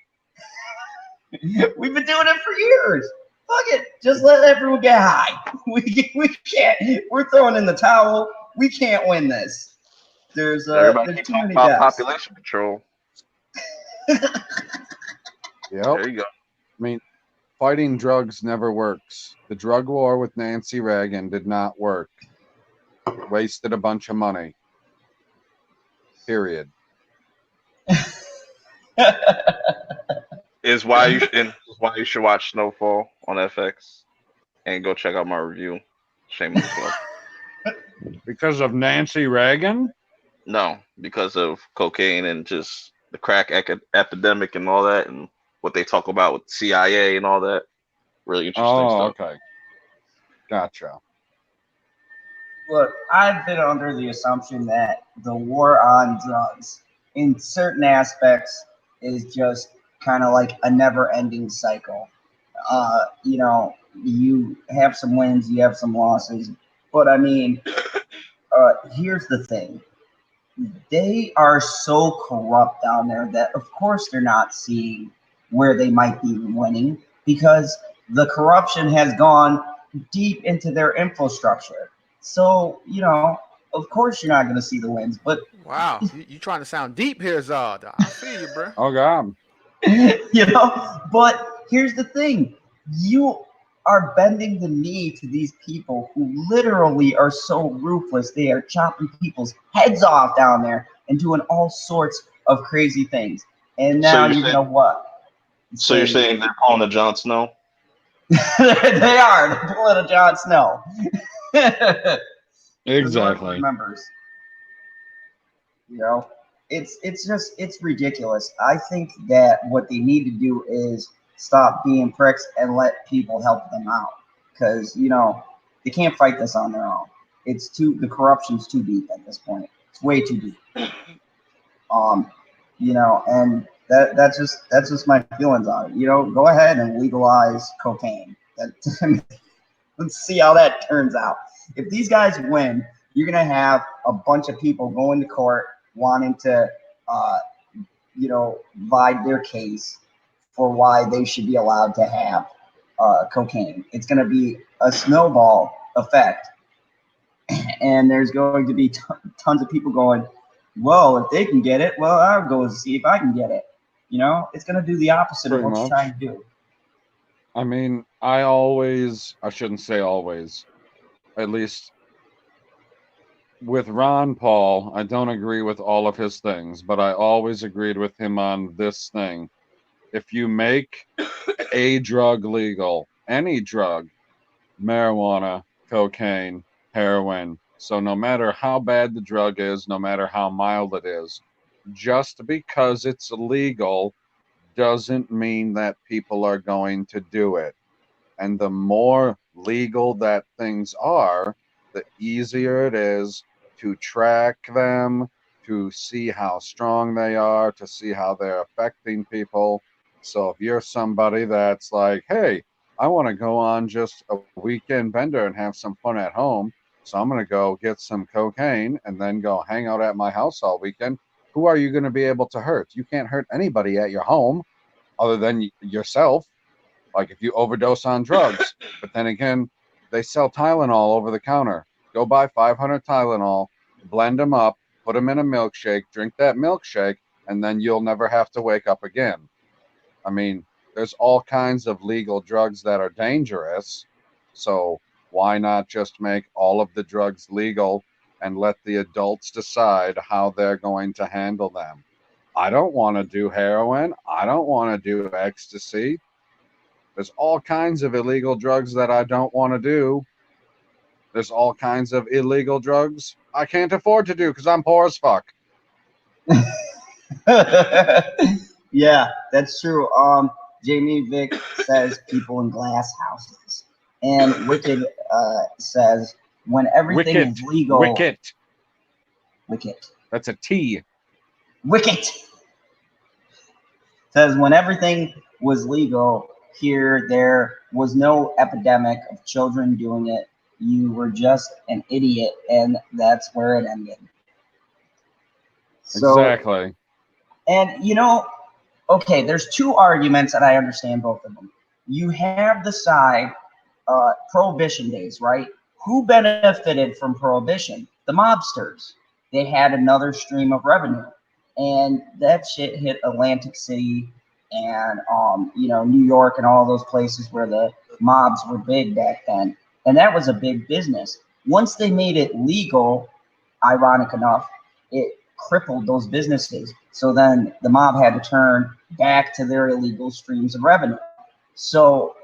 We've been doing it for years. Fuck it, just let everyone get high. We can't. We're throwing in the towel. We can't win this. There's Everybody keep too talking many about deaths. population control. Yep. There you go. I mean, fighting drugs never works. The drug war with Nancy Reagan did not work. Wasted a bunch of money. Period. Is why you should watch Snowfall on FX and go check out my review. Shameless plug. Because of Nancy Reagan? No, because of cocaine and just the crack epidemic and all that, and what they talk about with CIA and all that. Really interesting stuff. Okay. Gotcha. Look, I've been under the assumption that the war on drugs, in certain aspects, is just kind of like a never-ending cycle. You have some wins, you have some losses, but I mean, here's the thing. They are so corrupt down there that of course they're not seeing where they might be winning, because the corruption has gone deep into their infrastructure. So, of course you're not going to see the wins, but Wow, you trying to sound deep here, Zod. I feel you, bro. Oh, God. But here's the thing. You are bending the knee to these people who literally are so ruthless. They are chopping people's heads off down there and doing all sorts of crazy things. And now you're going to what? So you're saying they're pulling a Jon Snow? They are. They're pulling a Jon Snow. Exactly. Members. It's ridiculous. I think that what they need to do is stop being pricks and let people help them out, because they can't fight this on their own. The corruption's too deep at this point. It's way too deep. And that's just my feelings on it. Go ahead and legalize cocaine. Let's see how that turns out. If these guys win, you're gonna have a bunch of people going to court wanting to provide their case for why they should be allowed to have cocaine. It's going to be a snowball effect, and there's going to be tons of people going, well, if they can get it, well, I'll go see if I can get it. It's going to do the opposite of what you're trying to do. I mean, I shouldn't say always, at least with Ron Paul, I don't agree with all of his things, but I always agreed with him on this thing. If you make a drug legal, any drug, marijuana, cocaine, heroin. So no matter how bad the drug is, no matter how mild it is, just because it's illegal doesn't mean that people are going to do it. And the more legal that things are, the easier it is to track them, to see how strong they are, to see how they're affecting people. So if you're somebody that's like, hey, I want to go on just a weekend bender and have some fun at home, so I'm going to go get some cocaine and then go hang out at my house all weekend, who are you going to be able to hurt? You can't hurt anybody at your home other than yourself. Like if you overdose on drugs. But then again, they sell Tylenol over the counter. Go buy 500 Tylenol, blend them up, put them in a milkshake, drink that milkshake, and then you'll never have to wake up again. I mean, there's all kinds of legal drugs that are dangerous. So why not just make all of the drugs legal and let the adults decide how they're going to handle them? I don't want to do heroin. I don't want to do ecstasy. There's all kinds of illegal drugs that I don't want to do. There's all kinds of illegal drugs I can't afford to do because I'm poor as fuck. Yeah, that's true. Jamie Vick says people in glass houses, and Wicked says when everything is legal. Wicket. Wicked. That's a T. Wicked says when everything was legal here, there was no epidemic of children doing it. You were just an idiot, and that's where it ended. So, Exactly. and you know, okay, there's two arguments, and I understand both of them. You have the side, prohibition days, right? Who benefited from prohibition? The mobsters. They had another stream of revenue, and that shit hit Atlantic City and New York and all those places where the mobs were big back then, and that was a big business. Once they made it legal, ironic enough, it crippled those businesses. So then the mob had to turn back to their illegal streams of revenue. So,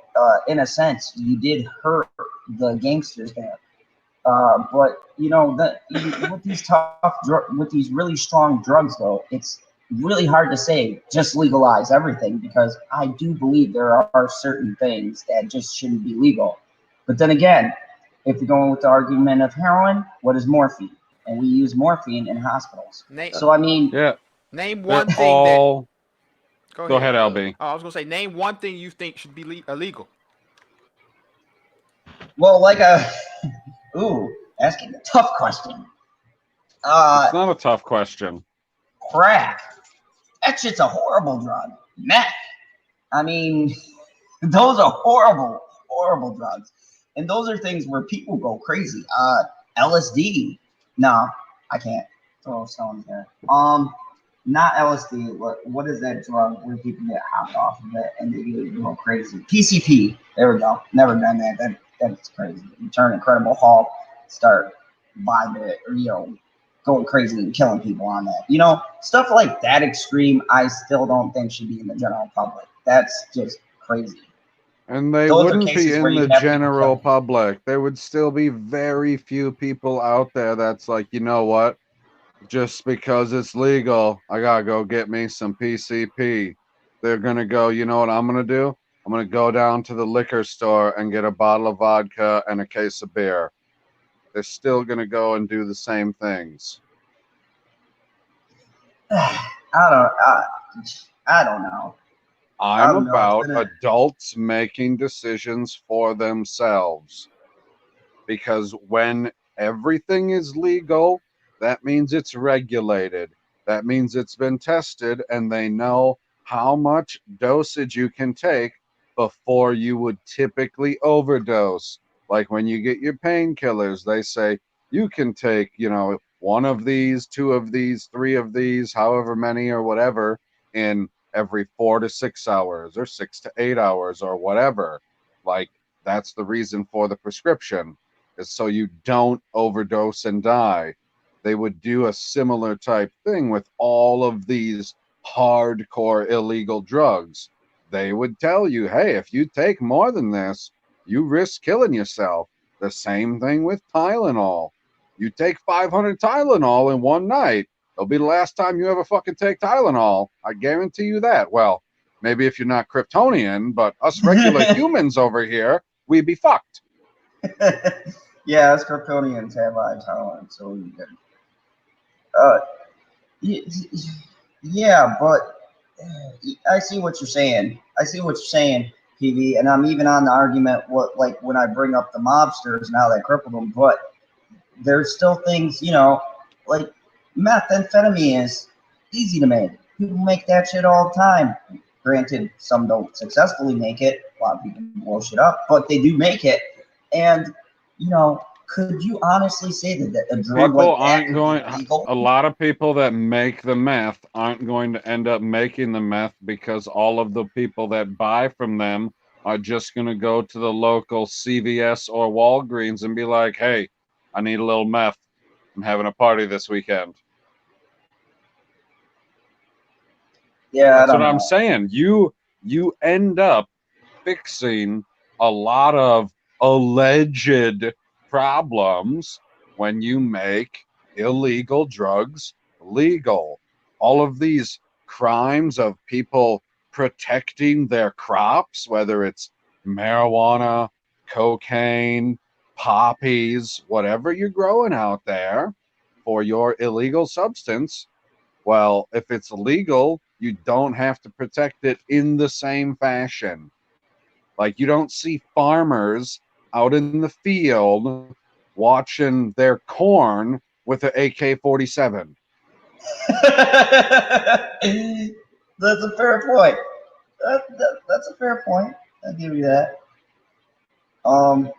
in a sense, you did hurt the gangsters there. But with these really strong drugs, though, it's really hard to say just legalize everything, because I do believe there are certain things that just shouldn't be legal. But then again, if you're going with the argument of heroin, what is morphine? And we use morphine in hospitals. So I mean, Yeah. Name They're one thing all... that. Go ahead, LB. I was gonna say, name one thing you think should be illegal. well, asking a tough question. It's not a tough question. Crack. That shit's a horrible drug. Meth. I mean, those are horrible, horrible drugs. And those are things where people go crazy. LSD. No, I can't throw stones there. Not LSD. What is that drug where people get hopped off of it and they go crazy? PCP. There we go. Never done that. That's crazy. You turn Incredible Hulk, start vibing it, or going crazy and killing people on that. Stuff like that extreme, I still don't think should be in the general public. That's just crazy. And they Those wouldn't be in the general public. There would still be very few people out there that's like, you know what? Just because it's legal, I gotta go get me some PCP. They're gonna go, you know what I'm gonna do? I'm gonna go down to the liquor store and get a bottle of vodka and a case of beer. They're still gonna go and do the same things. I don't know. I'm about adults making decisions for themselves. Because when everything is legal, that means it's regulated. That means it's been tested and they know how much dosage you can take before you would typically overdose. Like when you get your painkillers, they say you can take, one of these, two of these, three of these, however many or whatever, in every 4 to 6 hours or 6 to 8 hours or whatever. Like that's the reason for the prescription, is so you don't overdose and die. They would do a similar type thing with all of these hardcore illegal drugs. They would tell you, hey, if you take more than this, you risk killing yourself. The same thing with Tylenol. You take 500 Tylenol in one night, it'll be the last time you ever fucking take Tylenol. I guarantee you that. Well, maybe if you're not Kryptonian, but us regular humans over here, we'd be fucked. Yeah, us Kryptonians have eye tolerance, so we can. Yeah, but I see what you're saying. I see what you're saying, PV, and I'm even on the argument like when I bring up the mobsters and how they crippled them, but there's still things, like methamphetamine is easy to make. People make that shit all the time. Granted, some don't successfully make it. A lot of people blow shit up, but they do make it. And, could you honestly say that a drug People like that aren't could going. be legal? A lot of people that make the meth aren't going to end up making the meth because all of the people that buy from them are just going to go to the local CVS or Walgreens and be like, "Hey, I need a little meth. I'm having a party this weekend." Yeah, That's I what don't I'm know. saying. You end up fixing a lot of alleged problems when you make illegal drugs legal. All of these crimes of people protecting their crops, whether it's marijuana, cocaine, poppies, whatever you're growing out there for your illegal substance. Well, if it's legal, you don't have to protect it in the same fashion. Like, you don't see farmers out in the field watching their corn with an AK-47. That's a fair point. That's a fair point. I'll give you that. Um.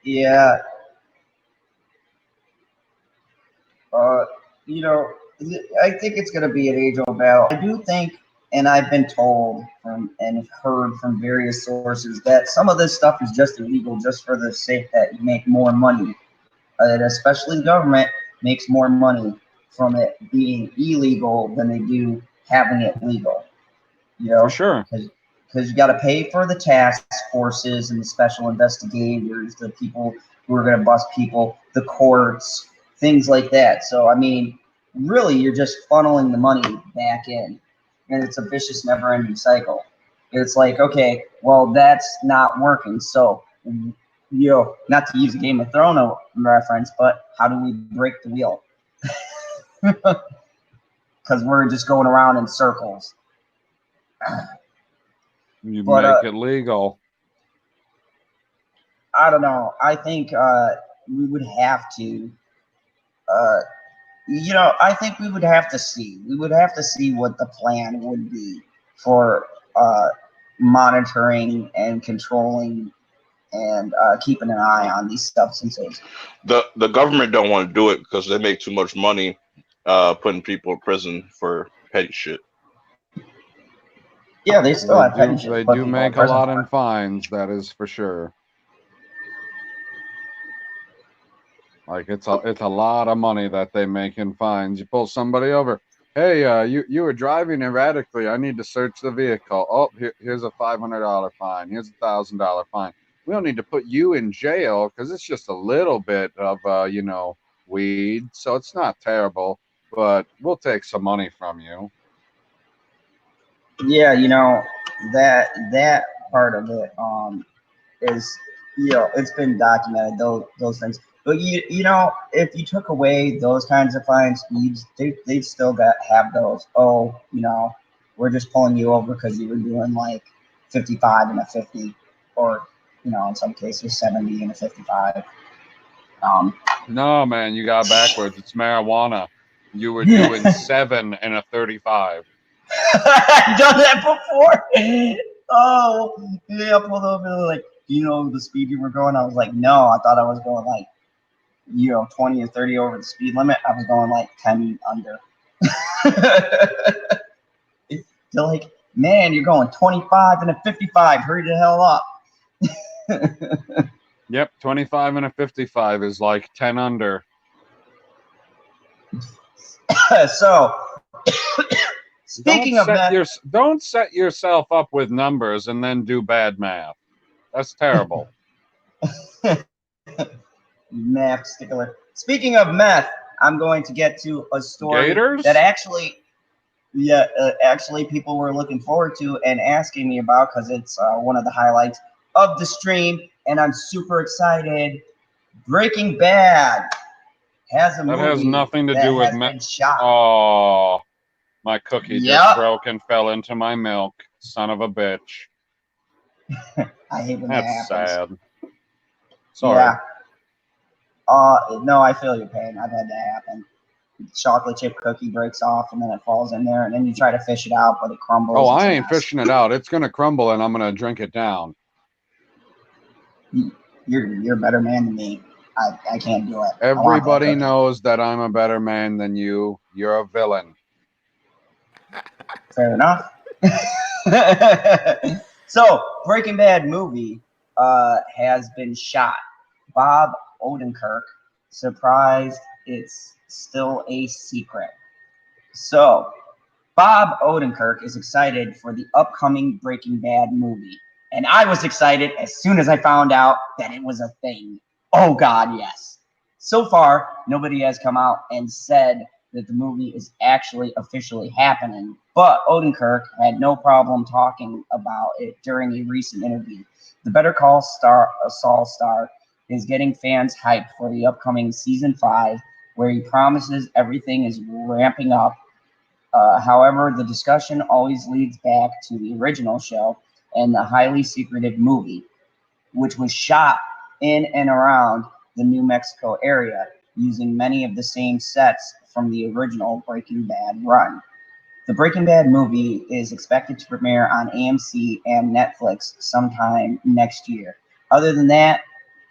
Yeah. Uh. You know, I think it's going to be an age-old battle. I do think, and I've been told from and heard from various sources that some of this stuff is just illegal just for the sake that you make more money. And especially the government makes more money from it being illegal than they do having it legal. For sure. Because you got to pay for the task forces and the special investigators, the people who are going to bust people, the courts, things like that. So, I mean, really, you're just funneling the money back in. And it's a vicious, never ending cycle. It's like, okay, well, that's not working. So, not to use a Game of Thrones reference, but how do we break the wheel? Because we're just going around in circles. You make it legal. I don't know. I think we would have to. I think we would have to see. We would have to see what the plan would be for monitoring and controlling and keeping an eye on these substances. The government don't want to do it because they make too much money putting people in prison for petty shit. Yeah, they still have petty shit. They do make a lot in fines, that is for sure. Like, it's a lot of money that they make in fines. You pull somebody over. Hey, you were driving erratically. I need to search the vehicle. Oh, here's a $500 fine. Here's a $1,000 fine. We don't need to put you in jail because it's just a little bit of weed, so it's not terrible. But we'll take some money from you. Yeah, that part of it is it's been documented, those things. But if you took away those kinds of fines, they've still have those. Oh, we're just pulling you over because you were doing like 55 and a 50, or in some cases 70 and a 55. No, man, you got backwards. It's marijuana. You were doing 7 and a 35. I've done that before. Oh, yeah, I pulled over like, the speed you were going? I was like, no, I thought I was going like, 20 or 30 over the speed limit. I was going like 10 under. They're like, man, you're going 25 and a 55. Hurry the hell up. Yep, 25 and a 55 is like 10 under. So Speaking of meth, don't set yourself up with numbers and then do bad math. That's terrible. meth stickler. Speaking of meth, I'm going to get to a story Gators? that actually people were looking forward to and asking me about because it's one of the highlights of the stream, and I'm super excited. Breaking Bad has a movie that has nothing to that do with has been shot. Oh, my cookie Yep. just broke and fell into my milk. Son of a bitch. I hate when that That's happens. sad. Sorry. Yeah. No, I feel your pain. I've had that happen. Chocolate chip cookie breaks off and then it falls in there and then you try to fish it out, but it crumbles. Oh, It's I a ain't mess. fishing it out. It's gonna crumble and I'm gonna drink it down. You're a better man than me. I can't do it. Everybody knows that I'm a better man than you. You're a villain. Fair enough. So, Breaking Bad movie has been shot. Bob Odenkirk, surprised it's still a secret. So, Bob Odenkirk is excited for the upcoming Breaking Bad movie. And I was excited as soon as I found out that it was a thing. Oh God, yes. So far, nobody has come out and said that the movie is actually officially happening, but Odenkirk had no problem talking about it during a recent interview. The Better Call Saul star is getting fans hyped for the upcoming season 5, where he promises everything is ramping up. However, the discussion always leads back to the original show and the highly secretive movie, which was shot in and around the New Mexico area, using many of the same sets from the original Breaking Bad run. The Breaking Bad movie is expected to premiere on AMC and Netflix sometime next year. Other than that,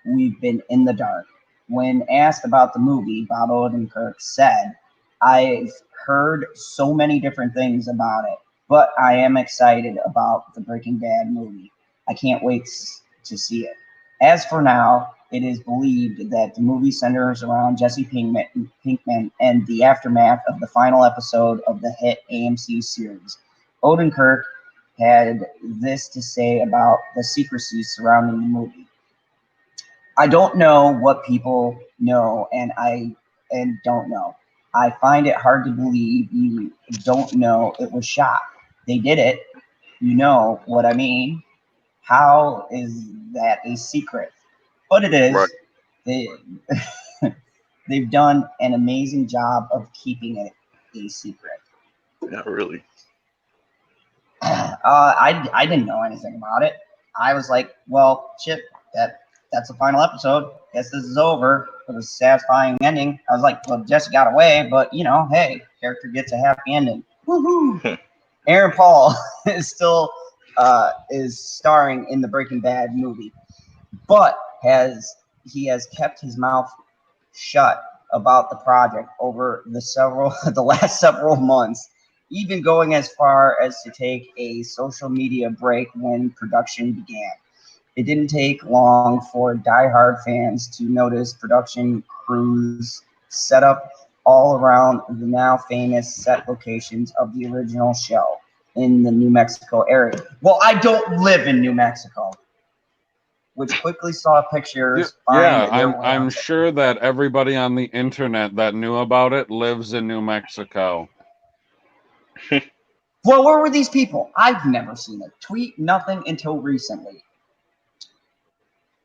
we've been in the dark. When asked about the movie, Bob Odenkirk said, "I've heard so many different things about it, but I am excited about the Breaking Bad movie. I can't wait to see it. As for now, it is believed that the movie centers around Jesse Pinkman and the aftermath of the final episode of the hit AMC series." Odenkirk had this to say about the secrecy surrounding the movie. "I don't know what people know and don't know. I find it hard to believe you don't know it was shot. They did it. You know what I mean? How is that a secret? But it is. Right. They've done an amazing job of keeping it a secret." Not really. I didn't know anything about it. I was like, well, shit, that's the final episode. Guess this is over. It was a satisfying ending. I was like, well, Jesse got away, but hey, character gets a happy ending. Woohoo! Aaron Paul is still is starring in the Breaking Bad movie, but he has kept his mouth shut about the project over the last several months, even going as far as to take a social media break when production began. It didn't take long for diehard fans to notice production crews set up all around the now famous set locations of the original show in the New Mexico area. Well, I don't live in New Mexico, which quickly saw pictures. Yeah, I'm sure that everybody on the internet that knew about it lives in New Mexico. Well, where were these people? I've never seen a tweet, nothing until recently.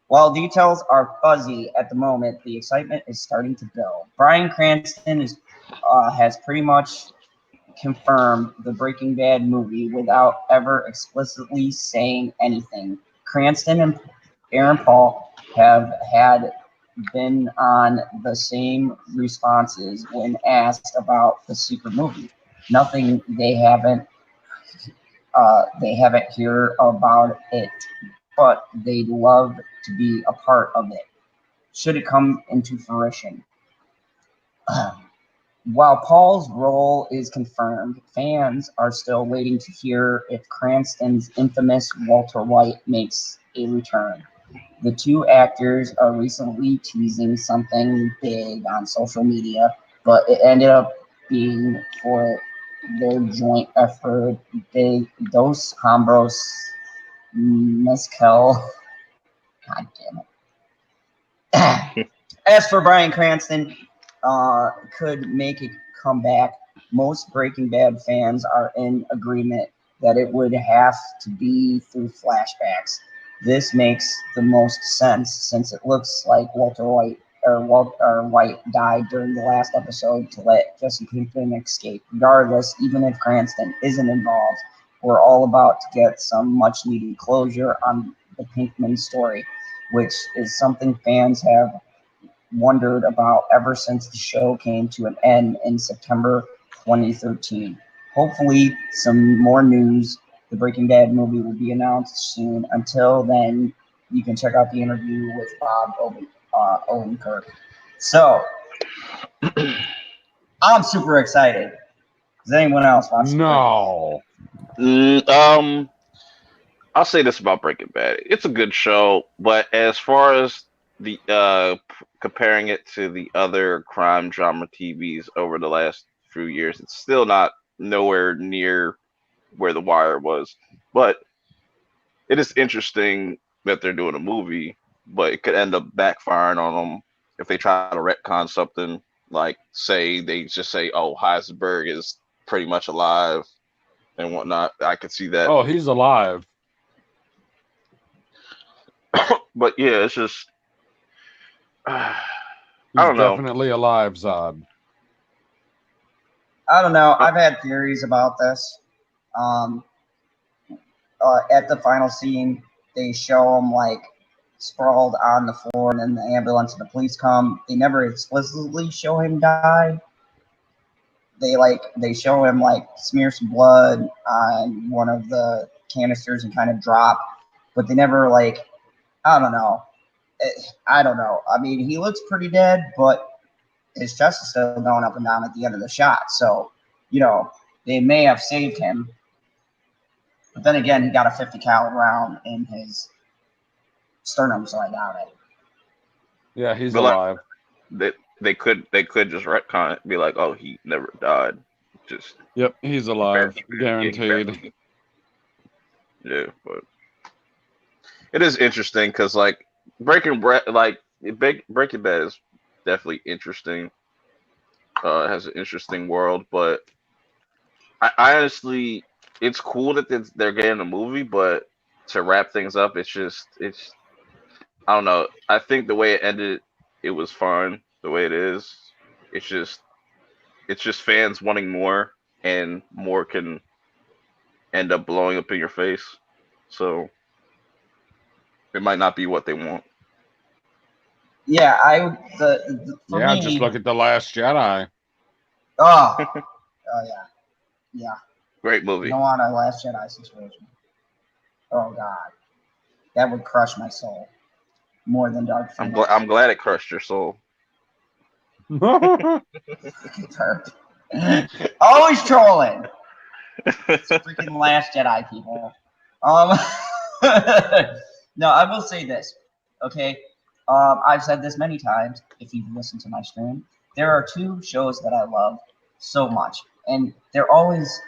While details are fuzzy at the moment, the excitement is starting to build. Bryan Cranston has pretty much confirmed the Breaking Bad movie without ever explicitly saying anything. Cranston and Aaron Paul have been on the same responses when asked about the secret movie. Nothing they haven't heard about it, but they'd love to be a part of it, should it come into fruition. While Paul's role is confirmed, fans are still waiting to hear if Cranston's infamous Walter White makes a return. The two actors are recently teasing something big on social media, but it ended up being for their joint effort. Those hombros, mezcal. God damn it. As for Bryan Cranston, could make a comeback. Most Breaking Bad fans are in agreement that it would have to be through flashbacks. This makes the most sense since it looks like Walter White died during the last episode to let Jesse Pinkman escape. Regardless, even if Cranston isn't involved, we're all about to get some much needed closure on the Pinkman story, which is something fans have wondered about ever since the show came to an end in September 2013. Hopefully, some more news. The Breaking Bad movie will be announced soon. Until then, you can check out the interview with Bob Odenkirk. So, I'm super excited. Does anyone else watch? No. I'll say this about Breaking Bad. It's a good show, but as far as the comparing it to the other crime drama TVs over the last few years, it's still not nowhere near where The Wire was. But it is interesting that they're doing a movie, but it could end up backfiring on them if they try to retcon something. Like, say they just say, "Oh, Heisenberg is pretty much alive" and whatnot. I could see that. Oh, he's alive. But yeah, it's just I He's don't know. definitely alive, Zod. I don't know. I've had theories about this. At the final scene, they show him like sprawled on the floor, and then the ambulance and the police come. They never explicitly show him die. They show him like smear some blood on one of the canisters and kind of drop, but they never like. I don't know. I don't know. I mean, he looks pretty dead, but his chest is still going up and down at the end of the shot. So, they may have saved him. But then again, he got a 50 cal round in his sternum, so I doubt it. Yeah, he's But like, alive. they could just retcon it, be like, "Oh, he never died." Just Yep, he's alive. Guaranteed. Yeah, but it is interesting because like Breaking Bad is definitely interesting. It has an interesting world, but I honestly, it's cool that they're getting a movie, but to wrap things up, it's I don't know. I think the way it ended, it was fine the way it is. It's just fans wanting more, and more can end up blowing up in your face. So it might not be what they want. Yeah, for Yeah, me, just look at The Last Jedi. oh yeah. Great movie. Don't want a Last Jedi situation. Oh God, that would crush my soul more than Dark Phoenix. I'm glad it crushed your soul. Always trolling. It's freaking Last Jedi, people. No, I will say this. Okay, I've said this many times. If you've listened to my stream, there are two shows that I love so much, and they're always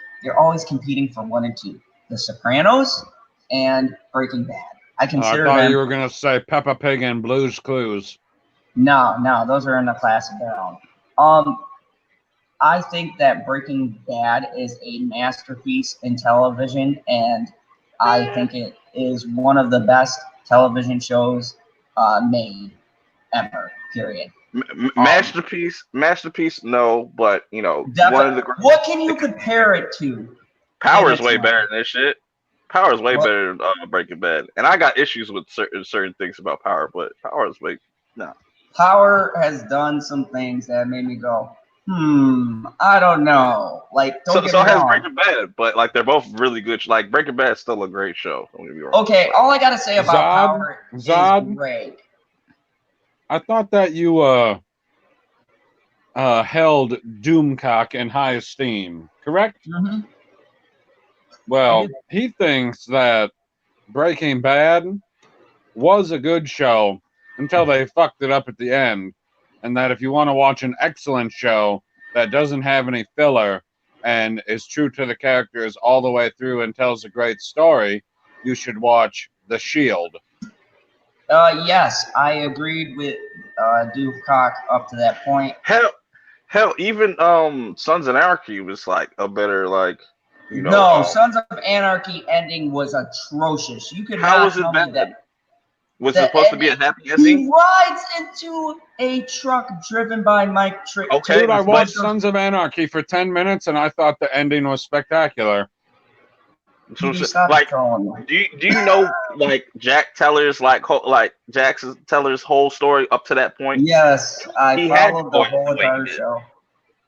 competing for 1 and 2: The Sopranos and Breaking Bad. I consider I thought them. you were gonna say Peppa Pig and Blue's Clues. No, those are in a class of their own. I think that Breaking Bad is a masterpiece in television, and I think it is one of the best television shows made ever. Period. Masterpiece, no, but one of the great. What can you compare it to? Power is way better than this shit. Power is way better than Breaking Bad, and I got issues with certain things about Power, but Power is way no. Power has done some things that made me go, I don't know. Like, don't get me has wrong. Breaking Bad, but like they're both really good. Like Breaking Bad is still a great show. Don't get me wrong. Okay, all I gotta say about Power Zod, is great. I thought that you held Doomcock in high esteem, correct? Mm-hmm. Well, he thinks that Breaking Bad was a good show until they fucked it up at the end, and that if you want to watch an excellent show that doesn't have any filler and is true to the characters all the way through and tells a great story, you should watch The Shield. Yes, I agreed with Duvcock up to that point. Hell, even Sons of Anarchy was like a better No, Sons of Anarchy ending was atrocious. You could how not was it tell me bad? that. Was it supposed to be a happy ending? He rides into a truck driven by Mike Trick. Okay, Dude, I but- watched Sons of Anarchy for 10 minutes and I thought the ending was spectacular. So, Stop like, trolling me. do you know like Jack Teller's Jack Teller's whole story up to that point? Yes, I He had followed to the go out whole the way he entire did. show.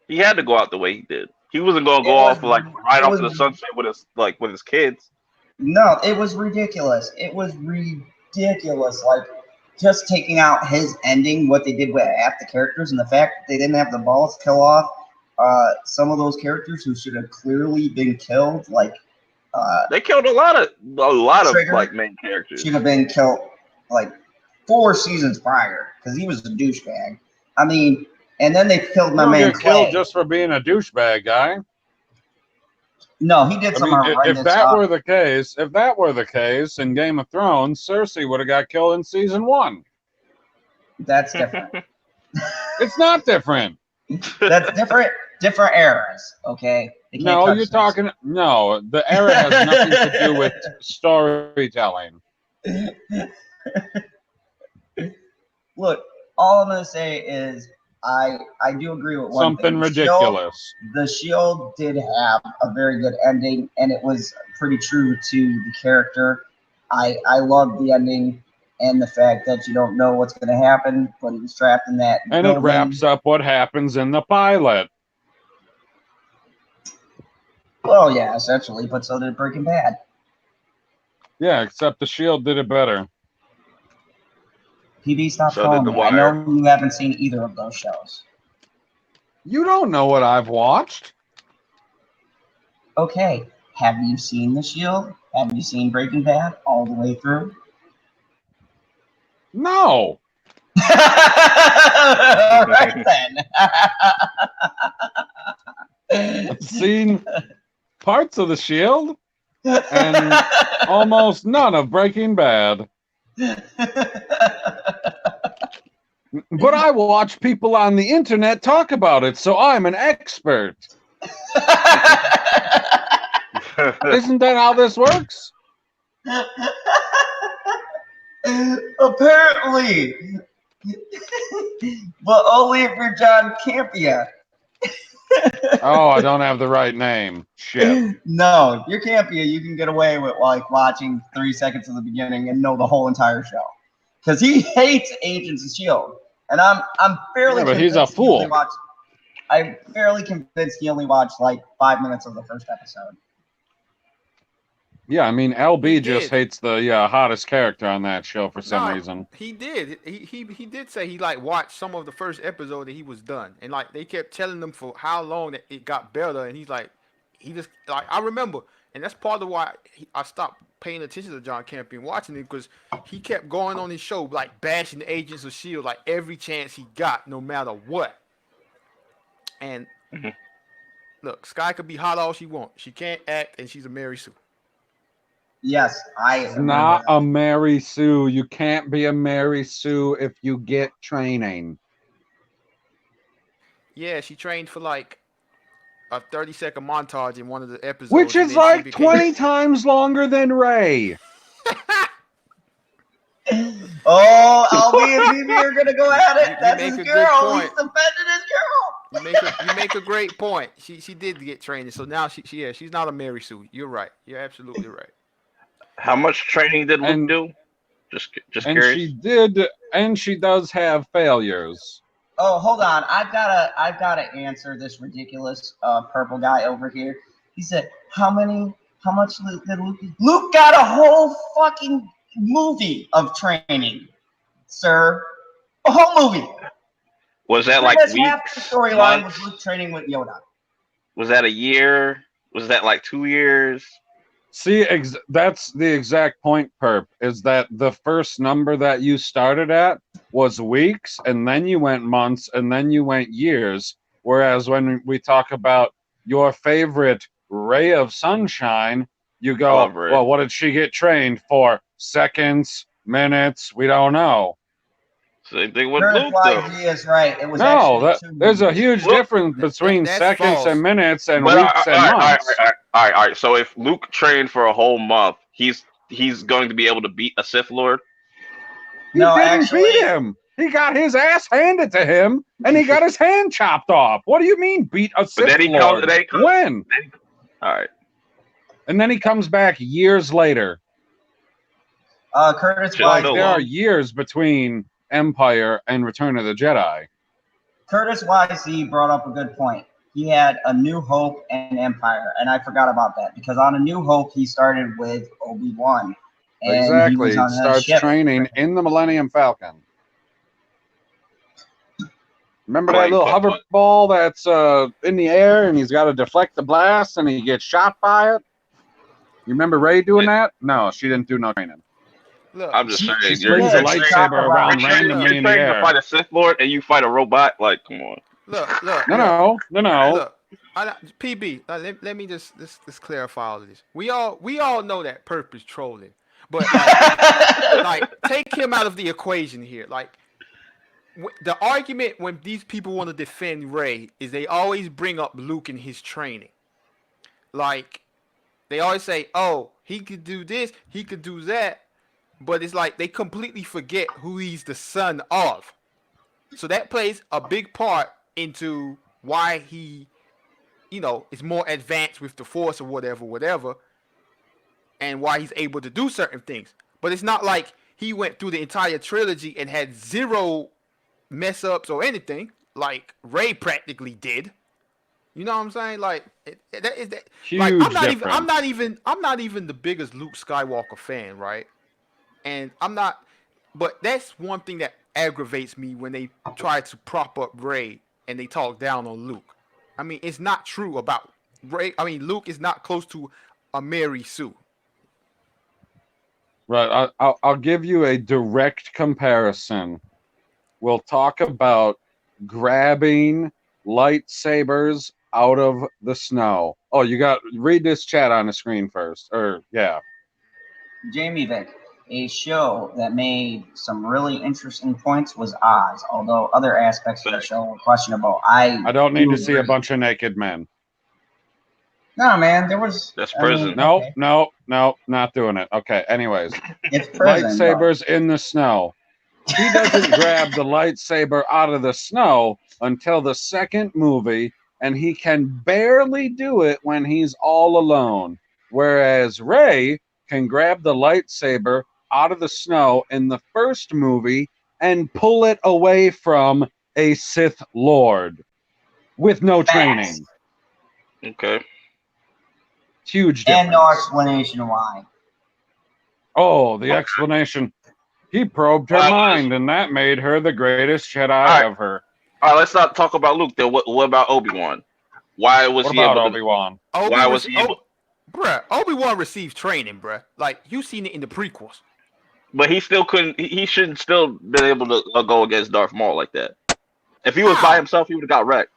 He had to go out the way he did. He wasn't gonna go It off was- right it off was- to the sunset with his kids. No, it was ridiculous. It was ridiculous. Like, just taking out his ending, what they did with half the characters, and the fact that they didn't have the balls to kill off some of those characters who should have clearly been killed. Like, They killed a lot of Trigger like main characters. should have been killed like 4 seasons prior because he was a douchebag. I mean, and then they killed my You don't man get killed Clay. just for being a douchebag, guy. No, he did I some mean, horrendous if that stuff. were the case in Game of Thrones, Cersei would have got killed in season 1. That's different. It's not different. That's different. Different eras. Okay. They can't No, touch you're this. talking. No, the era has nothing to do with storytelling. Look, all I'm gonna say is I do agree with one Something thing. ridiculous. The Shield did have a very good ending, and it was pretty true to the character. I love the ending and the fact that you don't know what's going to happen, but he was trapped in that. And building. it wraps up what happens in the pilot. Well, yeah, essentially, but so did Breaking Bad. Yeah, except the Shield did it better. PB, stop So did calling The me. I Wire. know you haven't seen either of those shows. You don't know what I've watched. Okay, have you seen The Shield? Have you seen Breaking Bad all the way through? No. Right then. I've seen parts of the Shield and almost none of Breaking Bad. But I watch people on the internet talk about it, so I'm an expert. Isn't that how this works? Apparently. But only if you're John Campia. Oh, I don't have the right name. Shit. No, if you're Campia, you can get away with like watching 3 seconds of the beginning and know the whole entire show. Because he hates Agents of S.H.I.E.L.D. And I'm fairly Yeah, but he's a convinced he only fool. watched- I'm fairly convinced he only watched like 5 minutes of the first episode. Yeah, I mean, LB He just did. hates the hottest character on that show for some Nah, reason. He did. He did say he like watched some of the first episode that he was done, and like they kept telling him for how long that it got better, and he's like, he just like I remember, and that's part of why I stopped paying attention to John Campion watching it because he kept going on his show like bashing the Agents of S.H.I.E.L.D. like every chance he got, no matter what. And look, Sky could be hot all she wants. She can't act, and she's a Mary Sue. Yes, I It's not a Mary Sue. You can't be a Mary Sue if you get training. Yeah, she trained for like a 30-second montage in one of the episodes. Which and is then she like became- 20 times longer than Ray. Oh, LB and BB are gonna go at it. You That's make his a good girl. He's point. defending his girl. You make a great point. She did get training, so now she's not a Mary Sue. You're right. You're absolutely right. How much training did Luke And- do? Just And curious. she did, and she does have failures. Oh, hold on. I've gotta answer this ridiculous purple guy over here. He said, how much did Luke? Luke got a whole fucking movie of training, sir. A whole movie. Was that like Pretty much half the weeks? storyline was Months? Luke training with Yoda. Was that a year? Was that like 2 years? See, that's the exact point, Perp, is that the first number that you started at was weeks, and then you went months, and then you went years. Whereas when we talk about your favorite ray of sunshine, you go, love Rey. well, what did she get trained for? Seconds, minutes? We don't know. Same thing with Curtis Luke, though. YG is right. It was No, actually 2 there's a movies. huge Look, difference between that's seconds false. and minutes and But weeks and months. all right. So if Luke trained for a whole month, he's going to be able to beat a Sith Lord. He No, didn't actually- beat him. He got his ass handed to him, and he got his hand chopped off. What do you mean beat a Sith then he Lord? comes- When? All right. And then he comes back years later. Curtis Just Like no there YG. are years between Empire and Return of the Jedi. Curtis YC brought up a good point. He had A New Hope and Empire, and I forgot about that because on A New Hope he started with Obi-Wan. And Exactly. He He was on a starts ship. training in the Millennium Falcon. Remember that Wait, little but- hover ball that's in the air and he's got to deflect the blast and he gets shot by it? You remember Rey doing that? No, she didn't do no training. Look, I'm just She saying. swings a you're lightsaber training- around you're training- randomly you're in the training air. to fight a Sith Lord and you fight a robot. Like, come on. look. No. Look, PB. Let me just clarify all of this. We all know that purpose trolling, but like take him out of the equation here. Like the argument when these people want to defend Rey is they always bring up Luke and his training. Like they always say, "Oh, he could do this, he could do that," but it's like they completely forget who he's the son of. So that plays a big part into why he, is more advanced with the Force or whatever, and why he's able to do certain things. But it's not like he went through the entire trilogy and had zero mess ups or anything like Rey practically did. You know what I'm saying? Like that. Huge Like difference. I'm not even the biggest Luke Skywalker fan, right? And I'm not. But that's one thing that aggravates me when they try to prop up Rey and they talk down on Luke. I mean, it's not true about Rey. I mean, Luke is not close to a Mary Sue. Right. I'll give you a direct comparison. We'll talk about grabbing lightsabers out of the snow. Oh, read this chat on the screen first. Jamie Vick, a show that made some really interesting points was Oz, although other aspects of the show were questionable. I don't need do to see a agree. bunch of naked men. No, man, there was. That's I mean, prison. No, okay. not doing it. Okay, anyways. It's prison. Lightsabers in the snow. He doesn't grab the lightsaber out of the snow until the second movie, and he can barely do it when he's all alone. Whereas Rey can grab the lightsaber out of the snow in the first movie and pull it away from a Sith Lord with no training. Okay. Huge difference. And no explanation why. Oh, the explanation. He probed her mind, and that made her the greatest Jedi right. ever. All right, let's not talk about Luke. Then what about Obi-Wan? Why was What he about able Obi-Wan? Why was he able? Bruh, Obi-Wan received training, bruh. Like, you seen it in the prequels. But he still couldn't. He shouldn't still been able to go against Darth Maul like that. If he was by himself, he would have got wrecked.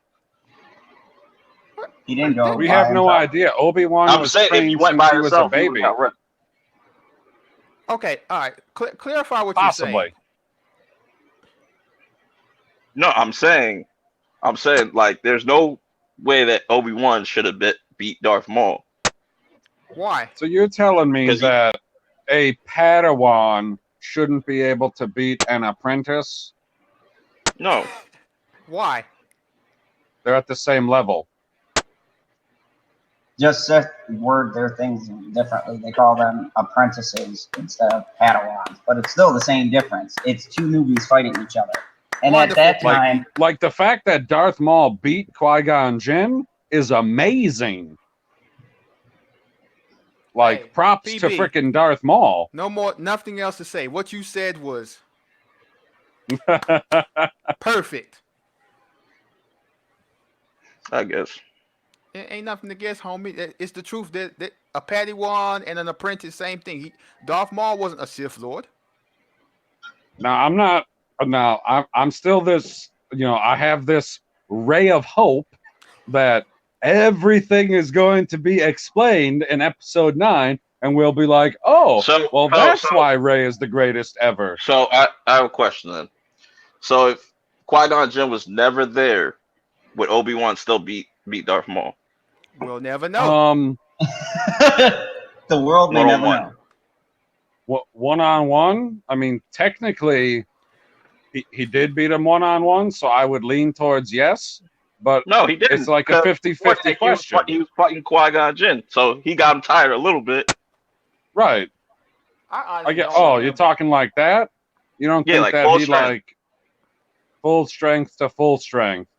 He didn't go. We by have no himself. idea. Obi-Wan I'm was saying if he trained went since by he was a himself, he would baby. have got wrecked. Okay, all right. Clarify what Possibly. you're saying. No, I'm saying, like, there's no way that Obi-Wan should have beat Darth Maul. Why? So you're telling me 'Cause he- that a Padawan shouldn't be able to beat an apprentice? No, Why? They're at the same level. Just Sith word their things differently. They call them apprentices instead of Padawans, but it's still the same difference. It's two newbies fighting each other. And Wonderful. at that time, Like the fact that Darth Maul beat Qui-Gon Jinn is amazing. Like, Hey, props to PB. frickin' Darth Maul. Nothing else to say. What you said was perfect. I guess. It ain't nothing to guess, homie. It's the truth. That a Padawan and an apprentice, same thing. Darth Maul wasn't a Sith Lord. Now, I'm not. Now, I'm still this. I have this ray of hope that everything is going to be explained in episode 9, and we'll be like, oh, that's why Rey is the greatest ever. So I have a question then. So if Qui-Gon Jinn was never there, would Obi-Wan still beat Darth Maul? We'll never know. The world may never know. What, one-on-one? I mean, technically, he did beat him one-on-one, so I would lean towards yes. But no, he didn't. It's like a 50-50 question. He was fighting Qui-Gon Jinn, so he got him tired a little bit. Right. I get. Oh, you're talking like that? You don't think like that he like full strength to full strength?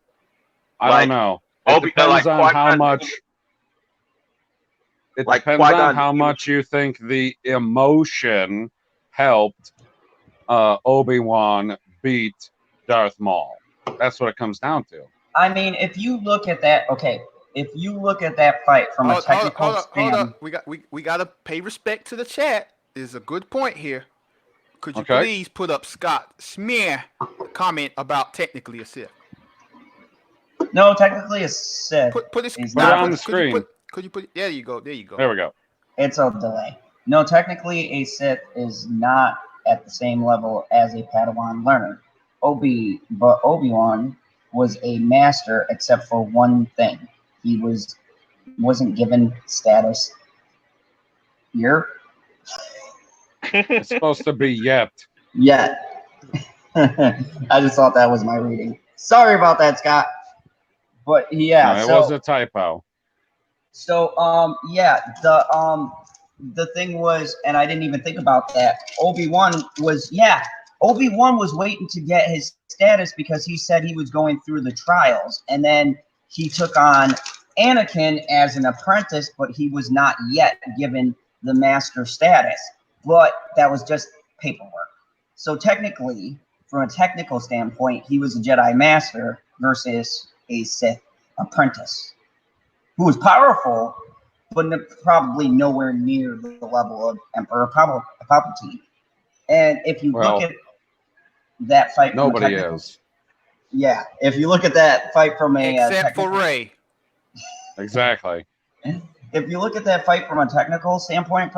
I don't know. It depends on how much. It depends on how much you think the emotion helped Obi-Wan beat Darth Maul. That's what it comes down to. I mean, if you look at that, if you look at that fight from a technical stand, we gotta pay respect to the chat. Is a good point here. Could you please put up Scott Smear comment about technically a Sith? No, technically a Sith. Put it on the screen. Could you put? There you go. There you go. There we go. It's a delay. No, technically a Sith is not at the same level as a Padawan learner. But Obi-Wan was a master except for one thing. He wasn't given status here. It's supposed to be yet. Yet. I just thought that was my reading. Sorry about that, Scott. But yeah, no, it was a typo. So the thing was, and I didn't even think about that. Obi-Wan was waiting to get his status because he said he was going through the trials, and then he took on Anakin as an apprentice, but he was not yet given the master status. But that was just paperwork. So technically, from a technical standpoint, he was a Jedi Master versus a Sith apprentice, who was powerful, but probably nowhere near the level of Emperor Palpatine. And if you look at that fight, nobody is. Yeah, if you look at that fight from a except for Rey. Exactly. If you look at that fight from a technical standpoint,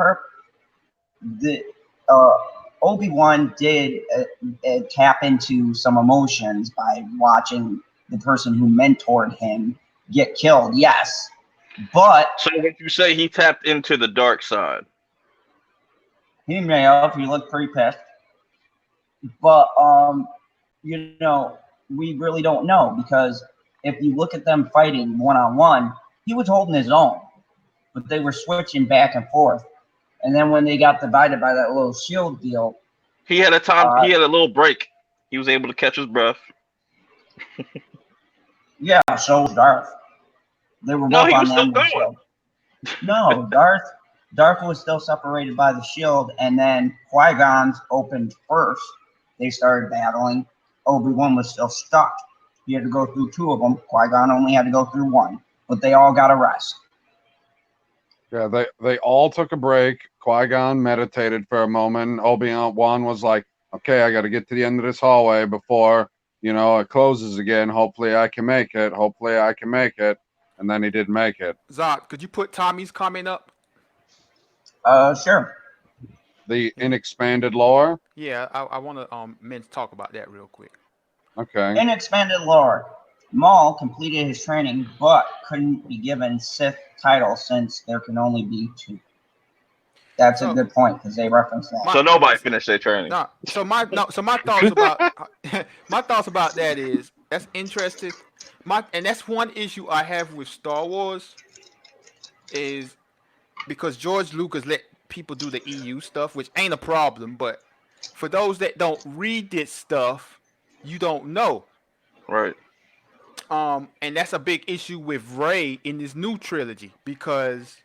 Obi-Wan did tap into some emotions by watching the person who mentored him get killed. Yes, but so would you say he tapped into the dark side? He may have. He looked pretty pissed, but we really don't know, because if you look at them fighting one-on-one, he was holding his own, but they were switching back and forth. And then when they got divided by that little shield deal, he had he had a little break. He was able to catch his breath. Yeah, so was Darth. They were both on the shield. No, Darth was still separated by the shield, and then Qui-Gon's opened first. They started battling. Obi-Wan was still stuck. He had to go through two of them. Qui-Gon only had to go through one, but they all got a rest. Yeah, they all took a break. Qui-Gon meditated for a moment. Obi-Wan was like, okay, I got to get to the end of this hallway before, it closes again. Hopefully I can make it. Hopefully I can make it. And then he did make it. Zod, could you put Tommy's comment up? Sure. The inexpanded lore? Yeah, I want to talk about that real quick. Okay. In expanded lore, Maul completed his training, but couldn't be given Sith title since there can only be two. That's a good point, because they reference that. So nobody finished their training. No. So my thoughts about that is, that's interesting. And that's one issue I have with Star Wars, is because George Lucas let people do the EU stuff, which ain't a problem, but for those that don't read this stuff, you don't know. Right. And that's a big issue with Rey in this new trilogy, because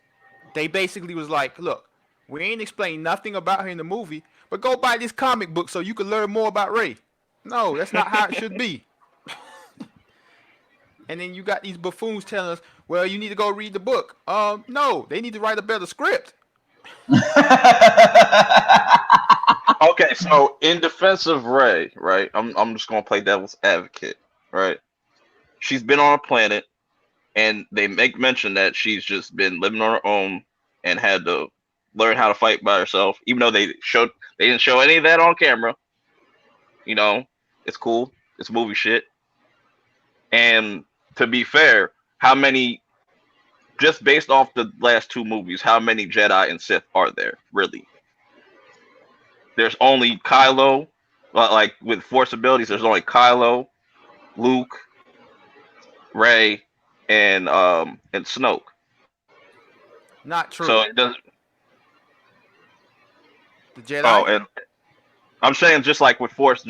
they basically was like, look, we ain't explained nothing about her in the movie, but go buy this comic book so you can learn more about Rey. No, that's not how it should be. And then you got these buffoons telling us, well, you need to go read the book. No, they need to write a better script. Okay, so in defense of Rey, right? I'm just gonna play devil's advocate, right? She's been on a planet and they make mention that she's just been living on her own and had to learn how to fight by herself. Even though they didn't show any of that on camera. You know, it's cool. It's movie shit. And to be fair, how many, just based off the last two movies, how many Jedi and Sith are there, really? There's only Kylo, like with Force abilities, there's only Kylo, Luke, Rey, and Snoke. Not true. So it doesn't. The Jedi. Oh, and I'm saying just like with Force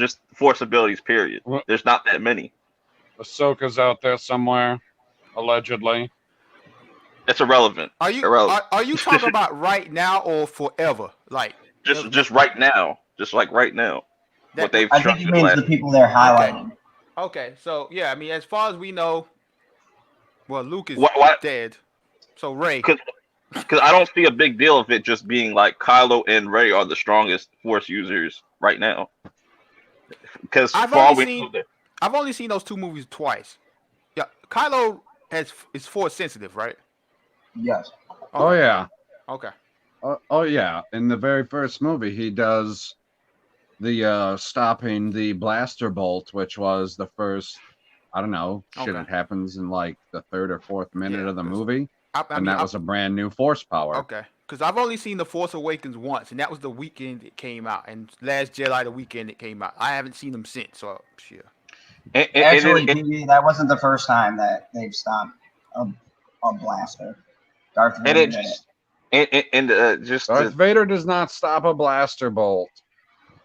abilities, period. What? There's not that many. Ahsoka's out there somewhere, allegedly. It's irrelevant. Are you Irrelevant. are you talking about right now or forever? Like Just right now. Just like right now. What they've I think he means the people they're highlighting. Okay, so yeah, I mean, as far as we know, well, Luke is dead. So Rey. Because I don't see a big deal of it just being like Kylo and Rey are the strongest Force users right now. Because I've only seen those two movies twice. Yeah, Kylo is Force sensitive, right? Yes. Okay. Oh yeah. Okay. Oh yeah. In the very first movie, he does the stopping the blaster bolt, which was the first. I don't know. Shit, it happens in like the 3rd or 4th minute of the movie. And that was a brand new Force power. Okay. Because I've only seen The Force Awakens once, and that was the weekend it came out. And Last Jedi, the weekend it came out. I haven't seen them since, so sure. Actually, that wasn't the first time that they've stopped a blaster. Darth Vader Darth Vader does not stop a blaster bolt.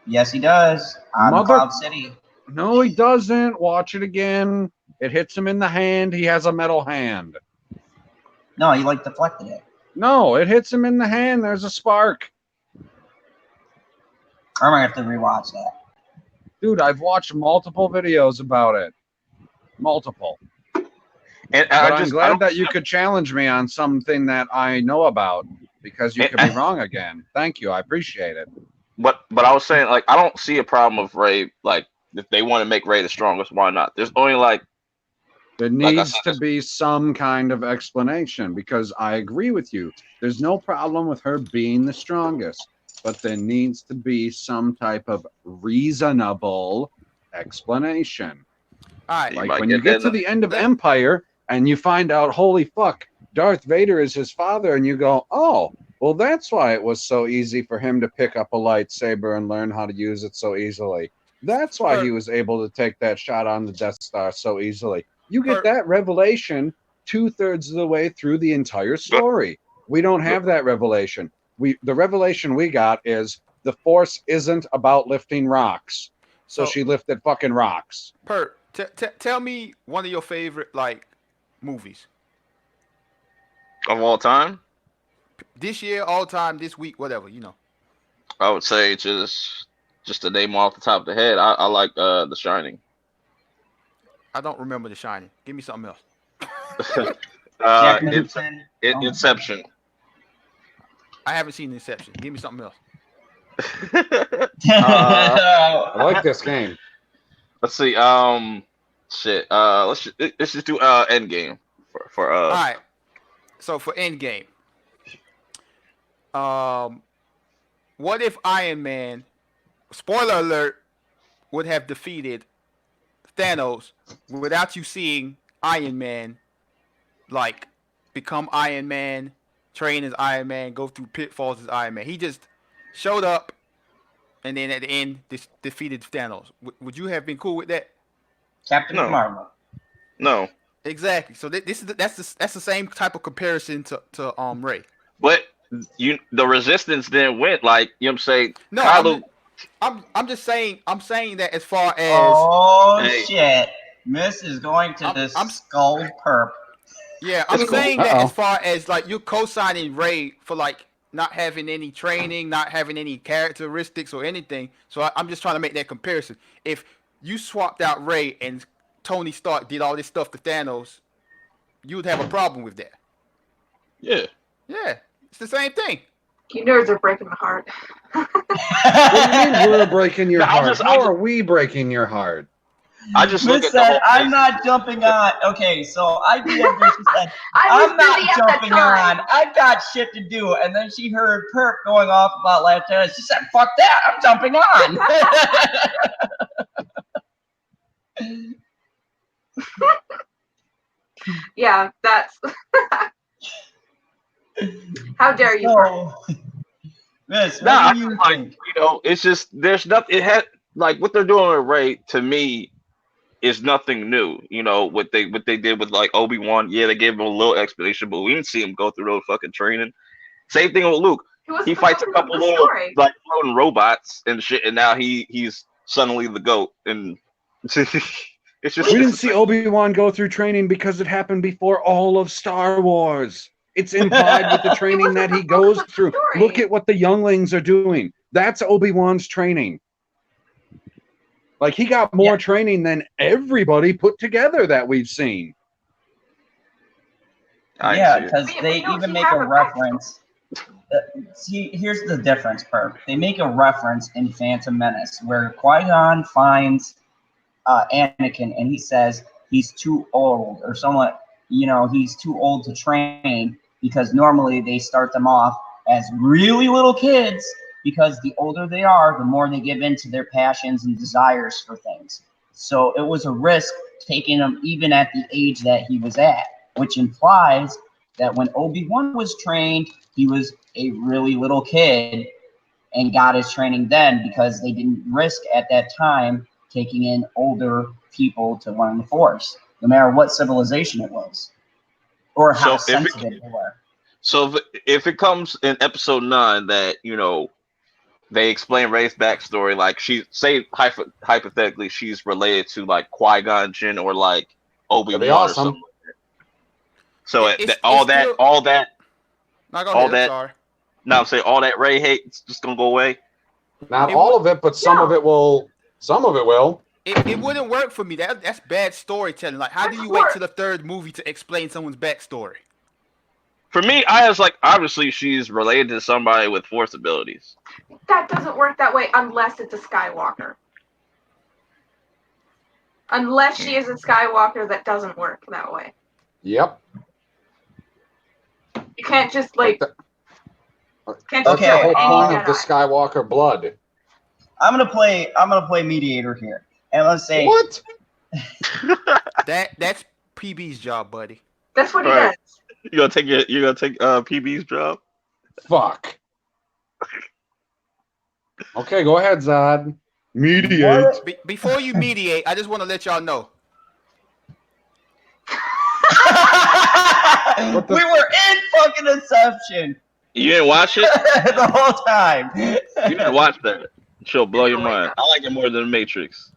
Yes, he does. On Cloud City. No, he doesn't. Watch it again. It hits him in the hand. He has a metal hand. No, he deflected it. No, it hits him in the hand. There's a spark. I'm gonna have to rewatch that. Dude, I've watched multiple videos about it. Multiple. And I'm glad that you could challenge me on something that I know about, because you could be wrong again. Thank you. I appreciate it. But I was saying, like, I don't see a problem with Rey. Like, if they want to make Rey the strongest, why not? There's only there needs to be some kind of explanation, because I agree with you. There's no problem with her being the strongest, but there needs to be some type of reasonable explanation. All right. Like when you get to the end of Empire and you find out, holy fuck, Darth Vader is his father, and you go, oh, well, that's why it was so easy for him to pick up a lightsaber and learn how to use it so easily. That's why he was able to take that shot on the Death Star so easily. You get that revelation 2/3 of the way through the entire story. We don't have that revelation. The revelation we got is the Force isn't about lifting rocks. So she lifted fucking rocks. Tell me one of your favorite movies of all time. This year, all time, this week, whatever, I would say just to name off the top of the head, I like The Shining. I don't remember The Shining. Give me something else. Inception. I haven't seen Inception. Give me something else. I like this game. Let's see. Let's just do Endgame for All right. So for Endgame, what if Iron Man, spoiler alert, would have defeated Thanos without you seeing Iron Man become Iron Man, train as Iron Man, go through pitfalls as Iron Man? He just showed up and then at the end defeated Thanos. Would you have been cool with that? Captain Marvel. No. Exactly. So that's the same type of comparison to Rey. But the Resistance didn't win. Like, you know what I'm saying? No, Kylo, I'm just saying. I'm saying that as far as shit, Miss is going to scold perp. Yeah, I'm saying that as far as you're co-signing Rey for not having any training, not having any characteristics or anything. So I'm just trying to make that comparison. If you swapped out Rey and Tony Stark did all this stuff to Thanos, you would have a problem with that. Yeah. Yeah, it's the same thing. You nerds are breaking my heart. What do you mean we're breaking your heart? How are we breaking your heart? I just look Miss at the said, whole I'm thing. not jumping on. Okay, so I DM'd her. She said, I was I'm not busy at that jumping time. on. I've got shit to do. And then she heard Perp going off about last time. She said, fuck that. I'm jumping on. Yeah, that's. How dare you? So, Miss, what Nah, do you like think? it's just there's nothing. It had like what they're doing with Ray to me is nothing new. What they did with like Obi-Wan. Yeah, they gave him a little explanation, but we didn't see him go through those fucking training. Same thing with Luke. He was He the fights a focus of couple the little story. like floating robots and shit, and now he's suddenly the GOAT. And it's just We didn't it's see like, Obi-Wan go through training because it happened before all of Star Wars. It's implied with the training that he goes through. Look at what the younglings are doing. That's Obi-Wan's training. Like, he got more training than everybody put together that we've seen. Yeah, because they even make a reference. See, here's the difference, Perp. They make a reference in Phantom Menace where Qui-Gon finds Anakin and he says he's too old or somewhat, he's too old to train because normally they start them off as really little kids because the older they are, the more they give in to their passions and desires for things. So it was a risk taking him even at the age that he was at, which implies that when Obi-Wan was trained, he was a really little kid and got his training then because they didn't risk at that time taking in older people to learn the Force, no matter what civilization it was or how sensitive they were. So if it comes in episode 9 that, they explain Rey's backstory, like hypothetically she's related to like Qui-Gon Jinn or like Obi-Wan or something like that. So all that. No, go ahead. I'm sorry. No, I'm saying all that Rey hate is just gonna go away. Not all of it, but some of it will. Some of it will. It wouldn't work for me. That's bad storytelling. Like, how do you wait till the third movie to explain someone's backstory? For me, I was like, obviously she's related to somebody with Force abilities. That doesn't work that way unless it's a Skywalker. Unless she is a Skywalker, that doesn't work that way. Yep. You can't just like. That's the whole point of the Skywalker blood. I'm gonna play mediator here, and let's say what? That's PB's job, buddy. That's what he does. You're gonna take PB's job. Fuck. Okay, go ahead, Zod. Mediate. Before you mediate, I just want to let y'all know. We were in fucking Inception. You didn't watch it the whole time. You didn't watch that. She'll blow your mind. I like it more than The Matrix.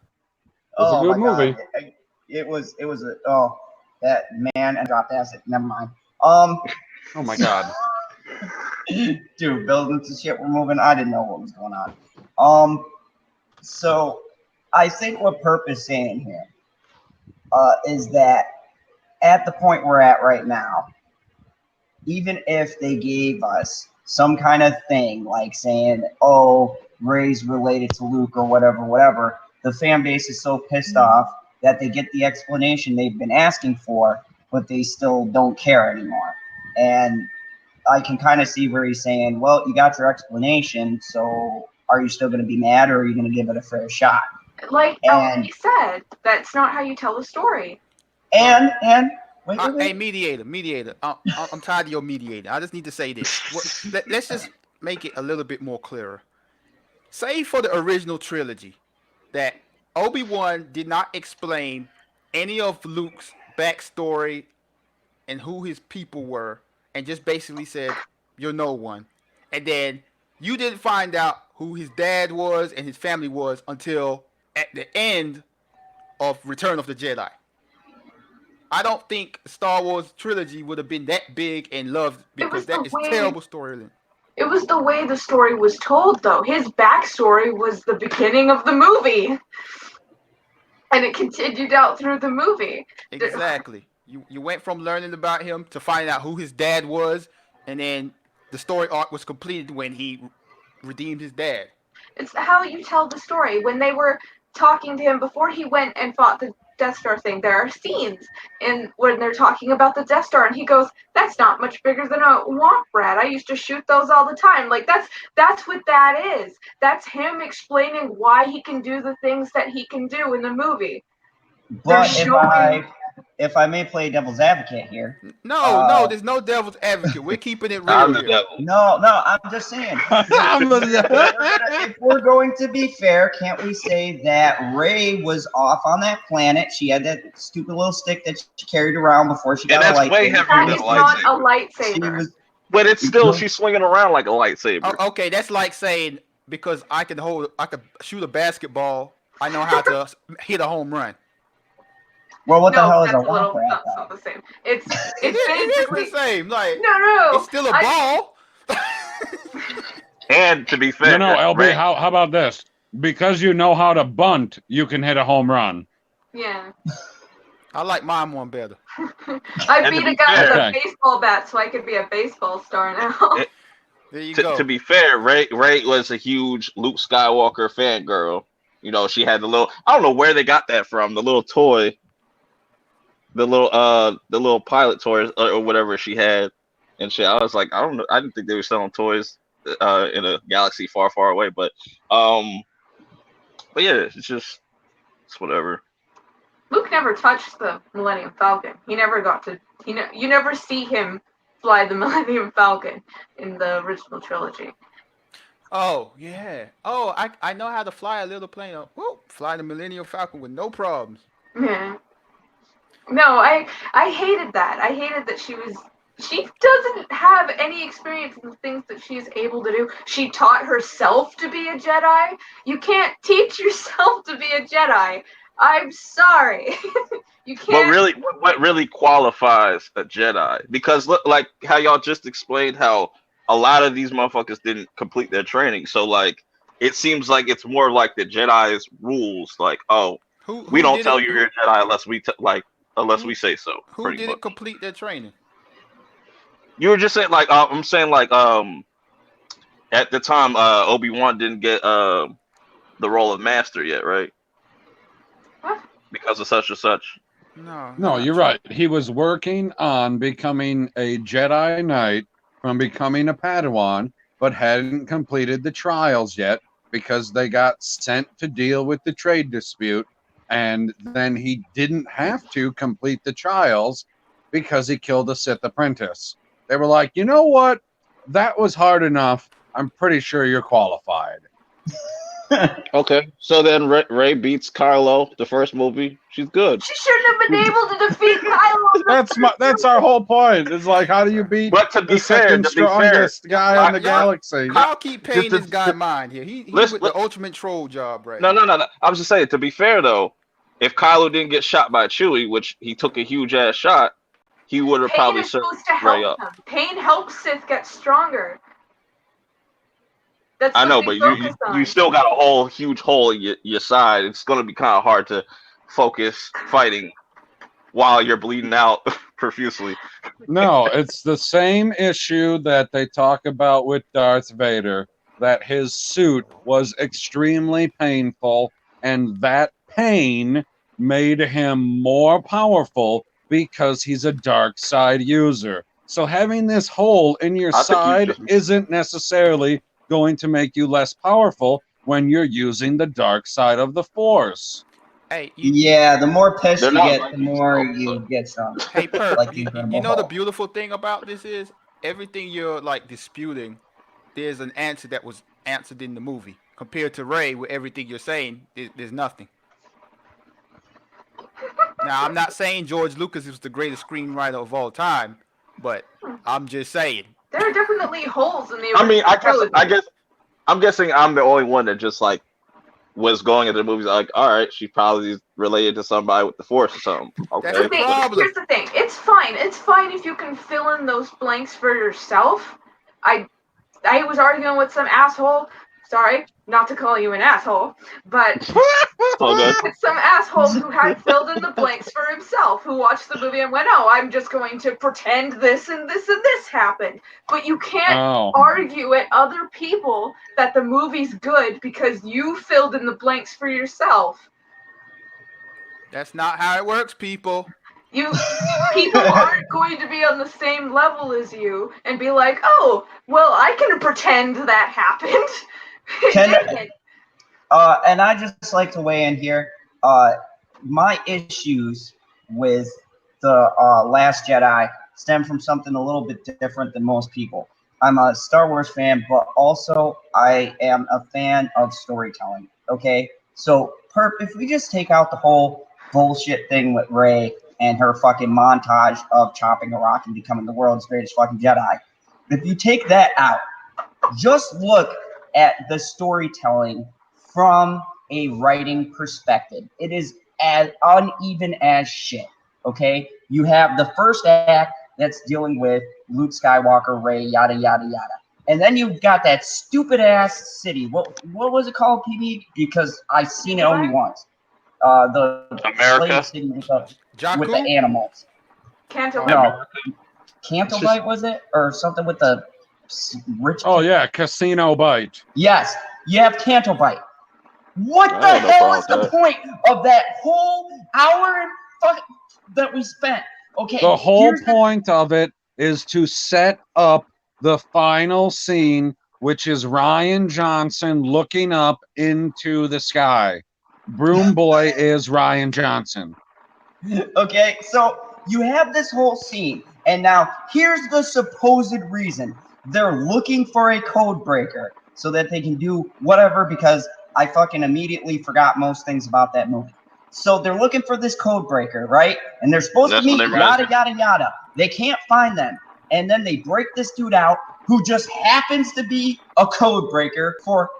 It's a good movie. God. It was that man and dropped acid. Never mind. Oh my God. Dude, building to shit. We're moving. I didn't know what was going on. So I think what Perp is saying here is that at the point we're at right now, even if they gave us some kind of thing like saying, oh, Rey's related to Luke or whatever, the fan base is so pissed off that they get the explanation they've been asking for, but they still don't care anymore. And I can kind of see where he's saying, well, you got your explanation, so are you still going to be mad or are you going to give it a fair shot? Like Ellie said, that's not how you tell a story. And wait. Hey, mediator. I'm tired of your mediator. I just need to say this. Let's just make it a little bit more clearer. Say for the original trilogy that Obi-Wan did not explain any of Luke's backstory and who his people were, and just basically said, you're no one. And then you didn't find out who his dad was and his family was until at the end of Return of the Jedi. I don't think Star Wars trilogy would have been that big and loved because that is terrible storyline. It was the way the story was told, though. His backstory was the beginning of the movie. And it continued out through the movie. Exactly. You went from learning about him to find out who his dad was, and then the story arc was completed when he redeemed his dad. It's how you tell the story. When they were talking to him before he went and fought the Death Star thing. There are scenes and when they're talking about the Death Star, and he goes, "That's not much bigger than a womp rat. I used to shoot those all the time." Like that's what that is. That's him explaining why he can do the things that he can do in the movie. But if I may play devil's advocate here. No, there's no devil's advocate. We're keeping it real I'm the here. devil. No, I'm just saying. If we're going to be fair, can't we say that Rey was off on that planet? She had that stupid little stick that she carried around before she got a lightsaber. Way heavier That than is a not lightsaber. a lightsaber. But it's still she's swinging around like a lightsaber. Oh, okay, that's like saying because I could shoot a basketball, I know how to hit a home run. Well, what the hell is a that's womp rat? That's not the same. It's It is basically the same. Like no. it's still a ball. And to be fair, No, LB, how about this? Because you know how to bunt, you can hit a home run. Yeah. I like mine one better. I beat a guy with a baseball bat, so I could be a baseball star now. There you go. To be fair, Rey was a huge Luke Skywalker fangirl. You know, she had the little. I don't know where they got that from. The little toy, the little pilot toy or whatever she had, and shit. I was like, I don't know. I didn't think they were selling toys in a galaxy far, far away. But yeah, it's whatever. Luke never touched the Millennium Falcon. He never got to. You never see him fly the Millennium Falcon in the original trilogy. Oh yeah. Oh, I know how to fly a little plane. Fly the Millennium Falcon with no problems. Yeah. No, I hated that. I hated that she doesn't have any experience in the things that she's able to do. She taught herself to be a Jedi. You can't teach yourself to be a Jedi. I'm sorry. You can't. What really qualifies a Jedi? Because look, like how y'all just explained how a lot of these motherfuckers didn't complete their training. So like it seems like it's more like the Jedi's rules. Like, we don't tell you you're a Jedi unless we say so. Who didn't complete their training? You were just saying like I'm saying like at the time Obi-Wan didn't get the role of master yet, right? What? Because of such and such. No, you're right. He was working on becoming a Jedi Knight from becoming a Padawan, but hadn't completed the trials yet because they got sent to deal with the trade dispute. And then he didn't have to complete the trials because he killed a Sith apprentice. They were like, you know what? That was hard enough. I'm pretty sure you're qualified. Okay, so then Rey beats Kylo the first movie. She's good. She shouldn't have been able to defeat Kylo. That's our whole point. It's like, how do you beat the second strongest guy in the galaxy? Y'all keep paying this guy mind here. He with the ultimate troll job right now. No. I was just saying, to be fair though, if Kylo didn't get shot by Chewie, which he took a huge ass shot, he would have probably served Rey up. Pain helps Sith get stronger. That's I know, but you still got a whole huge hole in your side. It's going to be kind of hard to focus fighting while you're bleeding out profusely. No, it's the same issue that they talk about with Darth Vader, that his suit was extremely painful, and that pain made him more powerful because he's a dark side user. So having this hole in your side isn't necessarily going to make you less powerful when you're using the dark side of the Force. Hey, the more pissed you get, the more you get stronger. Hey, Perp, you know the beautiful thing about this is everything you're like disputing, there's an answer that was answered in the movie. Compared to Rey, with everything you're saying, there's nothing. Now, I'm not saying George Lucas is the greatest screenwriter of all time, but I'm just saying. There are definitely holes in the I mean, I'm guessing I'm the only one that just like was going into the movies like, all right, she probably related to somebody with the Force or something. Okay. Here's the thing. It's fine. It's fine if you can fill in those blanks for yourself. I was arguing with some asshole sorry, not to call you an asshole, but All good. some asshole who had filled in the blanks for himself, who watched the movie and went, oh, I'm just going to pretend this and this and this happened. But you can't argue at other people that the movie's good because you filled in the blanks for yourself. That's not how it works, people. People aren't going to be on the same level as you and be like, oh, well, I can pretend that happened. And I just like to weigh in here. My issues with the Last Jedi stem from something a little bit different than most people. I'm a Star Wars fan, but also I am a fan of storytelling. Okay, so if we just take out the whole bullshit thing with Rey and her fucking montage of chopping a rock and becoming the world's greatest fucking Jedi, if you take that out, just look at the storytelling from a writing perspective. It is as uneven as shit. Okay, you have the first act that's dealing with Luke Skywalker, Rey, yada yada yada, and then you've got that stupid ass city. What was it called, PB? Because I've seen it only once. The America. slave city with the animals. Canto. No, Cantobite was it, or something with the rich? Oh yeah, Casino Bite. Yes, you have Cantobite. What the hell is the point of that whole hour and fuck that we spent? Okay, the whole point of it is to set up the final scene, which is Ryan Johnson looking up into the sky. Broom Boy is Ryan Johnson. Okay, so you have this whole scene, and now here's the supposed reason. They're looking for a code breaker so that they can do whatever, because I fucking immediately forgot most things about that movie. So they're looking for this code breaker, right? And they're supposed to meet yada, yada, yada. They can't find them. And then they break this dude out who just happens to be a code breaker for,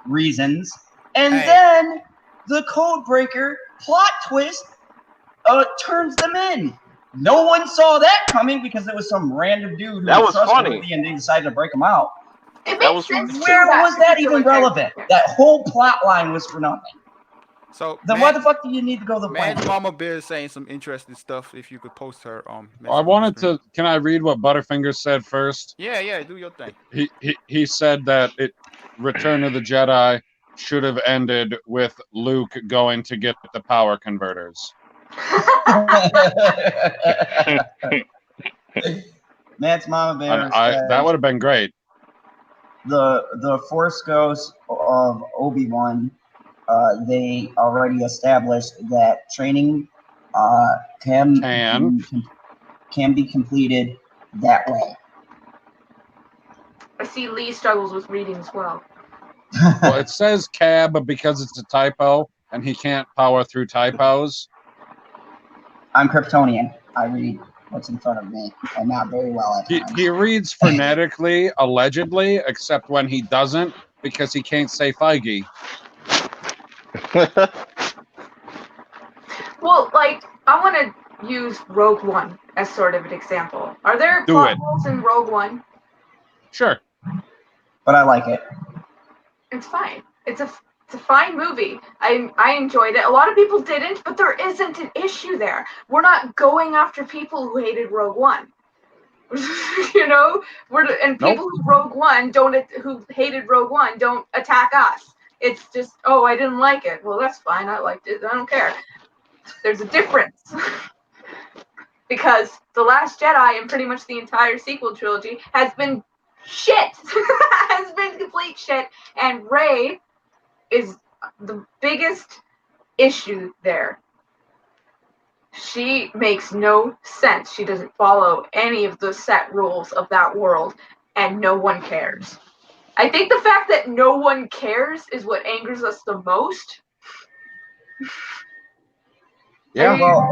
reasons. And then the code breaker, plot twist, turns them in. No one saw that coming because it was some random dude who was trustworthy and they decided to break him out. That was sense. Where was that even relevant? That whole plot line was for nothing. So then why the fuck do you need to go to the planet? Mama Bear is saying some interesting stuff. If you could post her I wanted to. Can I read what Butterfinger said first? Yeah, do your thing. He said that Return of the Jedi should have ended with Luke going to get the power converters. Matt's Mama Bear. That would have been great. The Force Ghost of Obi-Wan. They already established that training can be completed that way. I see Lee struggles with reading as well. Well, it says cab because it's a typo, and he can't power through typos. I'm Kryptonian. I read what's in front of me, and not very well at times. He reads phonetically, allegedly, except when he doesn't, because he can't say Feige. Well, I want to use Rogue One as sort of an example. Are there plot holes in Rogue One? Sure. But I like it. It's fine. It's a fine movie. I enjoyed it. A lot of people didn't, but there isn't an issue there. We're not going after people who hated Rogue One. People who hated Rogue One don't attack us. It's just, I didn't like it. Well, that's fine. I liked it. I don't care. There's a difference. Because The Last Jedi and pretty much the entire sequel trilogy has been shit. Has been complete shit. And Rey is the biggest issue there. She makes no sense. She doesn't follow any of the set rules of that world, and no one cares. I think the fact that no one cares is what angers us the most. Yeah, well,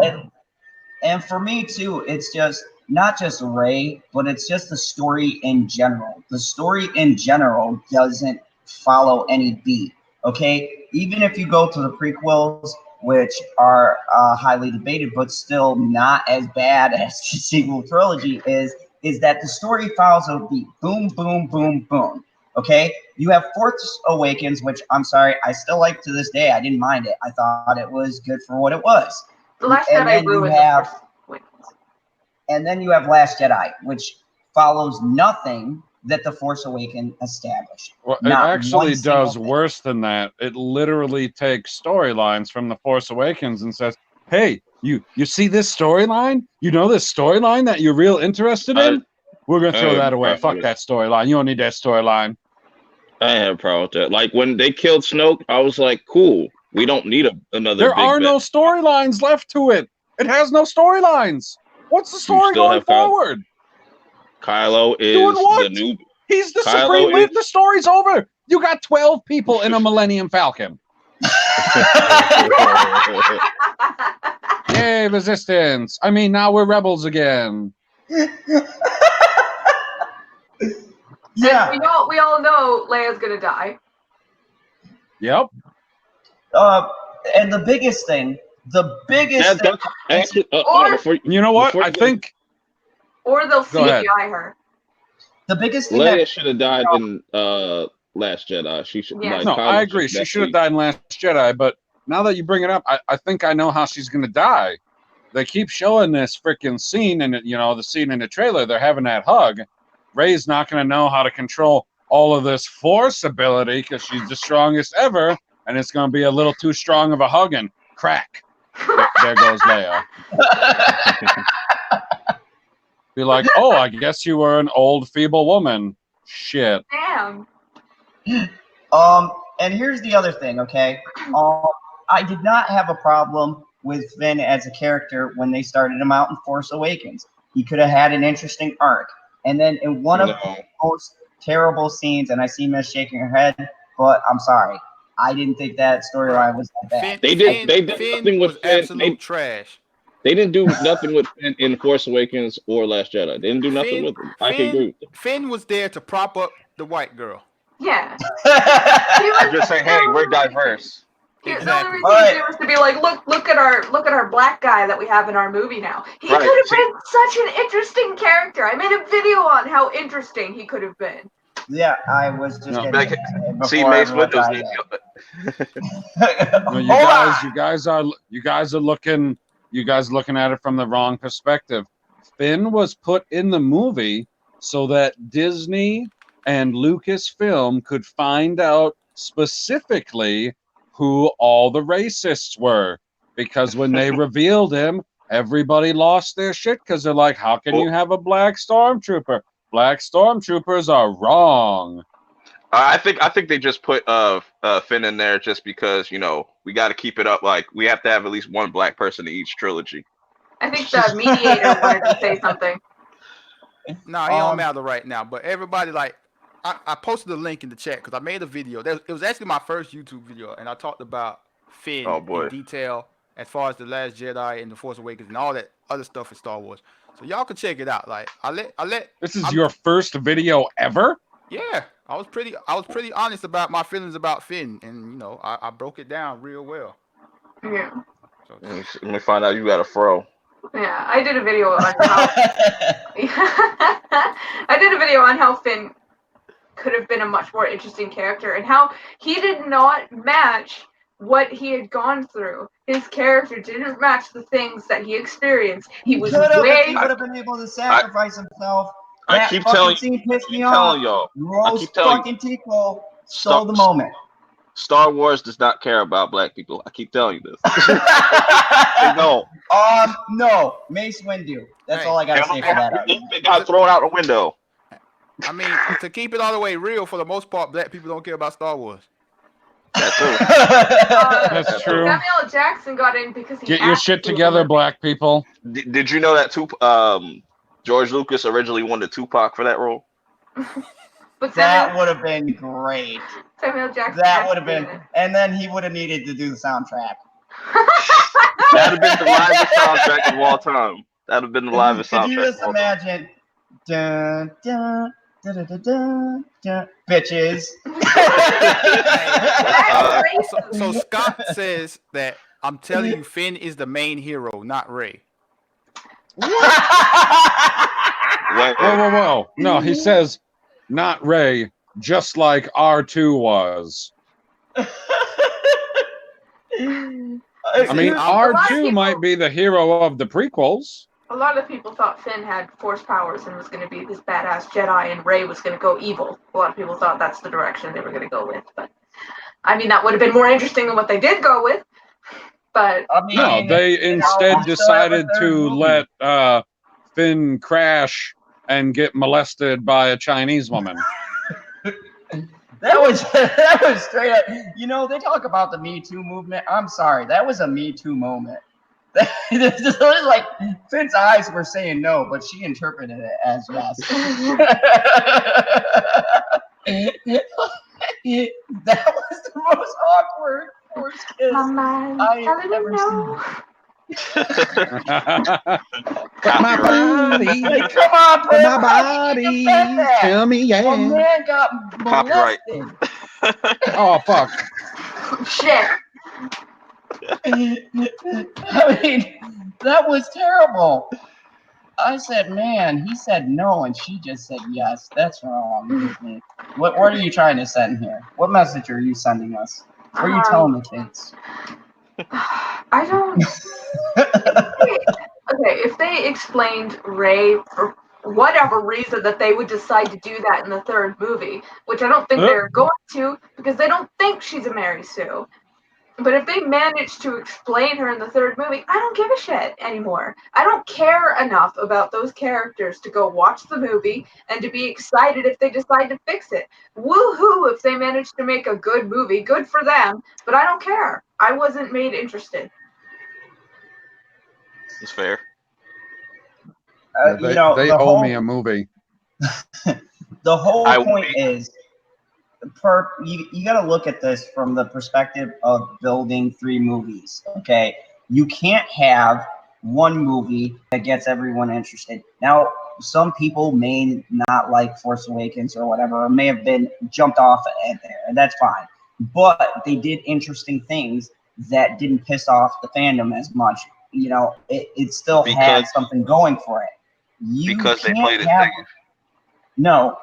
and for me too, it's just not just Rey, but it's just the story in general. The story in general doesn't follow any beat. Okay, even if you go to the prequels, which are highly debated, but still not as bad as the sequel trilogy is that the story follows a beat. Boom, boom, boom, boom. Okay, you have Force Awakens, which I'm sorry, I still like to this day. I didn't mind it. I thought it was good for what it was. The Last And Jedi then you ruined have, the Force Awakens. and then you have Last Jedi, which follows nothing that the Force Awakens established. Well, it Not actually one single does thing. worse than that. It literally takes storylines from The Force Awakens and says, "Hey, you see this storyline? You know this storyline that you're real interested in? We're gonna throw that away. Fuck that storyline. You don't need that storyline." I have a problem with that. Like when they killed Snoke, I was like, cool. We don't need another There big are no bad. storylines left to it. It has no storylines. What's the You story still going have Kylo. forward? Kylo Doing is what? the new. He's the Kylo supreme leader. is- The story's over. You got 12 people in a Millennium Falcon. Yay, resistance. I mean, now we're rebels again. Yeah. And we all know Leia's gonna die. Yep. And the biggest thing, That's actually, Or- before You know what? before I you go, think Or they'll Go ahead. CGI her. the biggest thing Leia that should have died in Last Jedi. She should. Yes. Like, no, Kylo I agree. She should have died in Last Jedi, but now that you bring it up, I think I know how she's gonna die. They keep showing this freaking scene, and the scene in the trailer. They're having that hug. Rey's not gonna know how to control all of this Force ability because she's the strongest ever, and it's gonna be a little too strong of a hug, and crack. There goes Leia. Be like, oh, I guess you were an old, feeble woman. Shit. Damn. And here's the other thing, okay? I did not have a problem with Finn as a character when they started him out in Force Awakens. He could have had an interesting arc. And then in one of the most terrible scenes, and I see Miss shaking her head, but I'm sorry. I didn't think that storyline was that bad. They did nothing with was Finn. absolute trash. They didn't do nothing with Finn in Force Awakens or Last Jedi. They didn't do nothing with him. I can agree with them. Finn was there to prop up the white girl. Yeah. I'm just saying, hey, we're diverse. The only Exactly. reason he was there was to be like, look at our black guy that we have in our movie now. He Right, could have see- been such an interesting character. I made a video on how interesting he could have been. Yeah, I was just No. getting Like, before see, Mace everyone Windows. tried No, you Hola! guys are looking at it from the wrong perspective. Finn was put in the movie so that Disney and Lucasfilm could find out specifically who all the racists were. Because when they revealed him, everybody lost their shit because they're like, how can you have a black stormtrooper? Black stormtroopers are wrong. I think they just put Finn in there just because we got to keep it up. Like we have to have at least one black person in each trilogy. I think the mediator wanted to say something. No, he don't matter right now. But everybody, like, I posted a link in the chat because I made a video. It was actually my first YouTube video, and I talked about Finn in detail as far as the Last Jedi and the Force Awakens and all that other stuff in Star Wars. So y'all can check it out. Like, I let. This is your first video ever? Yeah, I was pretty honest about my feelings about Finn, and I broke it down real well. Yeah. So, Let me find out you got a fro. Yeah, I did a video on how Finn could have been a much more interesting character and how he did not match what he had gone through. His character didn't match the things that he experienced. He was He would way. have been able to sacrifice himself. I That keep fucking telling scene pissed me telling off. y'all. I Rose keep telling fucking Tico stole the moment. Star Wars does not care about black people. I keep telling you this. They don't. No, Mace Windu. That's all I gotta say for that. They got thrown out the window. I mean, to keep it all the way real, for the most part, black people don't care about Star Wars. That's true. That's true. Samuel L. Jackson got in because he Get your asked shit to. together, black people. Did you know that George Lucas originally wanted Tupac for that role? But That would have been great. Samuel Jackson. That would have been, and then he would have needed to do the soundtrack. That'd have been the livest soundtrack of all time. That'd have been the livest soundtrack. Could you just of all time. imagine? Dun, dun, dun, dun, dun, dun, dun, bitches. So Scott says that I'm telling you, Finn is the main hero, not Rey. Whoa. No, he says, not Rey, just like R2 was. I mean, R2 might be the hero of the prequels. A lot of people thought Finn had force powers and was going to be this badass Jedi, and Rey was going to go evil. A lot of people thought that's the direction they were going to go with. But I mean, that would have been more interesting than what they did go with. But I mean, no, they instead decided to let Finn crash and get molested by a Chinese woman. That was straight up. You know, they talk about the Me Too movement. I'm sorry, that was a Me Too moment. It was like Finn's eyes were saying no, but she interpreted it as yes. That was the most awkward first kiss I have ever seen. My body, Like, come on, bro. my body, tell me yeah. A man got Copyright. molested. Oh fuck! shit. I mean, that was terrible. I said, man, he said no, and she just said yes. That's wrong. What are you trying to send here? What message are you sending us? What are you telling the kids? I don't. Okay, if they explained Rey for whatever reason that they would decide to do that in the third movie, which I don't think they're going to because they don't think she's a Mary Sue. But if they manage to explain her in the third movie, I don't give a shit anymore. I don't care enough about those characters to go watch the movie and to be excited if they decide to fix it. Woohoo if they manage to make a good movie. Good for them, but I don't care. I wasn't made interested. It's fair. They owe me a movie. The whole I point wait. is, you got to look at this from the perspective of building 3 movies. Okay, you can't have one movie that gets everyone interested. Now, some people may not like Force Awakens or whatever, or may have been jumped off at there, and that's fine. But they did interesting things that didn't piss off the fandom as much. You know, it still had something going for it. Because they played it safe. No.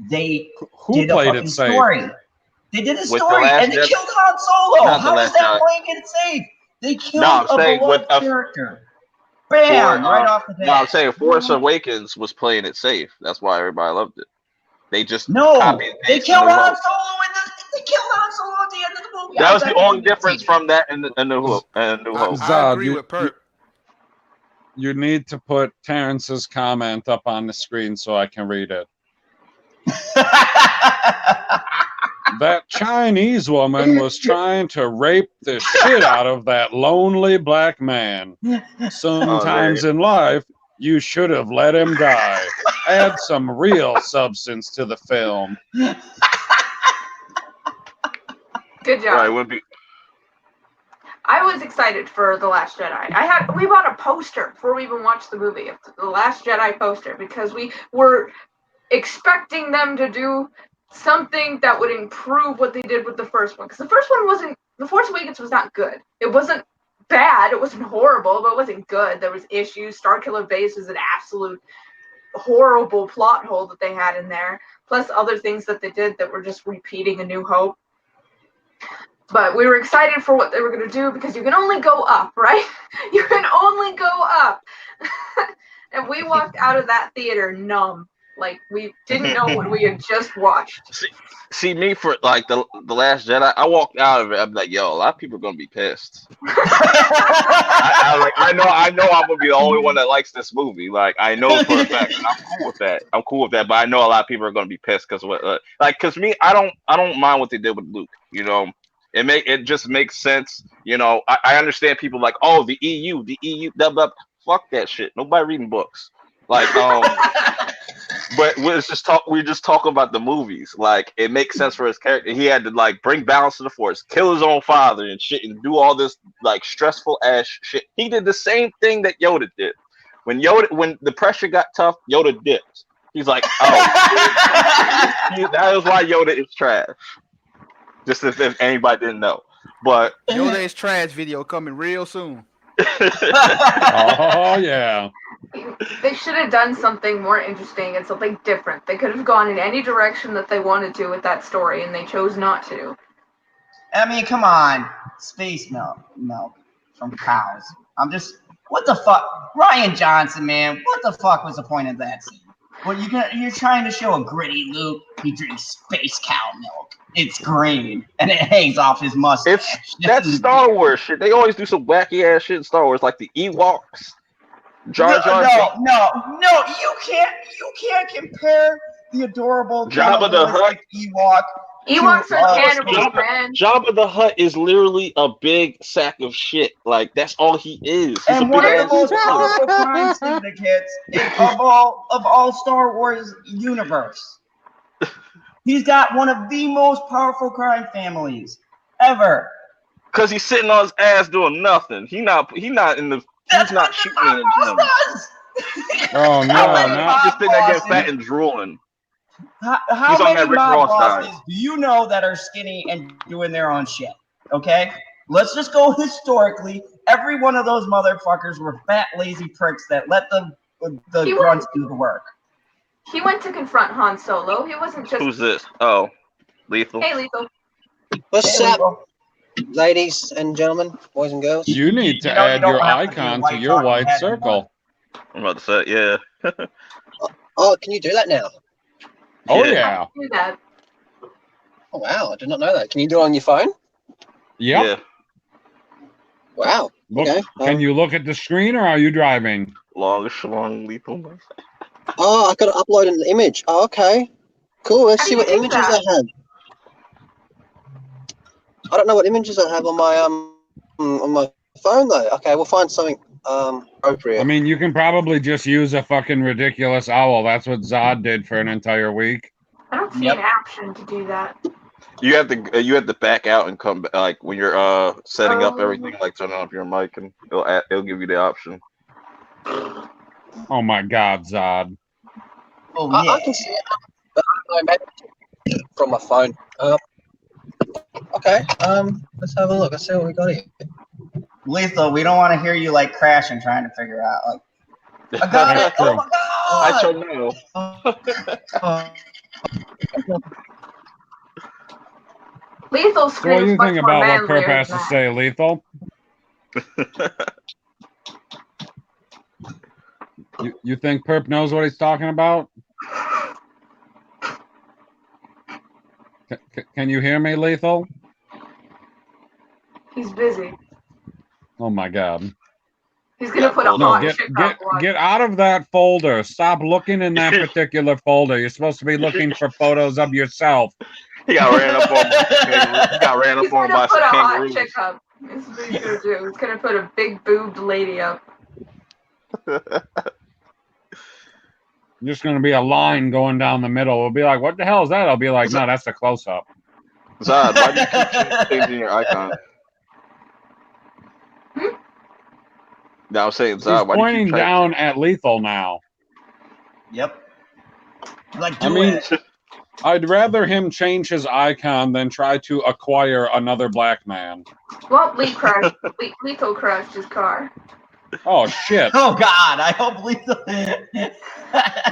They Who did a played fucking it safe? story. They did a With the story, Last and they Jedi- killed Han Solo. Not the How is Last that Jedi. playing it safe? They killed I'm a saying beloved with character. Bam! Right off the bat. No, I'm saying Force Awakens was playing it safe. That's why everybody loved it. They just No, copied and they pasted killed the Han vote. Solo they killed Han Solo at the end of the movie. That How's was the playing only it difference safe? from that and New Hope. I Zod, agree with Perp. You need to put Terrence's comment up on the screen so I can read it. That Chinese woman was trying to rape the shit out of that lonely black man. Sometimes in life, you should have let him die. Add some real substance to the film. Good job. Right, would be. I was excited for The Last Jedi. We bought a poster before we even watched the movie, The Last Jedi poster, because we were expecting them to do something that would improve what they did with the first one. Because the first one wasn't, The Force Awakens was not good. It wasn't bad, it wasn't horrible, but it wasn't good. There was issues. Starkiller Base was an absolute horrible plot hole that they had in there, plus other things that they did that were just repeating A New Hope. But we were excited for what they were going to do because you can only go up, right? You can only go up. And we walked out of that theater numb. Like, we didn't know what we had just watched. See me for like the Last Jedi. I walked out of it. I'm like, yo, a lot of people are gonna be pissed. I know I'm gonna be the only one that likes this movie. Like, I know for a fact. And I'm cool with that. But I know a lot of people are gonna be pissed because what, because me, I don't mind what they did with Luke. You know, it just makes sense. You know, I understand people like, oh, the EU, blah, blah. Fuck that shit. Nobody reading books. Like, but we're just talking about the movies. Like, it makes sense for his character. He had to like bring balance to the Force, kill his own father and shit, and do all this like stressful ass shit. He did the same thing that Yoda did. When the pressure got tough, Yoda dipped. He's like, oh, that is why Yoda is trash. Just if anybody didn't know. But Yoda is trash video coming real soon. Oh yeah. They should have done something more interesting and something different. They could have gone in any direction that they wanted to with that story, and they chose not to. I mean, come on, space milk from cows. What the fuck, Ryan Johnson, man? What the fuck was the point of that scene? Well, you're trying to show a gritty Luke. He drinks space cow milk. It's green and it hangs off his mustache. That's Star Wars shit. They always do some wacky ass shit in Star Wars, like the Ewoks. Jar Jar. No, you can't compare the adorable Jabba the Hutt Ewok. Ewoks are cannibals, man. Jabba the Hutt is literally a big sack of shit. Like that's all he is. He's and a one big of the most ass powerful crime syndicates of all Star Wars universe. He's got one of the most powerful crime families ever. Cause he's sitting on his ass doing nothing. He's not shooting in the gym. Oh no! He's just sitting there getting fat and drooling. How many mob bosses do you know that are skinny and doing their own shit? Okay, let's just go historically. Every one of those motherfuckers were fat, lazy pricks that let the grunts do the work. He went to confront Han Solo. He wasn't just. Who's this? Oh, Lethal. Hey, Lethal. What's up, ladies and gentlemen, boys and girls? You need to add your icon to your white circle. I'm about to say, yeah. Oh, can you do that now? Oh Yeah. yeah. Do that. Oh wow, I did not know that. Can you do it on your phone? Yep. Yeah. Wow. Look, Okay. can you look at the screen or are you driving? Long Lethal. Oh, I got to upload an image. Oh, okay. Cool. Let's How see do what you do images that? I have. I don't know what images I have on my phone though. Okay, we'll find something appropriate. I mean, you can probably just use a fucking ridiculous owl. That's what Zod did for an entire week. I don't see an option to do that. You have to back out and come back, like when you're setting up everything, like turning off your mic, and it'll give you the option. Oh my God, Zod. Oh yeah. I can see it, but I don't know, maybe from my phone. Okay. Let's have a look. Let's see what we got here. Lethal, we don't want to hear you like crashing trying to figure out like I got it. Oh my I god. don't know. Lethal So what screams do you much think more about what manlier Perp has than to that. say, Lethal? You think Perp knows what he's talking about? Can you hear me, Lethal? He's busy. Oh my God. He's gonna put a No, hot get chick get up. Watch. get out of that folder. Stop looking in that particular folder. You're supposed to be looking for photos of yourself. He got ran up on by some kangaroos. He got ran He's up on gonna by put some a hot kangaroos. chick up. That's what he's gonna do. He's gonna put a big boobed lady up. Just gonna be a line going down the middle. We'll be like, what the hell is that? I'll be like, no, that's a close up. Zod, why do you keep changing your icon? Now I'm saying, He's Zod, why do you pointing keep changing? down at Lethal now. Yep. Like I do mean, it. I'd rather him change his icon than try to acquire another black man. Well, Lethal crashed his car. Oh shit! Oh god, I hope Lethal.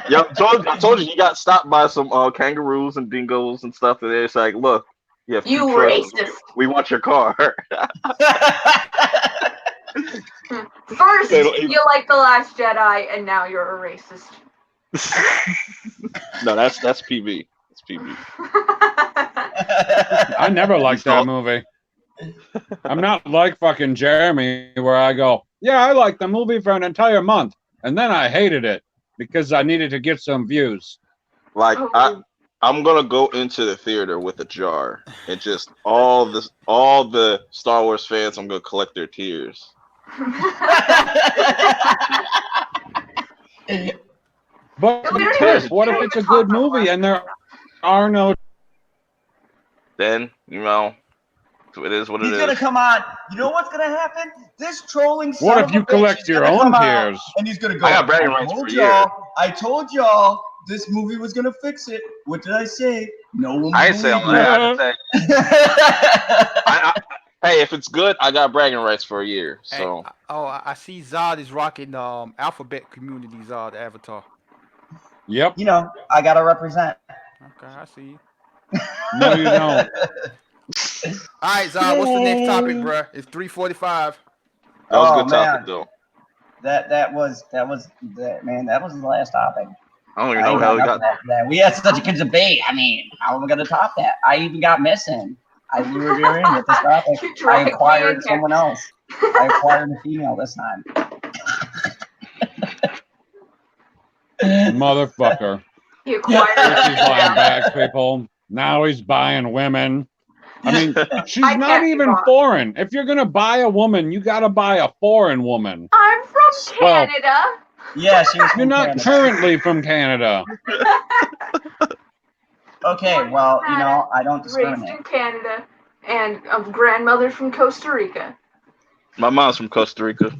Yep, I told you he got stopped by some kangaroos and dingoes and stuff. And it's like, look, You trust. racist. We want your car. First, you like The Last Jedi, and now you're a racist. No, that's PB. That's PB. I never liked that movie. I'm not like fucking Jeremy, where I go, yeah, I liked the movie for an entire month, and then I hated it because I needed to get some views. Like I'm gonna go into the theater with a jar and just all the Star Wars fans. I'm gonna collect their tears. But We don't even- what if it's a good movie and there are no? Then it is what it He's is. gonna come on. You know what's gonna happen? This trolling. What son if of you a bitch collect is your gonna own come out, tears? and he's gonna go. I got bragging rights for a year. I told y'all this movie was gonna fix it. What did I say? No one. I ain't say all believed me. that. Hey, if it's good, I got bragging rights for a year. Hey, So I see Zod is rocking Alphabet Community Zod avatar. Yep. You know, I gotta represent. Okay, I see you. No, you don't. All right, Zod, what's the next topic, bruh? It's 3:45. that was a Oh good topic, man, though. that was the last topic. I don't even I know ain't how got we got. nothing after that. We had such a good debate. I mean, how am I gonna top that? I even got missing. I lured her in with this topic. You I dragged me in acquired here. someone else. I acquired a female this time. Motherfucker. He acquired First he's buying it. back people. Now he's buying women. I mean, she's I not can't be even wrong. foreign. If you're gonna buy a woman, you gotta buy a foreign woman. I'm from Well, Canada. Yeah, she was You're from not Canada. currently from Canada. Okay, well, you know, I don't Raised discriminate. in Canada, and a grandmother from Costa Rica. My mom's from Costa Rica.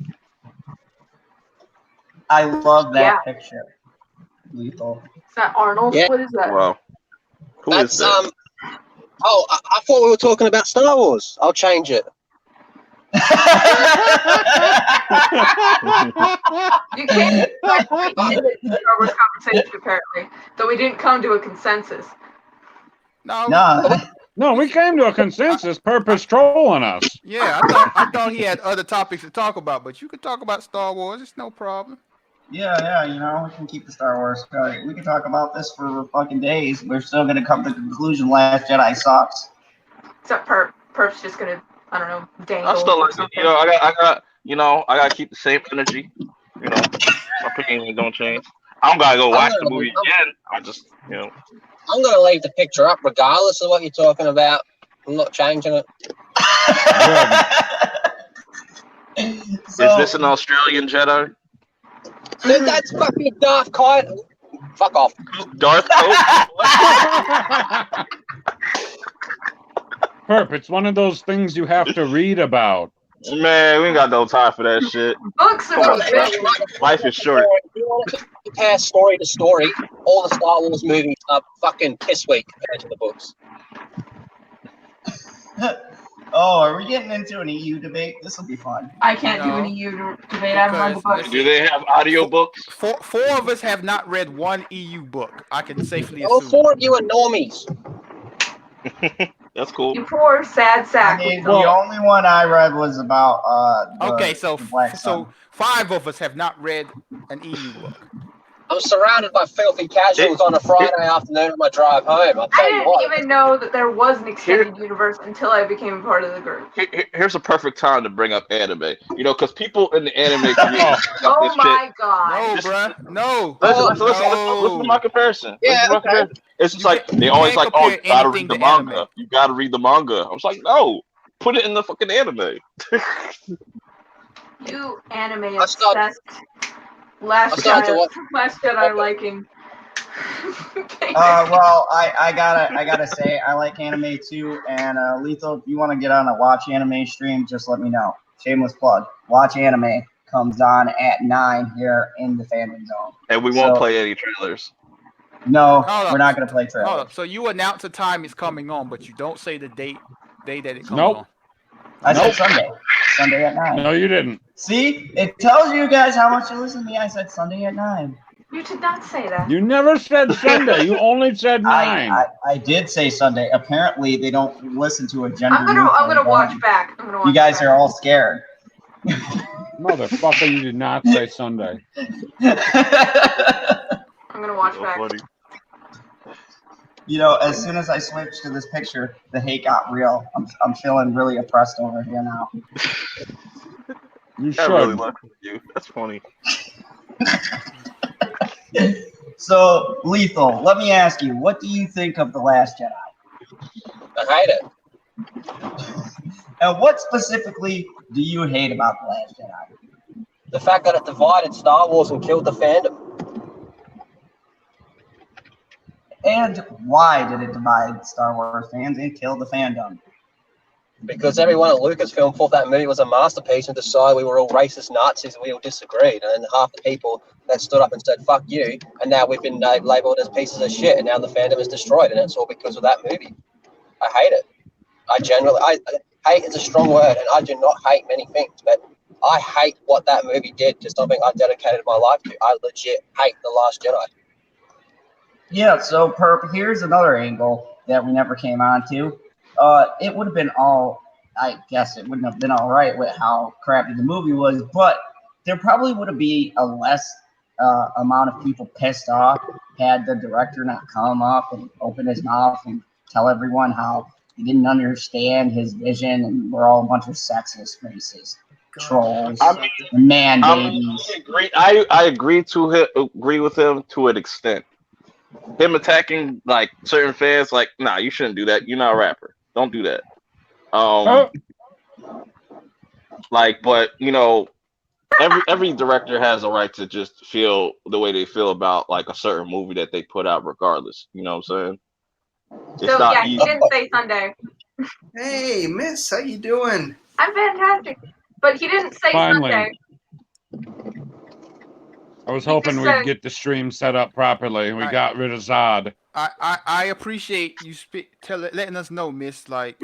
I love that Yeah. picture. Lethal. Is that Arnold? Yeah. What is that? Wow. Who is That's that? Oh, I thought we were talking about Star Wars. I'll change it. You can't end the Star Wars conversation apparently, though we didn't come to a consensus. No, No. No, we came to a consensus. Purpose trolling us. yeah, I thought he had other topics to talk about, but you could talk about Star Wars. It's no problem. Yeah, you know, we can keep the Star Wars going. We can talk about this for fucking days. We're still gonna come to the conclusion Last Jedi sucks. Except Perp's just gonna, I don't know, dangle. I still or like it. something. You know, I gotta keep the same energy. You know, my opinion ain't gonna change. I don't gotta go watch the movie again. I just, you know. I'm going to leave the picture up regardless of what you're talking about. I'm not changing it. So, Is this an Australian Jedi? Dude, that's fucking Darth Kyle. Fuck off. Darth Coat? Perp, it's one of those things you have to read about. Man, we ain't got no time for that shit. Books Come on, about bro. fish. Life is short. If you want to compare story to story, all the Star Wars movies are fucking piss weak compared to the books. oh, are we getting into an EU debate? This will be fun. I can't do No. an EU debate. I haven't read the Because book. Do they have audiobooks? Four of us have not read one EU book. I can safely All assume. four of you are normies. That's cool. You poor sad I sack. mean, Lethal. the only one I read was about Okay, so the Black Sun. five of us have not read an EU book. I'm surrounded by filthy casuals on a Friday afternoon on my drive home. I'll I tell you didn't what. even know that there was an extended universe until I became a part of the group. Here's a perfect time to bring up anime. You know, because people in the anime community Oh this my shit. god. No, bruh. No. Listen to my comparison. Yeah, Listen to my okay. comparison. It's just You like can't- they you always can't like, oh, you compare gotta anything read the to manga. anime. You gotta read the manga. I was like, no, put it in the fucking anime. You anime I started- obsessed. Last started to Jedi liking. Well, I gotta say I like anime too. And Lethal, if you want to get on a watch anime stream, just let me know. Shameless plug. Watch anime comes on at 9 here in the Fandom Zone. And we won't play any trailers. No, Hold up. we're not gonna play Hold trailers. up. So you announce the time it's coming on, but you don't say the day that it comes Nope. on. I said Sunday. Sunday at 9. No, you didn't. See, it tells you guys how much you listen to me. I said Sunday at 9. You did not say that. You never said Sunday. You only said 9. I did say Sunday. Apparently, they don't listen to a gender. I'm gonna watch back. I'm gonna watch You guys back. are all scared. Motherfucker, you did not say Sunday. I'm gonna watch So back. funny. You know, as soon as I switched to this picture, the hate got real. I'm feeling really oppressed over here now. You I really should. like you. That's funny. So, Lethal, let me ask you, what do you think of The Last Jedi? I hate it. And what specifically do you hate about The Last Jedi? The fact that it divided Star Wars and killed the fandom. And why did it divide Star Wars fans and kill the fandom? Because everyone at Lucasfilm thought that movie was a masterpiece and decided we were all racist Nazis and we all disagreed. And then half the people that stood up and said, fuck you, and now we've been labeled as pieces of shit, and now the fandom is destroyed, and it's all because of that movie. I hate it. hate is a strong word, and I do not hate many things, but I hate what that movie did to something I dedicated my life to. I legit hate The Last Jedi. Yeah, so Perp, here's another angle that we never came on to. It would have been I guess it wouldn't have been all right with how crappy the movie was, but there probably would have been a less amount of people pissed off had the director not come up and open his mouth and tell everyone how he didn't understand his vision and we're all a bunch of sexist races, trolls, man babies. I agree with him to an extent. Him attacking like certain fans, like, nah, you shouldn't do that. You're not a rapper. Don't do that. Like, but you know, every director has a right to just feel the way they feel about like a certain movie that they put out, regardless. You know what I'm saying? It's So not yeah, easy. he didn't say Sunday. Hey, Miss, how you doing? I'm fantastic, but he didn't say Finally. Sunday. I was hoping we'd get the stream set up properly. We got rid of Zod. I appreciate you letting us know, Miss. Like,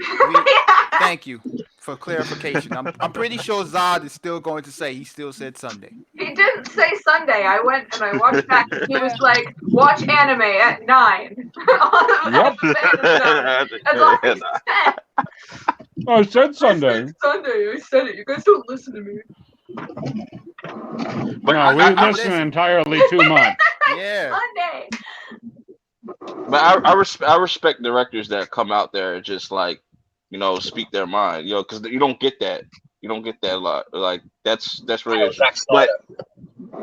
thank you for clarification. I'm pretty sure Zod is still going to say he still said Sunday. He didn't say Sunday. I went and I watched back. And he was like, "Watch anime at 9." Yep. That's all he said. I said Sunday. Sunday. I said it. You guys don't listen to me. But no, we listen entirely too much. Yeah. Sunday. But I respect directors that come out there and just like, you know, speak their mind, you know, because you don't get that. You don't get that a lot. Like that's really but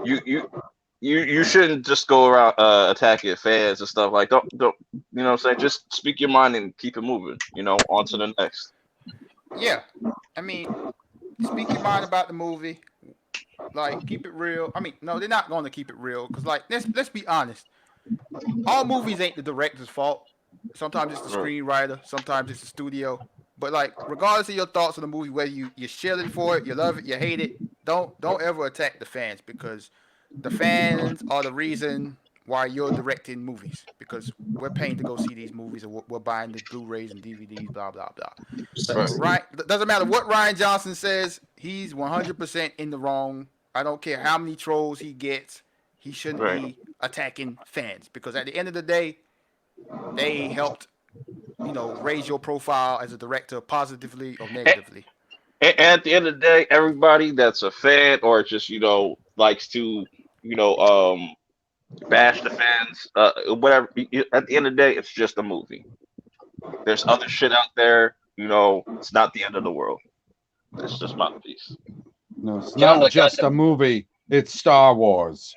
you shouldn't just go around attacking fans and stuff. Like don't you know what I'm saying? Just speak your mind and keep it moving, you know, on to the next. Yeah. I mean, speak your mind about the movie. Like, keep it real. I mean, no, they're not going to keep it real because, like, let's be honest. All movies ain't the director's fault. Sometimes it's the screenwriter. Sometimes it's the studio. But, like, regardless of your thoughts on the movie, whether you're shilling for it, you love it, you hate it, don't ever attack the fans because the fans are the reason why you're directing movies because we're paying to go see these movies and we're buying the Blu-rays and DVDs, blah, blah, blah. So, right, doesn't matter what Rian Johnson says, he's 100% in the wrong. I don't care how many trolls he gets. He shouldn't be attacking fans because at the end of the day, they helped, you know, raise your profile as a director positively or negatively. And at the end of the day, everybody that's a fan or just, you know, likes to, you know, bash the fans, whatever. At the end of the day, it's just a movie. There's other shit out there, you know. It's not the end of the world. That's just my piece. No, it's not just a movie. It's Star Wars.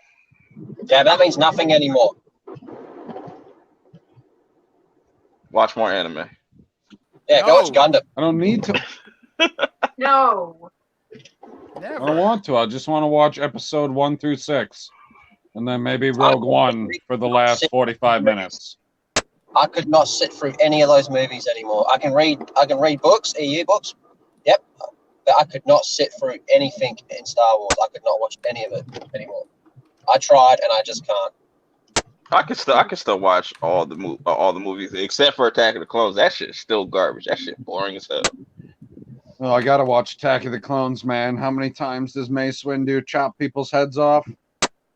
Yeah, that means nothing anymore. Watch more anime. Yeah, go watch Gundam. I don't need to. No. Never. I don't want to. I just want to watch episode 1 through 6. And then maybe Rogue One for the last 45 minutes. I could not sit through any of those movies anymore. I can read books, EU books. Yep. But I could not sit through anything in Star Wars. I could not watch any of it anymore. I tried and I just can't. I can still watch all the movies except for Attack of the Clones. That shit's still garbage. That shit boring as hell. Oh, I gotta watch Attack of the Clones, man. How many times does Mace Windu chop people's heads off?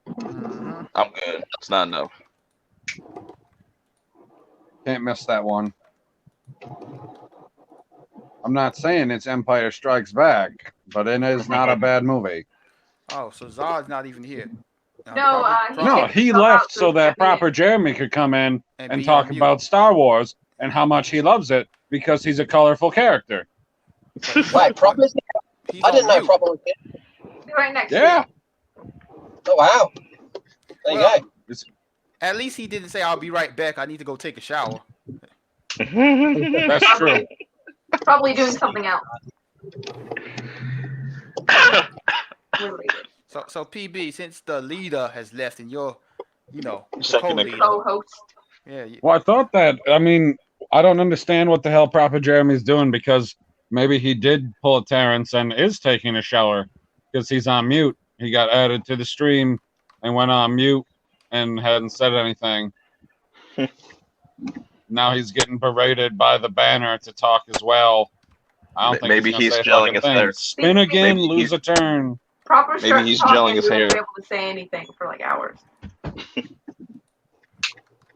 I'm good. It's not enough. Can't miss that one. I'm not saying it's Empire Strikes Back, but it is not a bad movie. Oh, so Zod's not even here. No, he left so that proper Jeremy could come in and talk about Star Wars and how much he loves it because he's a colorful character. Wait, proper? I didn't know proper was here. Right next Yeah. Oh, wow. There you go. At least he didn't say, I'll be right back. I need to go take a shower. That's true. Probably doing something else. So PB, since the leader has left and you're, you know, co-host. Yeah. Well, I thought that, I mean, I don't understand what the hell Proper Jeremy's doing because maybe he did pull a Terrence and is taking a shower because he's on mute. He got added to the stream and went on mute and hadn't said anything. Now he's getting berated by the banner to talk as well. I don't think Maybe he's he's gonna say a gelling fucking his thing. hair. Spin again, Maybe lose a turn. Proper Maybe start he's talking, gelling his you won't hair. be able to say anything for like hours.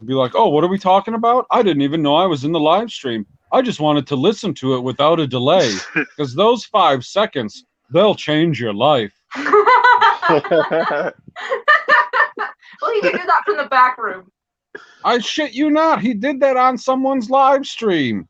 Be like, oh, what are we talking about? I didn't even know I was in the live stream. I just wanted to listen to it without a delay. Because those 5 seconds, they'll change your life. Well, he can do that from the back room. I shit you not. He did that on someone's live stream.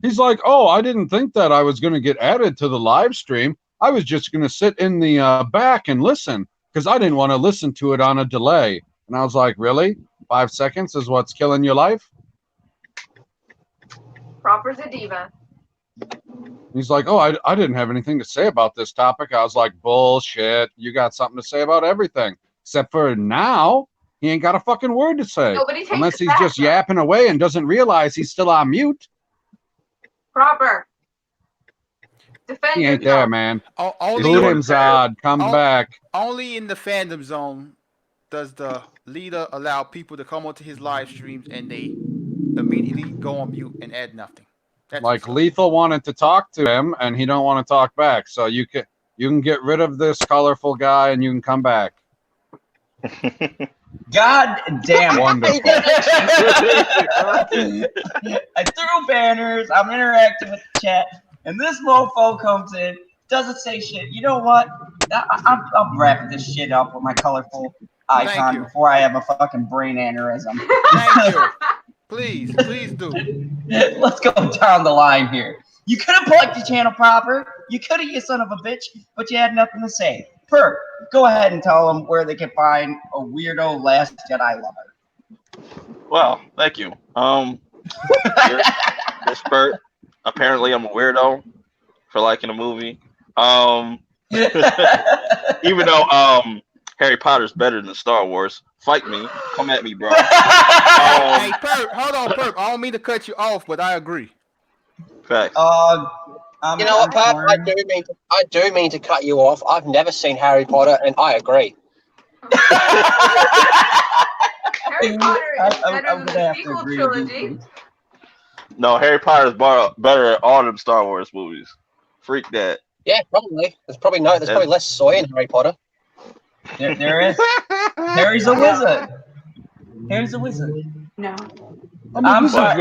He's like, oh, I didn't think that I was going to get added to the live stream. I was just going to sit in the back and listen because I didn't want to listen to it on a delay. And I was like, really? 5 seconds is what's killing your life? Proper's a diva. He's like, oh, I didn't have anything to say about this topic. I was like, bullshit. You got something to say about everything. Except for now, he ain't got a fucking word to say. Nobody takes Unless it he's back, just though. yapping away and doesn't realize he's still on mute. Proper. Defend He ain't yourself. there, man. Only, Boot him, Zod. Come back. only in the fandom zone does the leader allow people to come onto his live streams and they immediately go on mute and add nothing. That's Like what's up. Lethal wanted to talk to him, and he don't want to talk back. So you can get rid of this colorful guy, and you can come back. God damn it. Wonderful. I threw banners, I'm interacting with the chat, and this mofo comes in, doesn't say shit. You know what? I'll wrap this shit up with my colorful icon before I have a fucking brain aneurysm. Thank you. Please do. Let's go down the line here. You could have plugged the channel proper. You could have, you son of a bitch, but you had nothing to say. Perk, go ahead and tell them where they can find a weirdo Last Jedi lover. Well, thank you. This Bert. Apparently, I'm a weirdo for liking a movie. Even though Harry Potter's better than Star Wars. Fight me. Come at me, bro. Hey, Perp, hold on, Perp. I don't mean to cut you off, but I agree. Facts. You know what, Pat? I do mean to cut you off. I've never seen Harry Potter, and I agree. Harry Potter is better I'm than gonna the have to sequel agree with you, trilogy. please. No, Harry Potter's better at all them Star Wars movies. Freak that. Yeah, probably. There's probably less soy in Harry Potter. There is. Harry's a wizard. Harry's a wizard. No. I'm sorry.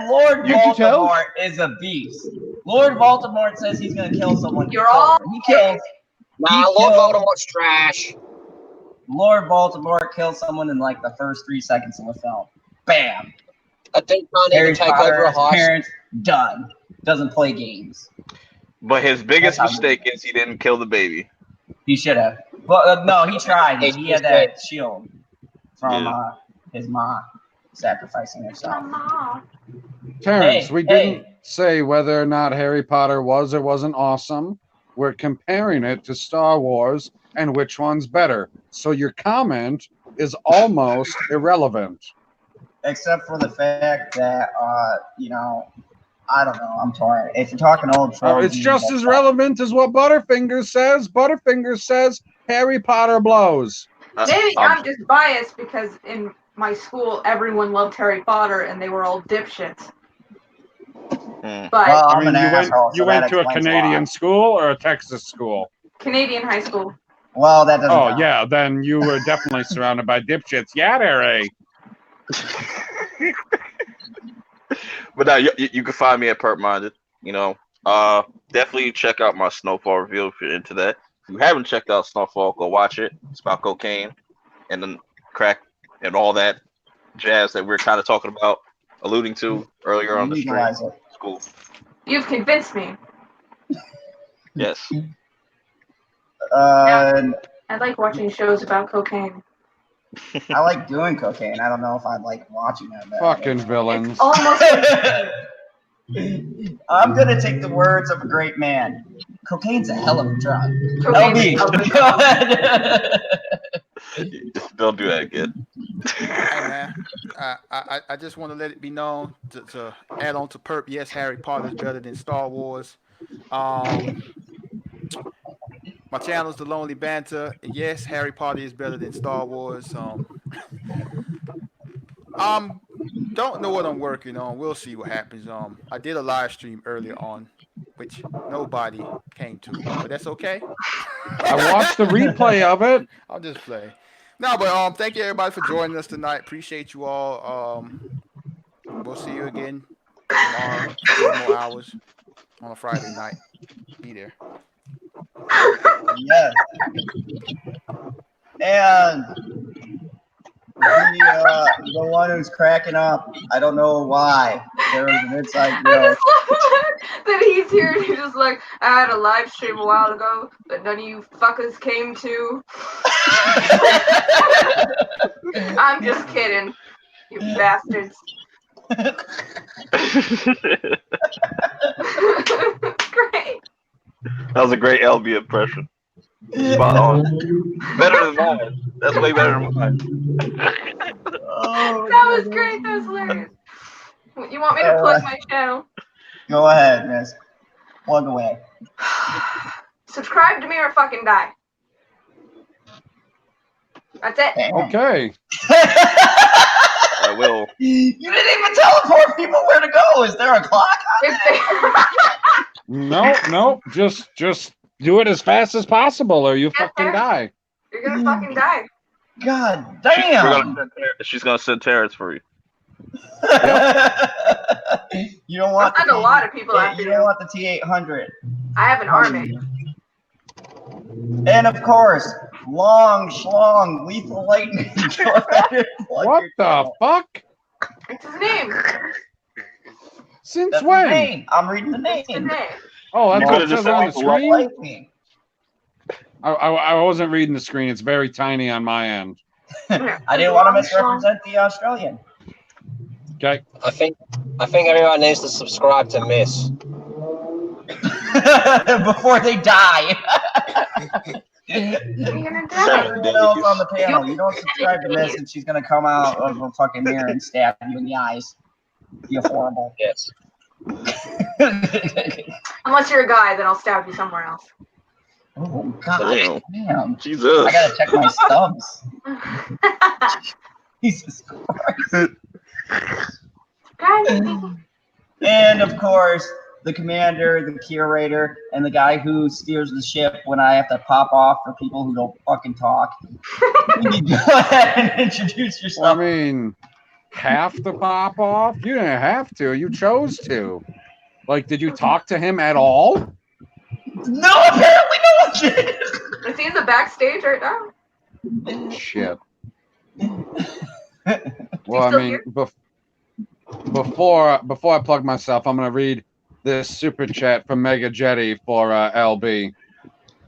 Lord You can tell? Voldemort is a beast. Lord Voldemort says he's gonna kill someone. You're all He kills. Nah, Lord Voldemort's trash. Lord Voldemort kills someone in like the first 3 seconds of the film. Bam. A dude can't Harry even take over a Potter's house. parents done. Doesn't play games. But his biggest That's how mistake is he didn't kill the baby. He should have. But no, he tried. He had that shield from his mom sacrificing herself. Terrence, Hey, we didn't say whether or not Harry Potter was or wasn't awesome. We're comparing it to Star Wars and which one's better. So your comment is almost irrelevant. Except for the fact that, I don't know. I'm torn. If you're talking old trilogy, It's just as relevant as what Butterfingers says. Butterfingers says Harry Potter blows. Maybe I'm just biased because in my school everyone loved Harry Potter and they were all dipshits. But I mean, you went to a Canadian school or a Texas school? Canadian high school. Well, that doesn't. Oh yeah, then you were definitely surrounded by dipshits. Yeah, Harry. But now you can find me at Perp Minded. Definitely check out my Snowfall review if you're into that. If you haven't checked out Snowfall, go watch it. It's about cocaine and then crack and all that jazz that we're kind of talking about, alluding to earlier on the stream. It's cool. You've convinced me. Yes. I like watching shows about cocaine. I like doing cocaine. I don't know if I like watching it. Fucking villains. It's almost. I'm gonna take the words of a great man. Cocaine's a hell of a drug. Cocaine's LB, go ahead. Don't do that again. Hey man, I just want to let it be known to add on to Perp. Yes, Harry Potter is better than Star Wars. My channel is The Lonely Banter. Yes, Harry Potter is better than Star Wars. don't know what I'm working on. We'll see what happens. I did a live stream earlier on, which nobody came to, but that's okay. I watched the replay of it. I'll just play. No, but thank you everybody for joining us tonight. Appreciate you all. We'll see you again tomorrow for 10 more hours on a Friday night. Be there. Yes. And the one who's cracking up, I don't know why. There was an inside I joke. just love that he's here and he's just like, I had a live stream a while ago, but none of you fuckers came to. I'm just kidding, you bastards. Great. That was a great LB impression. Spot on. Better than mine. That's way better than mine. Oh, That was great. That was hilarious. You want me to plug my channel? Go ahead, miss. Plug away. Subscribe to me or fucking die. That's it. Damn. Okay. I will. You didn't even teleport people where to go. Is there a clock? No. Just do it as fast as possible, or you fucking die. You're gonna fucking die. God damn. She's gonna send Terrence for you. You don't want. I've sent a lot of people after you you. don't want the T800. I have an army. And of course, long schlong, lethal lightning. What the fuck? It's his name. Since That's when? the name. I'm reading the name. It's his name. Oh, that's You what could've it just says on the said screen? Lightning. I wasn't reading the screen. It's very tiny on my end. I didn't want to misrepresent the Australian. Okay. I think everyone needs to subscribe to Miss. Before they die. You're gonna die. Everyone else on the panel, you don't subscribe to this, and she's gonna come out of a fucking mirror and stab you in the eyes. You're horrible. Yes. Unless you're a guy, then I'll stab you somewhere else. Oh god, damn! Jesus. I gotta check my stubs. Jesus Christ! And of course, the commander, the curator, and the guy who steers the ship when I have to pop off for people who don't fucking talk. You need to go ahead and introduce I yourself. mean, have to pop off? You didn't have to. You chose to. Like, did you talk to him at all? No, apparently no one did. Is he in the backstage right now? Shit. Well, I mean, before I plug myself, I'm gonna read this super chat from Mega Jetty for LB.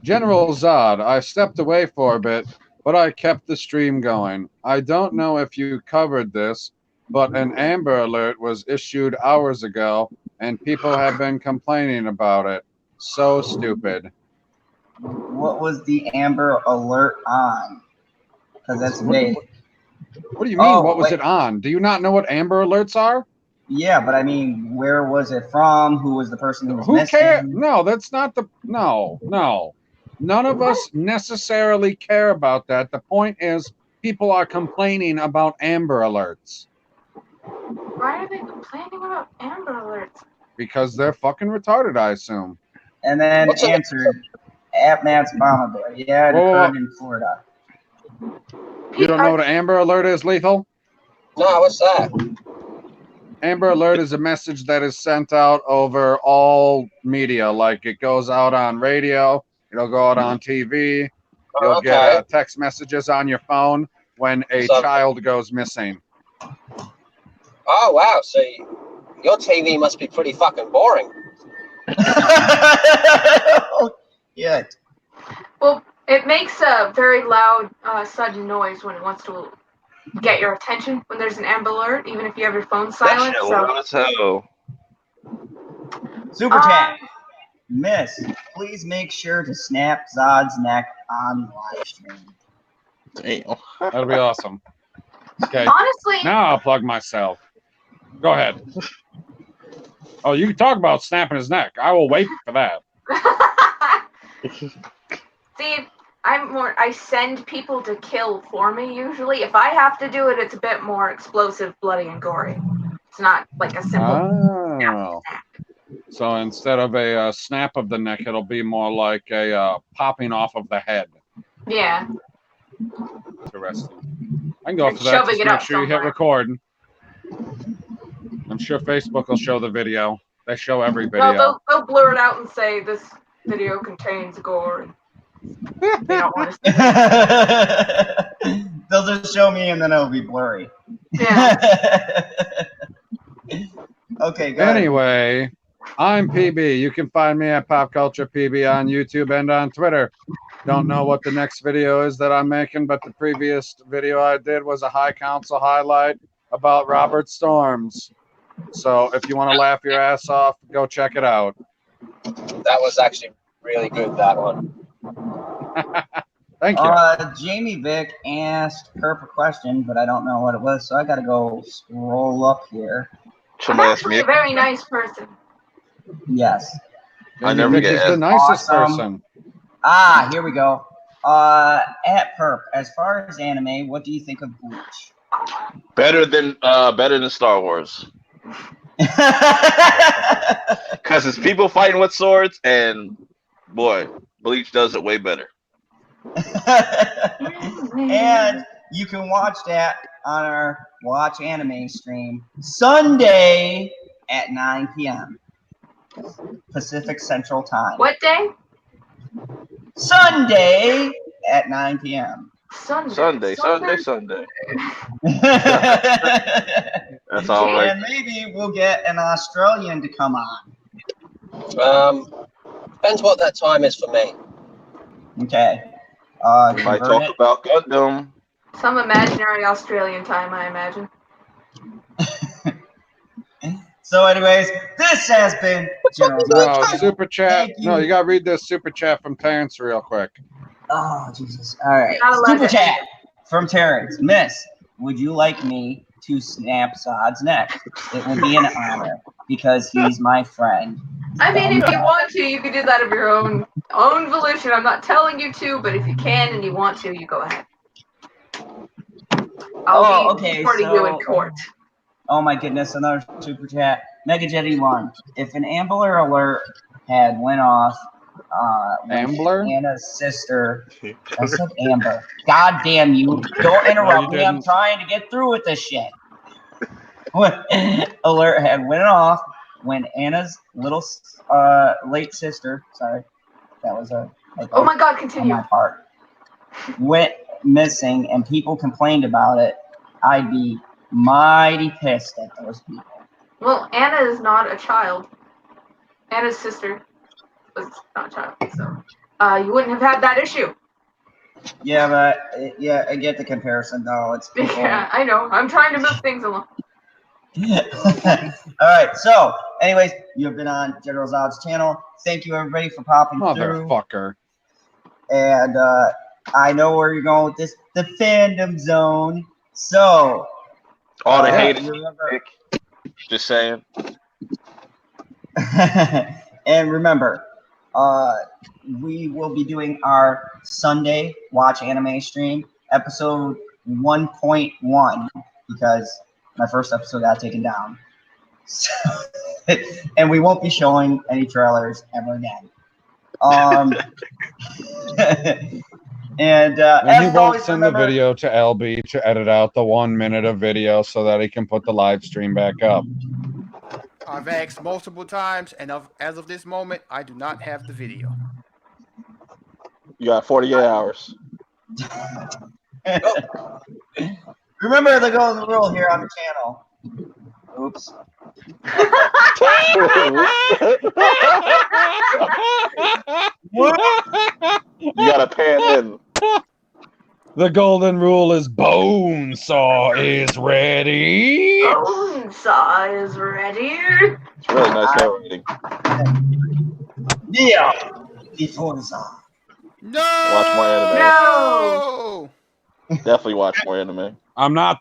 General Zod, I stepped away for a bit, but I kept the stream going. I don't know if you covered this, but an Amber Alert was issued hours ago, and people have been complaining about it. So stupid. What was the Amber Alert on? Because that's vague. What do you mean? Oh, what was wait. it on? Do you not know what Amber Alerts are? Yeah, but I mean, where was it from? Who was the person who was Who missing? cares? No, that's not the. No. None of us necessarily care about that. The point is, people are complaining about Amber Alerts. Why are they complaining about Amber Alerts? Because they're fucking retarded, I assume. And then What's up? answered at Matt's Mama Bear. Yeah, it Whoa. occurred in Florida. You don't know what an Amber Alert is, Lethal? No, what's that? Amber Alert is a message that is sent out over all media. Like, it goes out on radio, it'll go out on TV, you'll get text messages on your phone when a child goes missing. Oh, wow. So your TV must be pretty fucking boring. Yeah. Well, it makes a very loud, sudden noise when it wants to get your attention when there's an Amber Alert, even if you have your phone silent. That shit So, loud as hell. Super chat. Miss, please make sure to snap Zod's neck on live stream. Damn. That'll be awesome. Okay. honestly, Now I'll plug myself. Go ahead. Oh, you can talk about snapping his neck. I will wait for that. see, I send people to kill for me usually. If I have to do it, it's a bit more explosive, bloody, and gory. It's not like a simple Oh. So instead of a snap of the neck, it'll be more like a popping off of the head. Yeah. Interesting. I can go And for that. shoving Just it make up sure you hit somewhere. record. I'm sure Facebook will show the video. They show every No, video. they'll blur it out and say this video contains gore. They don't want to see it. They'll just show me and then it'll be blurry. Yeah. Okay, go ahead. Anyway, I'm PB. You can find me at Pop Culture PB on YouTube and on Twitter. Don't know what the next video is that I'm making, but the previous video I did was a High Council highlight about Robert Storms. So if you want to laugh your ass off, go check it out. That was actually really good, that one. Thank you. Jamie Vick asked Perp a question, but I don't know what it was, so I gotta go scroll up here. I'm actually a very nice person. Yes. I never Vick get is the asked. nicest Awesome. person. Here we go. At Perp, as far as anime, what do you think of Bleach? Better than Star Wars. Because it's people fighting with swords, and boy, Bleach does it way better. And you can watch that on our Watch Anime stream Sunday at 9 p.m. Pacific Central Time. What day? Sunday at 9 p.m. Sunday. That's all right. And maybe we'll get an Australian to come on. Depends what that time is for me. Okay. We might talk about Gundam. Some imaginary Australian time, I imagine. So, anyways, this has been General. No, super chat. Thank you. No, you got to read this super chat from Terrence real quick. Oh, Jesus. All right. Not allowed Super to chat from Terrence. Miss, would you like me to snap Zod's neck? It would be an honor because he's my friend. I mean, if you want to, you can do that of your own volition. I'm not telling you to, but if you can and you want to, you go ahead. I'll be supporting you in court. Oh my goodness, another super chat. Mega Jetty 1. If an Ambler alert had went off, Ambler? Anna's sister. I said Amber. God damn you. Don't interrupt me. I'm trying to get through with this shit. Alert had went off when Anna's little late sister, sorry, that was a oh my god, continue. on my part, went missing and people complained about it, I'd be mighty pissed at those people. Well, Anna is not a child. Anna's sister was not a child, so you wouldn't have had that issue. Yeah, but yeah, I get the comparison though. It's people. Yeah, I know. I'm trying to move things along. All right, so anyways, you've been on General Zod's channel. Thank you everybody for popping through. Motherfucker. And I know where you're going with this, the fandom zone. So all the hate, remember, just saying. and remember, we will be doing our Sunday Watch Anime stream, episode 1.1, because my first episode got taken down. So, and we won't be showing any trailers ever again. And he won't send the video to LB to edit out the 1 minute of video so that he can put the live stream back up. I've asked multiple times, and as of this moment, I do not have the video. You got 48 hours. Remember the golden rule here on the channel. Oops. You gotta pan in. The golden rule is Bonesaw is ready. Bonesaw is ready. It's really nice handwriting. Yeah. Before Saw. No. Watch more anime. No. Definitely watch more anime. I'm not